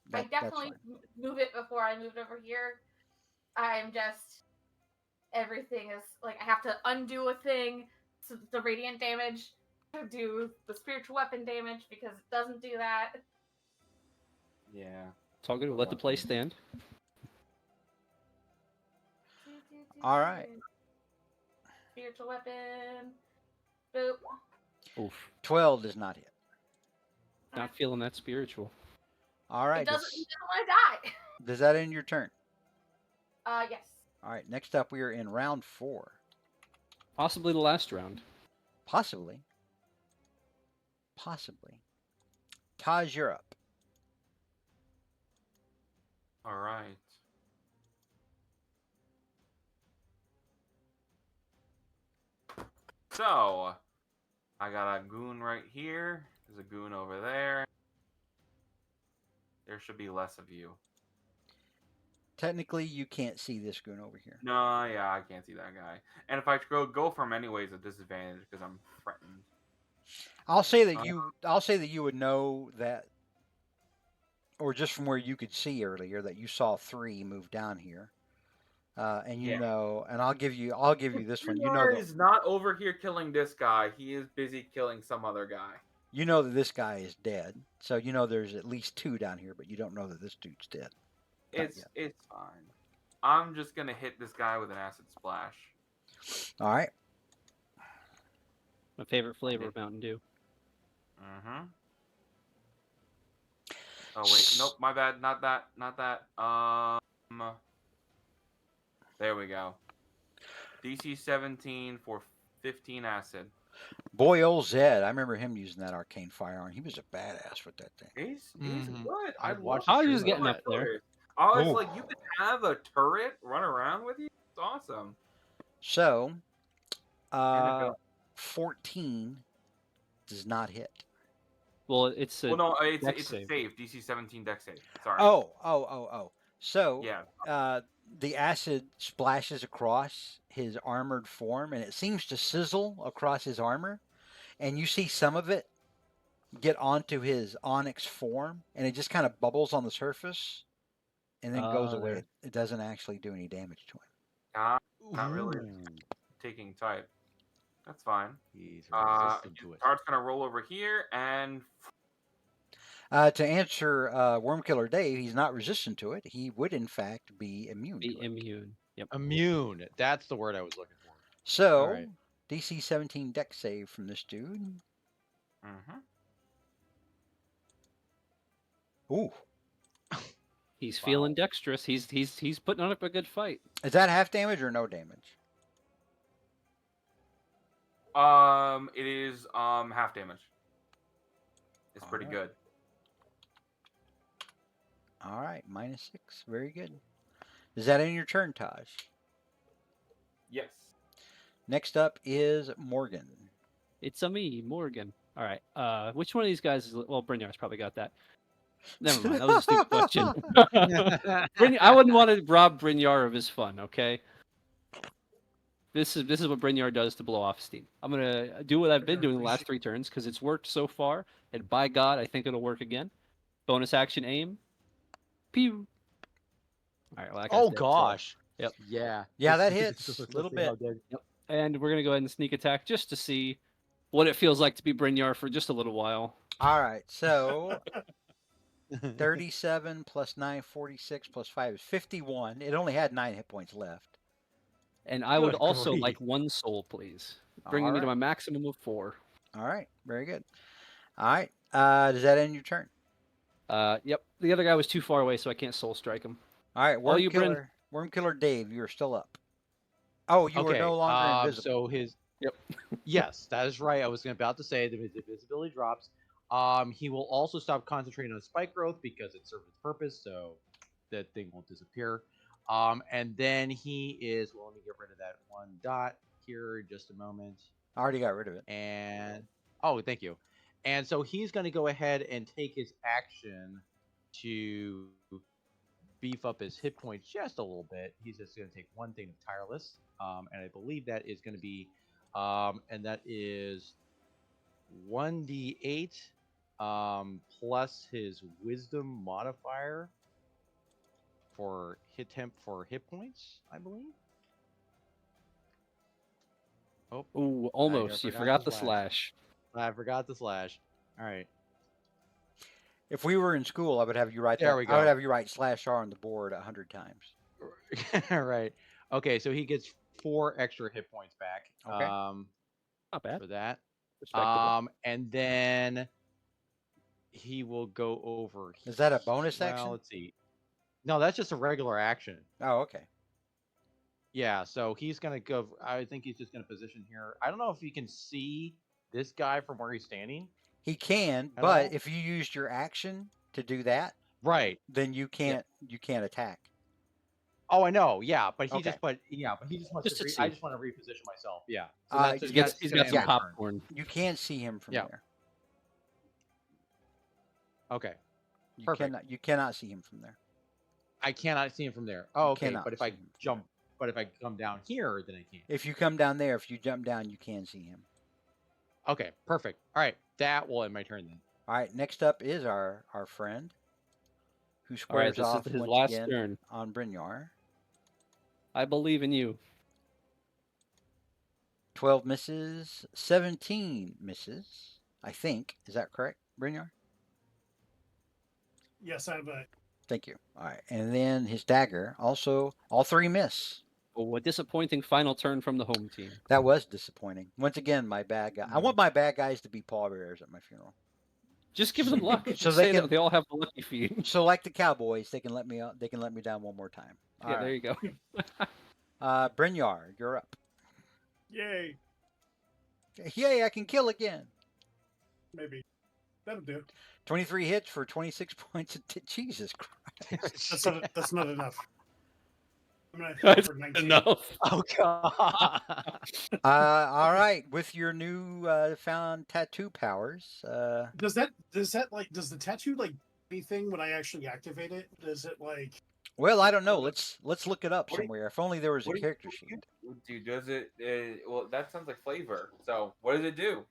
That, I definitely that's fine. move it before I moved over here. I'm just everything is like I have to undo a thing, so the radiant damage to do the spiritual weapon damage because it doesn't do that. Yeah. It's all good. We'll let the play stand. All right. Spiritual weapon. Boop. Oof. 12 does not hit. Not feeling that spiritual. All right. It doesn't want to die. Does that end your turn? Yes. All right. Next up, we are in round 4. Possibly the last round. Possibly. Taj, you're up. All right. So, I got a goon right here. There's a goon over there. There should be less of you. Technically, you can't see this goon over here. No, yeah, I can't see that guy. And if I go for him anyways, a disadvantage because I'm threatened. I'll say that you would know that, or just from where you could see earlier, that you saw 3 move down here, and you Yeah. know, and I'll give you this one. You know that He's not over here killing this guy. He is busy killing some other guy. you know that this guy is dead. So you know there's at least 2 down here, but you don't know that this dude's dead. Not It's yet. fine. I'm just gonna hit this guy with an acid splash. All right. My favorite flavor of Mountain Dew. Mm-hmm. Oh wait, nope, my bad. Not that. There we go. DC 17 for 15 acid. Boy, old Zed, I remember him using that arcane firearm. He was a badass with that thing. He's Mhm. good. I I watched love I was the just stream getting of up there. I was Ooh. like, you could have a turret run around with you. It's awesome. So, And 14 does not hit. Well, it's a well, no, it's dex a save. save. DC 17 dex save. Sorry. Oh. So, Yeah. the acid splashes across his armored form, and it seems to sizzle across his armor, and you see some of it get onto his onyx form, and it just kind of bubbles on the surface, and then goes away. there. It doesn't actually do any damage to him. Not really taking type. That's fine. He's resistant to it. Tart's gonna roll over here and To answer Wormkiller Dave, he's not resistant to it. He would, in fact, be immune Be to it. immune. Yep. Immune. That's the word I was looking for. So, All right. DC 17 dex save from this dude. Ooh. He's feeling dexterous. He's putting on up a good fight. Is that half damage or no damage? It is half damage. It's pretty Alright. good. All right, -6. Very good. Is that in your turn, Taj? Yes. Next up is Morgan. It's a me, Morgan. All right. Which one of these guys is? Well, Brynjar's probably got that. Never mind. That was a stupid question. I wouldn't want to rob Brynjar of his fun. Okay. This is what Brynjar does to blow off steam. I'm gonna do what I've been doing the last 3 turns because it's worked so far, and by God, I think it'll work again. Bonus action aim. Pew. All right. Well, that guy's Oh dead, so- gosh. Yep. Yeah. Yeah, that Let's- hits let's a little see how bit. good- Yep. And we're gonna go ahead and sneak attack just to see what it feels like to be Brynjar for just a little while. All right, so 37 plus 9, 46 plus 5 is 51. It only had 9 hit points left. And I would Good also grief. like 1 soul, please, bringing All me to right. my maximum of 4. All right, very good. All right, does that end your turn? Yep. The other guy was too far away, so I can't soul strike him. All right, Worm you, Bryn. Killer, Worm Killer Dave, you're still up. Oh, you were Okay. no longer invisible. So his. Yep. Yes, that is right. I was about to say that his invisibility drops. He will also stop concentrating on spike growth because it served its purpose, so that thing won't disappear. And then he is. Well, let me get rid of that 1 dot here. Just a moment. I already got rid of it. And oh, thank you. And so he's going to go ahead and take his action to beef up his hit points just a little bit. He's just going to take 1 thing of tireless, and I believe that is going to be, and that is 1d8 plus his wisdom modifier for hit points, I believe. Oh, Ooh, almost. You forgot the slash. I forgot the slash. All right. If we were in school, I would have you write There that. we I would go. have you write /R on the board 100 times. Right. Okay, so he gets 4 extra hit points back. Okay. Not bad. For that. Respectable. And then he will go over. Is that a bonus well, action? let's see. No, that's just a regular action. Oh, okay. Yeah, so he's gonna go. I think he's just gonna position here. I don't know if you can see this guy from where he's standing. He can, At but all? if you used your action to do that, Right. then you can't attack. Oh, I know. Yeah, but he Okay. just but he just wants Just to I see. just want to reposition myself. Yeah. So He's that's got- He's gonna got end some my turn. popcorn. You can't see him from Yeah. there. Okay. You Perfect. cannot see him from there. I cannot see him from there. Oh, okay. cannot But if see I him from jump, but if I come down here, then I can. If you come down there, if you jump down, you can see him. Okay, perfect. All right, that will end my turn then. All right, next up is our friend who All right, squares this off is his once last again turn. on Brynjar. I believe in you. 12 misses, 17 misses, I think. Is that correct, Brynjar? Yes, I have a. Thank you. All right, and then his dagger, also, all 3 miss. Oh, a disappointing final turn from the home team. That was disappointing. Once again, my bad guy. I want my bad guys to be pallbearers at my funeral. Just give them luck. So Just they say can- that they all have the lucky feet. So, like the Cowboys, they can let me down one more time. All Yeah, right. there you go. Brynjar, you're up. Yay, Yay, I can kill again. maybe. That'll do. 23 hits for 26 points. Jesus Christ. That's not enough. I'm gonna hit That's for 19. enough. Oh god. All right. With your new found tattoo powers, Does the tattoo like anything when I actually activate it? Does it like? well, I don't know. Let's look it up What do you- somewhere. If only there was a what do you- character sheet. Dude, does it? Well, that sounds like flavor. So, what does it do?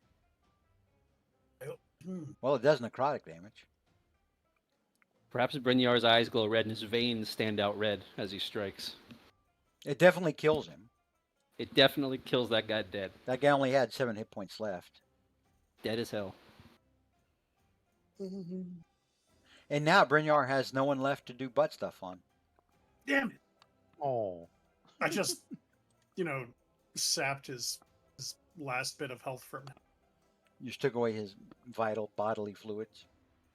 Well, it does necrotic damage. Perhaps Brynjar's eyes glow red and his veins stand out red as he strikes. It definitely kills him. It definitely kills that guy dead. That guy only had 7 hit points left. Dead as hell. And now Brynjar has no one left to do butt stuff on. Damn it! Oh. I just, sapped his last bit of health from him. You took away his vital bodily fluids.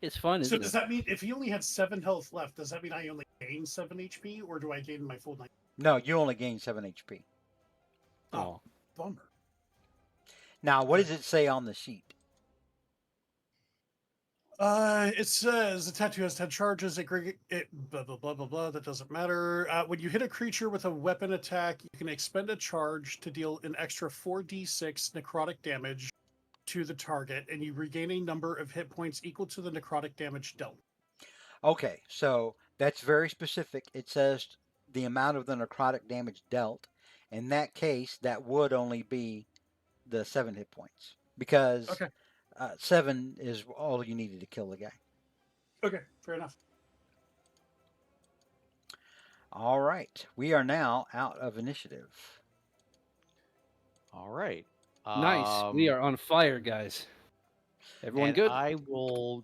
It's fun, So isn't does it? that mean if he only had 7 health left, does that mean I only gain 7 HP, or do I gain my full 9? No, you only gain 7 HP. Oh. Bummer. Now, what does it say on the sheet? It says the tattoo has 10 charges. It blah blah blah blah blah. That doesn't matter. When you hit a creature with a weapon attack, you can expend a charge to deal an extra 4d6 necrotic damage to the target, and you regain a number of hit points equal to the necrotic damage dealt. Okay, so that's very specific. It says the amount of the necrotic damage dealt. In that case, that would only be the 7 hit points because Okay. 7 is all you needed to kill the guy. Okay. Fair enough. All right, we are now out of initiative. All right. Nice. We are on fire, guys. Everyone and good? I will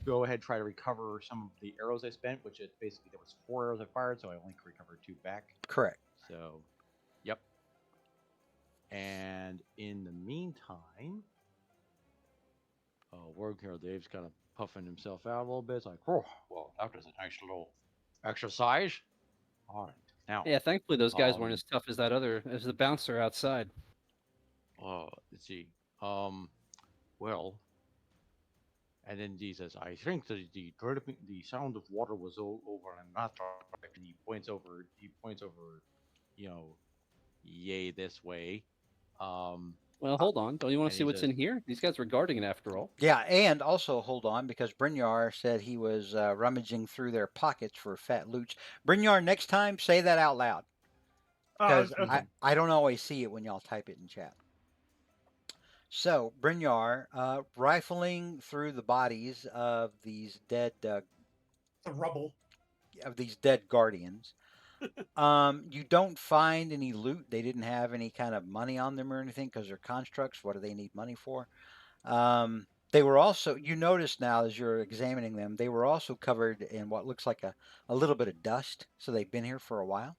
go ahead and try to recover some of the arrows I spent, which is basically there was 4 arrows I fired, so I only recovered 2 back. Correct. So, yep. And in the meantime, Word Hero Dave's kind of puffing himself out a little bit. It's like, oh, well, that was a nice little exercise. All right, now, Yeah, thankfully those guys weren't as tough as as the bouncer outside. let's see. Well, and then he says, I think that the sound of water was over in that direction. He points over, you know, yay this way. Well, hold on. Don't you want and to he see what's says- in here? These guys were guarding it after all. Yeah, and also hold on because Brynjar said he was rummaging through their pockets for fat loot. Brynjar, next time say that out loud because Okay. I don't always see it when y'all type it in chat. So Brynjar, rifling through the bodies of these dead The rubble. guardians. You don't find any loot. They didn't have any kind of money on them or anything because they're constructs. What do they need money for? They were also, you notice now as you're examining them, they were also covered in what looks like a little bit of dust. So they've been here for a while.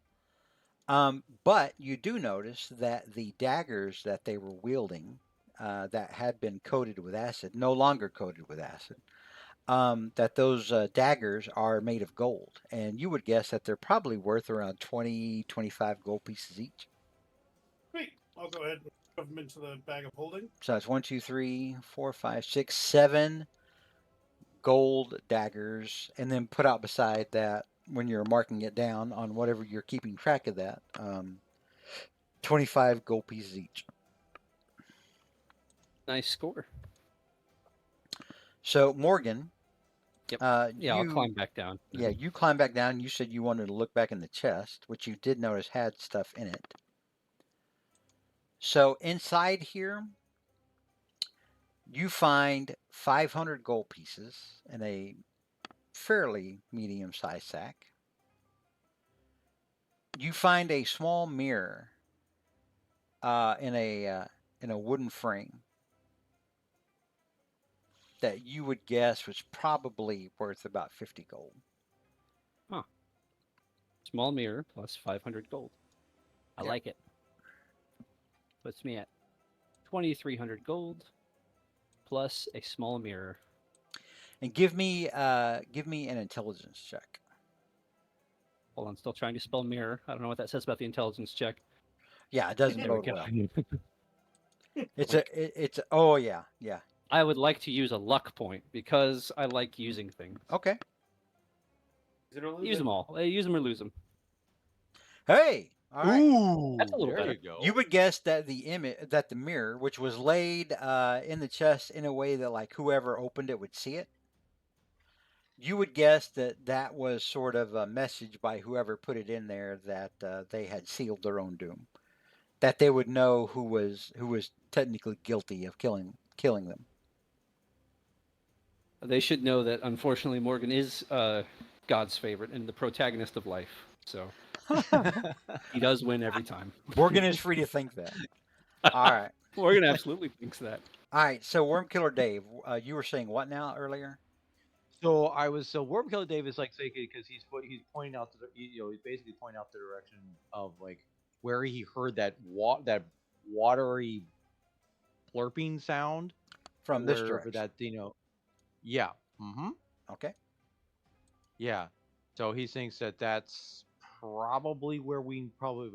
But you do notice that the daggers that they were wielding that had been coated with acid, no longer coated with acid. That those daggers are made of gold. And you would guess that they're probably worth around 20, 25 gold pieces each. Great. I'll go ahead and shove them into the bag of holding. So it's 1, 2, 3, 4, 5, 6, 7 gold daggers. And then put out beside that, when you're marking it down on whatever you're keeping track of that, 25 gold pieces each. Nice score. So Morgan, Yep. yeah, I'll climb back down. Yeah, you climb back down. You said you wanted to look back in the chest, which you did notice had stuff in it. So inside here, you find 500 gold pieces in a fairly medium-sized sack. You find a small mirror in a wooden frame that you would guess was probably worth about 50 gold. Huh. Small mirror plus 500 gold. I Yep. like it. Puts me at 2,300 gold plus a small mirror. And give me an intelligence check. Hold on, still trying to spell mirror. I don't know what that says about the intelligence check. Yeah, it doesn't There we bode go. well. It's oh yeah. I would like to use a luck point because I like using things. Okay. Use them all. Use them or lose them. Hey. All right. Ooh, That's a little there better. you go. You would guess that the mirror, which was laid in the chest in a way that like whoever opened it would see it. You would guess that was sort of a message by whoever put it in there that they had sealed their own doom. That they would know who was technically guilty of killing them. They should know that unfortunately Morgan is God's favorite and the protagonist of life. So he does win every time. Morgan is free to think that. All right. Morgan absolutely thinks that. All right. So Wormkiller Dave, you were saying what now earlier? So Wormkiller Dave is like saying because he's pointing out he's basically pointing out the direction of like where he heard that watery blurping sound From this wherever direction. that yeah. Mm-hmm. Okay. Yeah. So he thinks that that's probably where we probably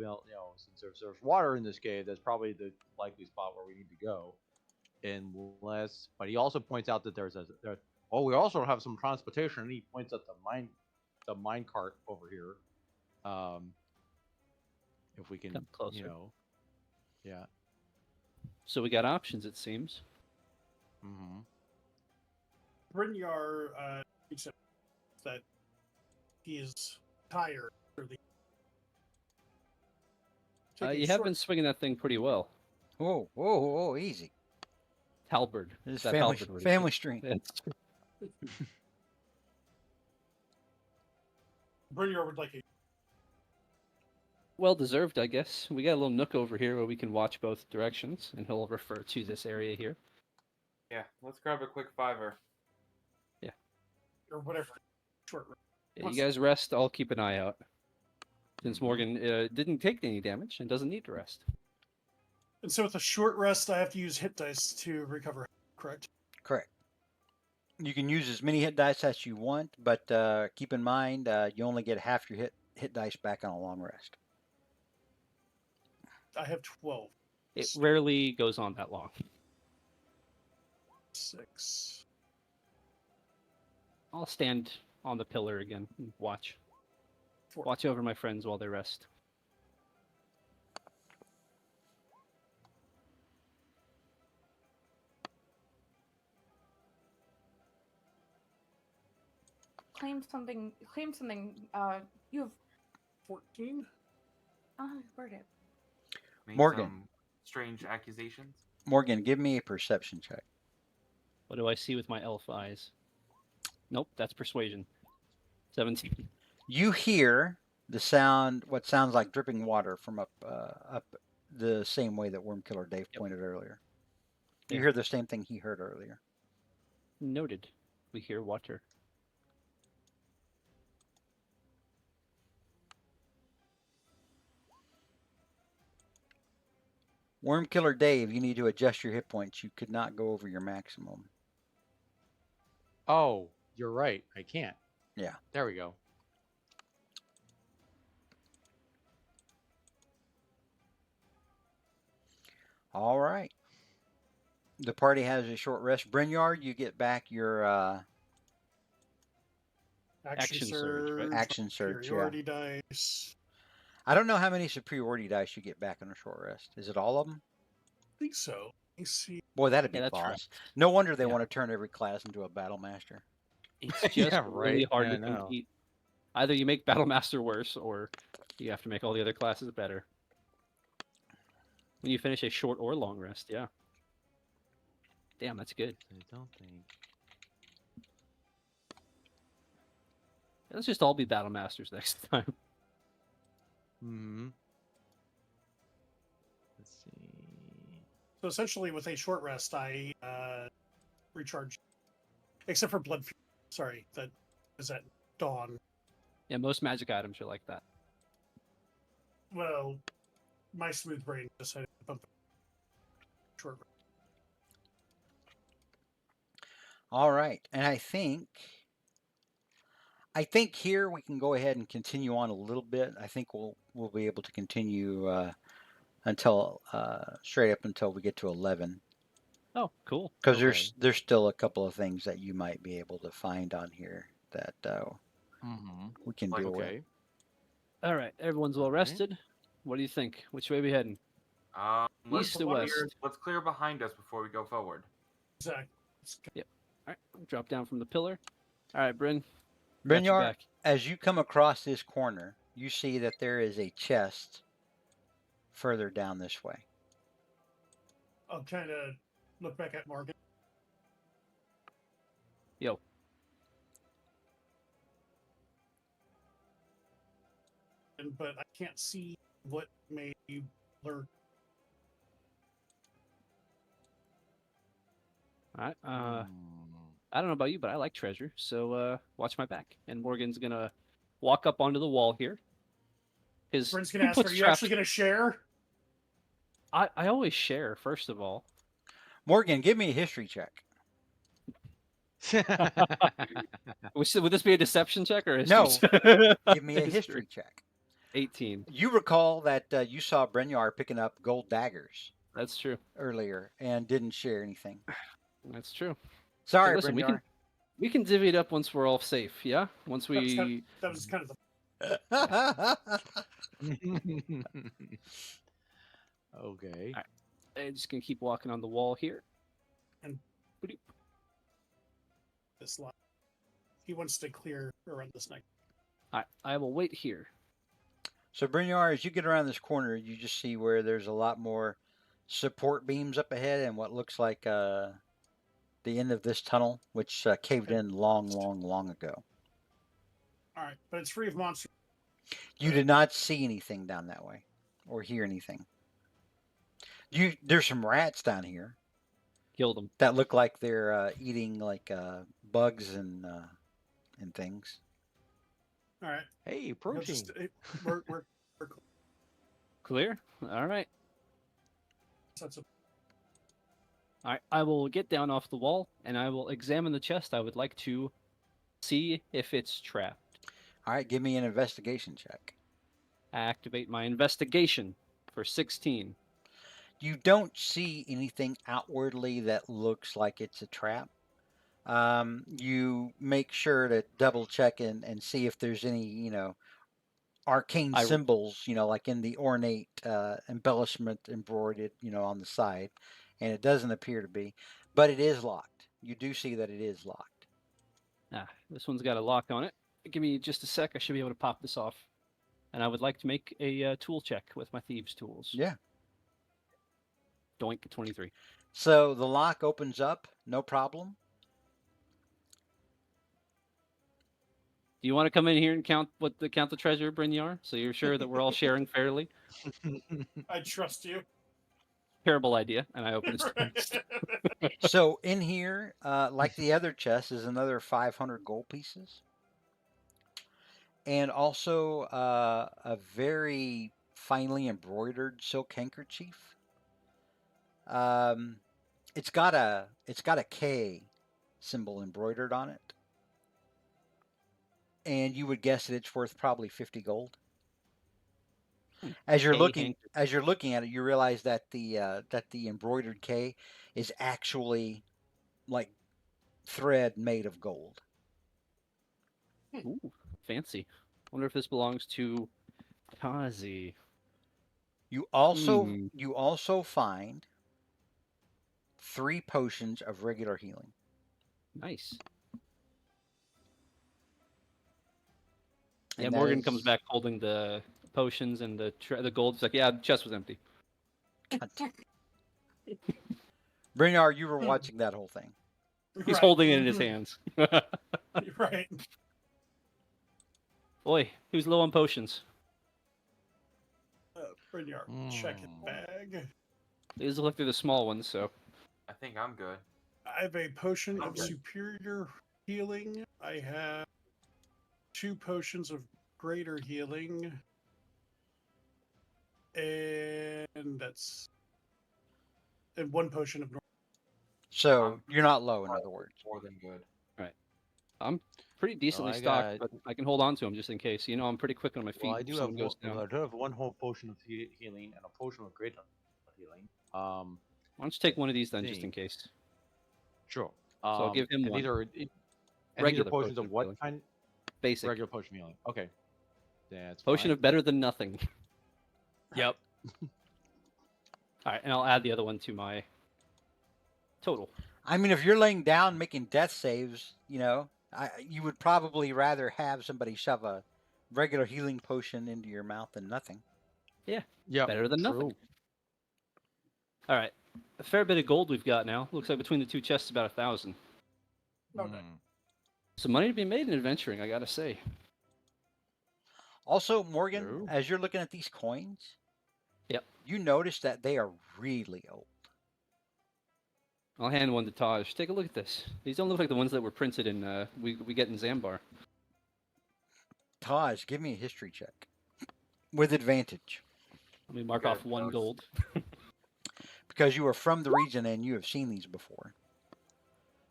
since there's water in this cave, that's probably the likely spot where we need to go. But he also points out that Oh, we also have some transportation. And he points at the mine cart over here. If we can, Come closer. you know, yeah. So we got options, it seems. Mm-hmm. Brynjar said that he is tired. For the take a You have short- been swinging that thing pretty well. Whoa, whoa, whoa, easy. Halberd. This is That family halberd would- family stream. That's- Brynjar would like a well deserved, I guess. We got a little nook over here where we can watch both directions, and he'll refer to this area here. Yeah, let's grab a quick $5. or whatever short. Yeah, you guys rest. I'll keep an eye out. Since Morgan didn't take any damage and doesn't need to rest. And so with a short rest, I have to use hit dice to recover. Correct. Correct. You can use as many hit dice as you want, but keep in mind you only get half your hit dice back on a long rest. I have 12. It rarely goes on that long. 6. I'll stand on the pillar again and watch. 4. Watch over my friends while they rest. Claim something. Claim something. You have. 14. Where'd it? Make Morgan. some strange accusations. Morgan, give me a perception check. What do I see with my elf eyes? Nope, that's persuasion. 17. You hear the sound, what sounds like dripping water from up the same way that Wormkiller Dave pointed earlier. You Yeah. hear the same thing he heard earlier. Noted. We hear water. Wormkiller Dave, you need to adjust your hit points. You could not go over your maximum. Oh, you're right. I can't. Yeah. There we go. All right. The party has a short rest. Brynjar, you get back your Action surge, right? action surge. Yeah. Superiority dice. I don't know how many superiority dice you get back on a short rest. Is it all of them? I think so. Let me see. Boy, that'd be Yeah, that's boss. right. No wonder they Yeah. want to turn every class into a battle master. It's just Yeah, really right. hard Yeah, to I know. compete. Either you make Battlemaster worse, or you have to make all the other classes better. When you finish a short or long rest, yeah. Damn, that's good. I don't think. Let's just all be Battlemasters next time. Hmm. Let's see. So essentially, with a short rest, I recharge, except for blood. Sorry, that is at dawn. Yeah, most magic items are like that. Well, my smooth brain decided to bump it. Short rest. All right, and I think here we can go ahead and continue on a little bit. I think we'll be able to continue until straight up until we get to 11. Oh, cool. Because Okay. there's still a couple of things that you might be able to find on here that Mm-hmm. we can Like, deal with. Okay. All right, everyone's well rested. What do you think? Which way are we heading? Let's East to clear- west. Let's clear behind us before we go forward. Exactly. All right, drop down from the pillar. All right, Bryn. got you Brynjar, back. as you come across this corner, you see that there is a chest further down this way. I'll kind of look back at Morgan. Yo. But I can't see what may lurk. All right. I don't know about you, but I like treasure, so watch my back. And Morgan's gonna walk up onto the wall here. His Bryn's gonna who ask, puts "Are you traps- actually gonna share?" I always share first of all. Morgan, give me a history check. Would this be a deception check or a No. history check? Give me a history check. 18. You recall that you saw Brynjar picking up gold daggers That's true. earlier and didn't share anything. That's true. Sorry, listen, we Brynjar. can- We can divvy it up once we're all safe. Yeah. Once we. That was kind of the Okay. Alright. I'm just gonna keep walking on the wall here. this line. He wants to clear around this neck. I will wait here. So, Brynjar, as you get around this corner, you just see where there's a lot more support beams up ahead and what looks like the end of this tunnel, which caved in long ago. All right, but it's free of monsters. You did not see anything down that way or hear anything. There's some rats down here Killed them. that look like they're eating like bugs and things. All right. Hey, He'll protein. just- we're Clear. All right. that's a, All right. I will get down off the wall and I will examine the chest. I would like to see if it's trapped. All right, give me an investigation check. Activate my investigation for 16. You don't see anything outwardly that looks like it's a trap. You make sure to double check and see if there's any, arcane symbols, like in the ornate embellishment embroidered, on the side. And it doesn't appear to be, but it is locked. You do see that it is locked. This one's got a lock on it. Give me just a sec. I should be able to pop this off. And I would like to make a tool check with my thieves' tools. Yeah. Doink, 23. So the lock opens up, no problem. Do you want to come in here and count the treasure, Brynjar? So you're sure that we're all sharing fairly? I trust you. Terrible idea. And I open this. So in here, like the other chest, is another 500 gold pieces. And also a very finely embroidered silk handkerchief. It's got a K symbol embroidered on it. And you would guess that it's worth probably 50 gold. As you're looking at it, you realize that the embroidered K is actually like thread made of gold. Ooh, fancy. Wonder if this belongs to Kazi. You also find 3 potions of regular healing. Nice. And yeah, Morgan comes back holding the potions and the gold. It's like, yeah, the chest was empty. Brynjar, you were watching that whole thing. He's holding it in his hands. Right. Boy, who's low on potions? Brynjar, check his bag. These look like they're the small ones, so. I think I'm good. I have a potion of Okay. superior healing. I have 2 potions of greater healing. And 1 potion of normal. So you're not low, in other words. More than good. I'm pretty decently stocked, but I can hold on to them just in case. I'm pretty quick on my feet. Well, I if do have someone goes down. I do have 1 whole potion of healing and a potion of great healing. Why don't you take one of these then, just see. in case? Sure. So I'll give him and one. These are Regular potions potion of what healing. kind? Basic. Regular potion healing. Okay. That's Potion fine. of better than nothing. Yep. All right, and I'll add the other one to my total. I mean, if you're laying down making death saves, you would probably rather have somebody shove a regular healing potion into your mouth than nothing. Yeah. Yeah. Better than nothing. All right. A fair bit of gold we've got now. Looks like between the 2 chests, about 1,000. Okay. Some money to be made in adventuring, I gotta say. Also, Morgan, True. as you're looking at these coins, Yep. you notice that they are really old. I'll hand one to Taj. Take a look at this. These don't look like the ones that were printed in we get in Zambar. Taj, give me a history check with advantage Let me mark Okay, off 1 those- gold. because you are from the region and you have seen these before.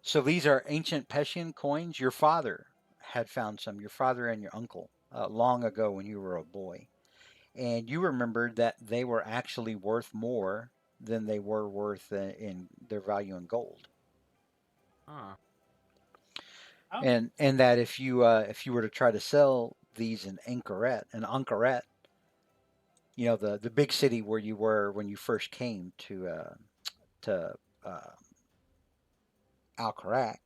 So these are ancient Peshian coins. Your father had found some, your father and your uncle, long ago when you were a boy. And you remembered that they were actually worth more than they were worth in their value in gold. Huh. Oh, and that if you were to try to sell these in Anchoret, the big city where you were when you first came to uh, Alcarac,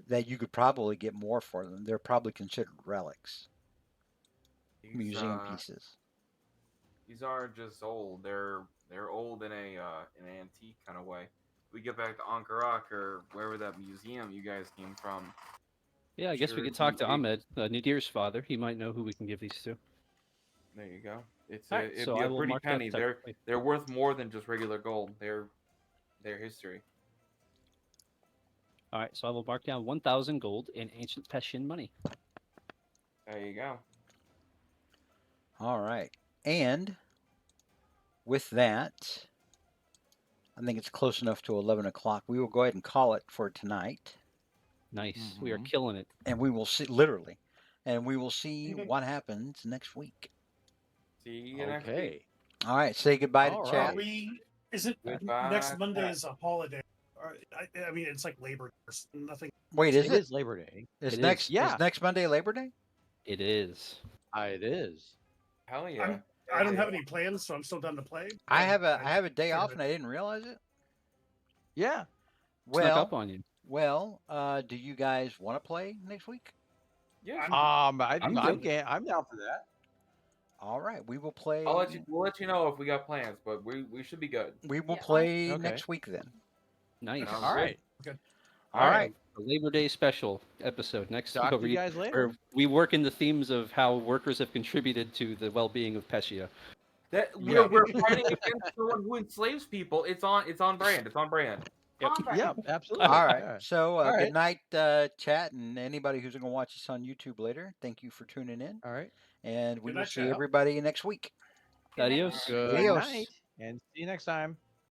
that you could probably get more for them. They're probably considered relics, museum pieces. These aren't just old. They're old in an antique kind of way. We get back to Ankara or wherever that museum you guys came from. Yeah, I guess we Sure, could talk to it- Ahmed, Nadir's father. He might know who we can give these to. There you go. All right, It'd so be I a will pretty mark that penny. separately. They're worth more than just regular gold. They're history. All right, so I will mark down 1,000 gold in ancient Peshian money. There you go. All right, and with that, I think it's close enough to 11 o'clock. We will go ahead and call it for tonight, Nice. We are Mhm. killing it. and we will see literally, and we will see Okay. what happens next week. See you next week. Okay. All right, say goodbye All to are chat. right. is it Goodbye, next Monday chat. is a holiday? I mean, it's like Labor Day. Nothing. Wait, is It it? is Labor Day. Is It next is. Yeah. is next Monday Labor Day? It is. It is. Hell yeah. I don't have any plans, so I'm still done to play. I have a day figured off it- and I didn't realize it. Yeah. Snuck up Well, on you. do you guys want to play next week? Yeah. I'm- I'm I'm good. I'm down for that. All right, we will play. We'll let you know if we got plans, but we should be good. We will Yeah. play Okay. next week then. Nice. Sounds All good. right. All right. A Labor Day special episode next Talk to where you guys later. where we work in the themes of how workers have contributed to the well-being of Pescia. That Yeah. we're fighting against someone who enslaves people. It's on brand. It's on brand. Yep. On brand. Yep. Absolutely. All right. Yeah. So All good right. night, chat, and anybody who's going to watch this on YouTube later. Thank you for tuning in, All right. and we Good will night, see chat. everybody next week. Good night. Adios. Good Adios. night, and see you next time.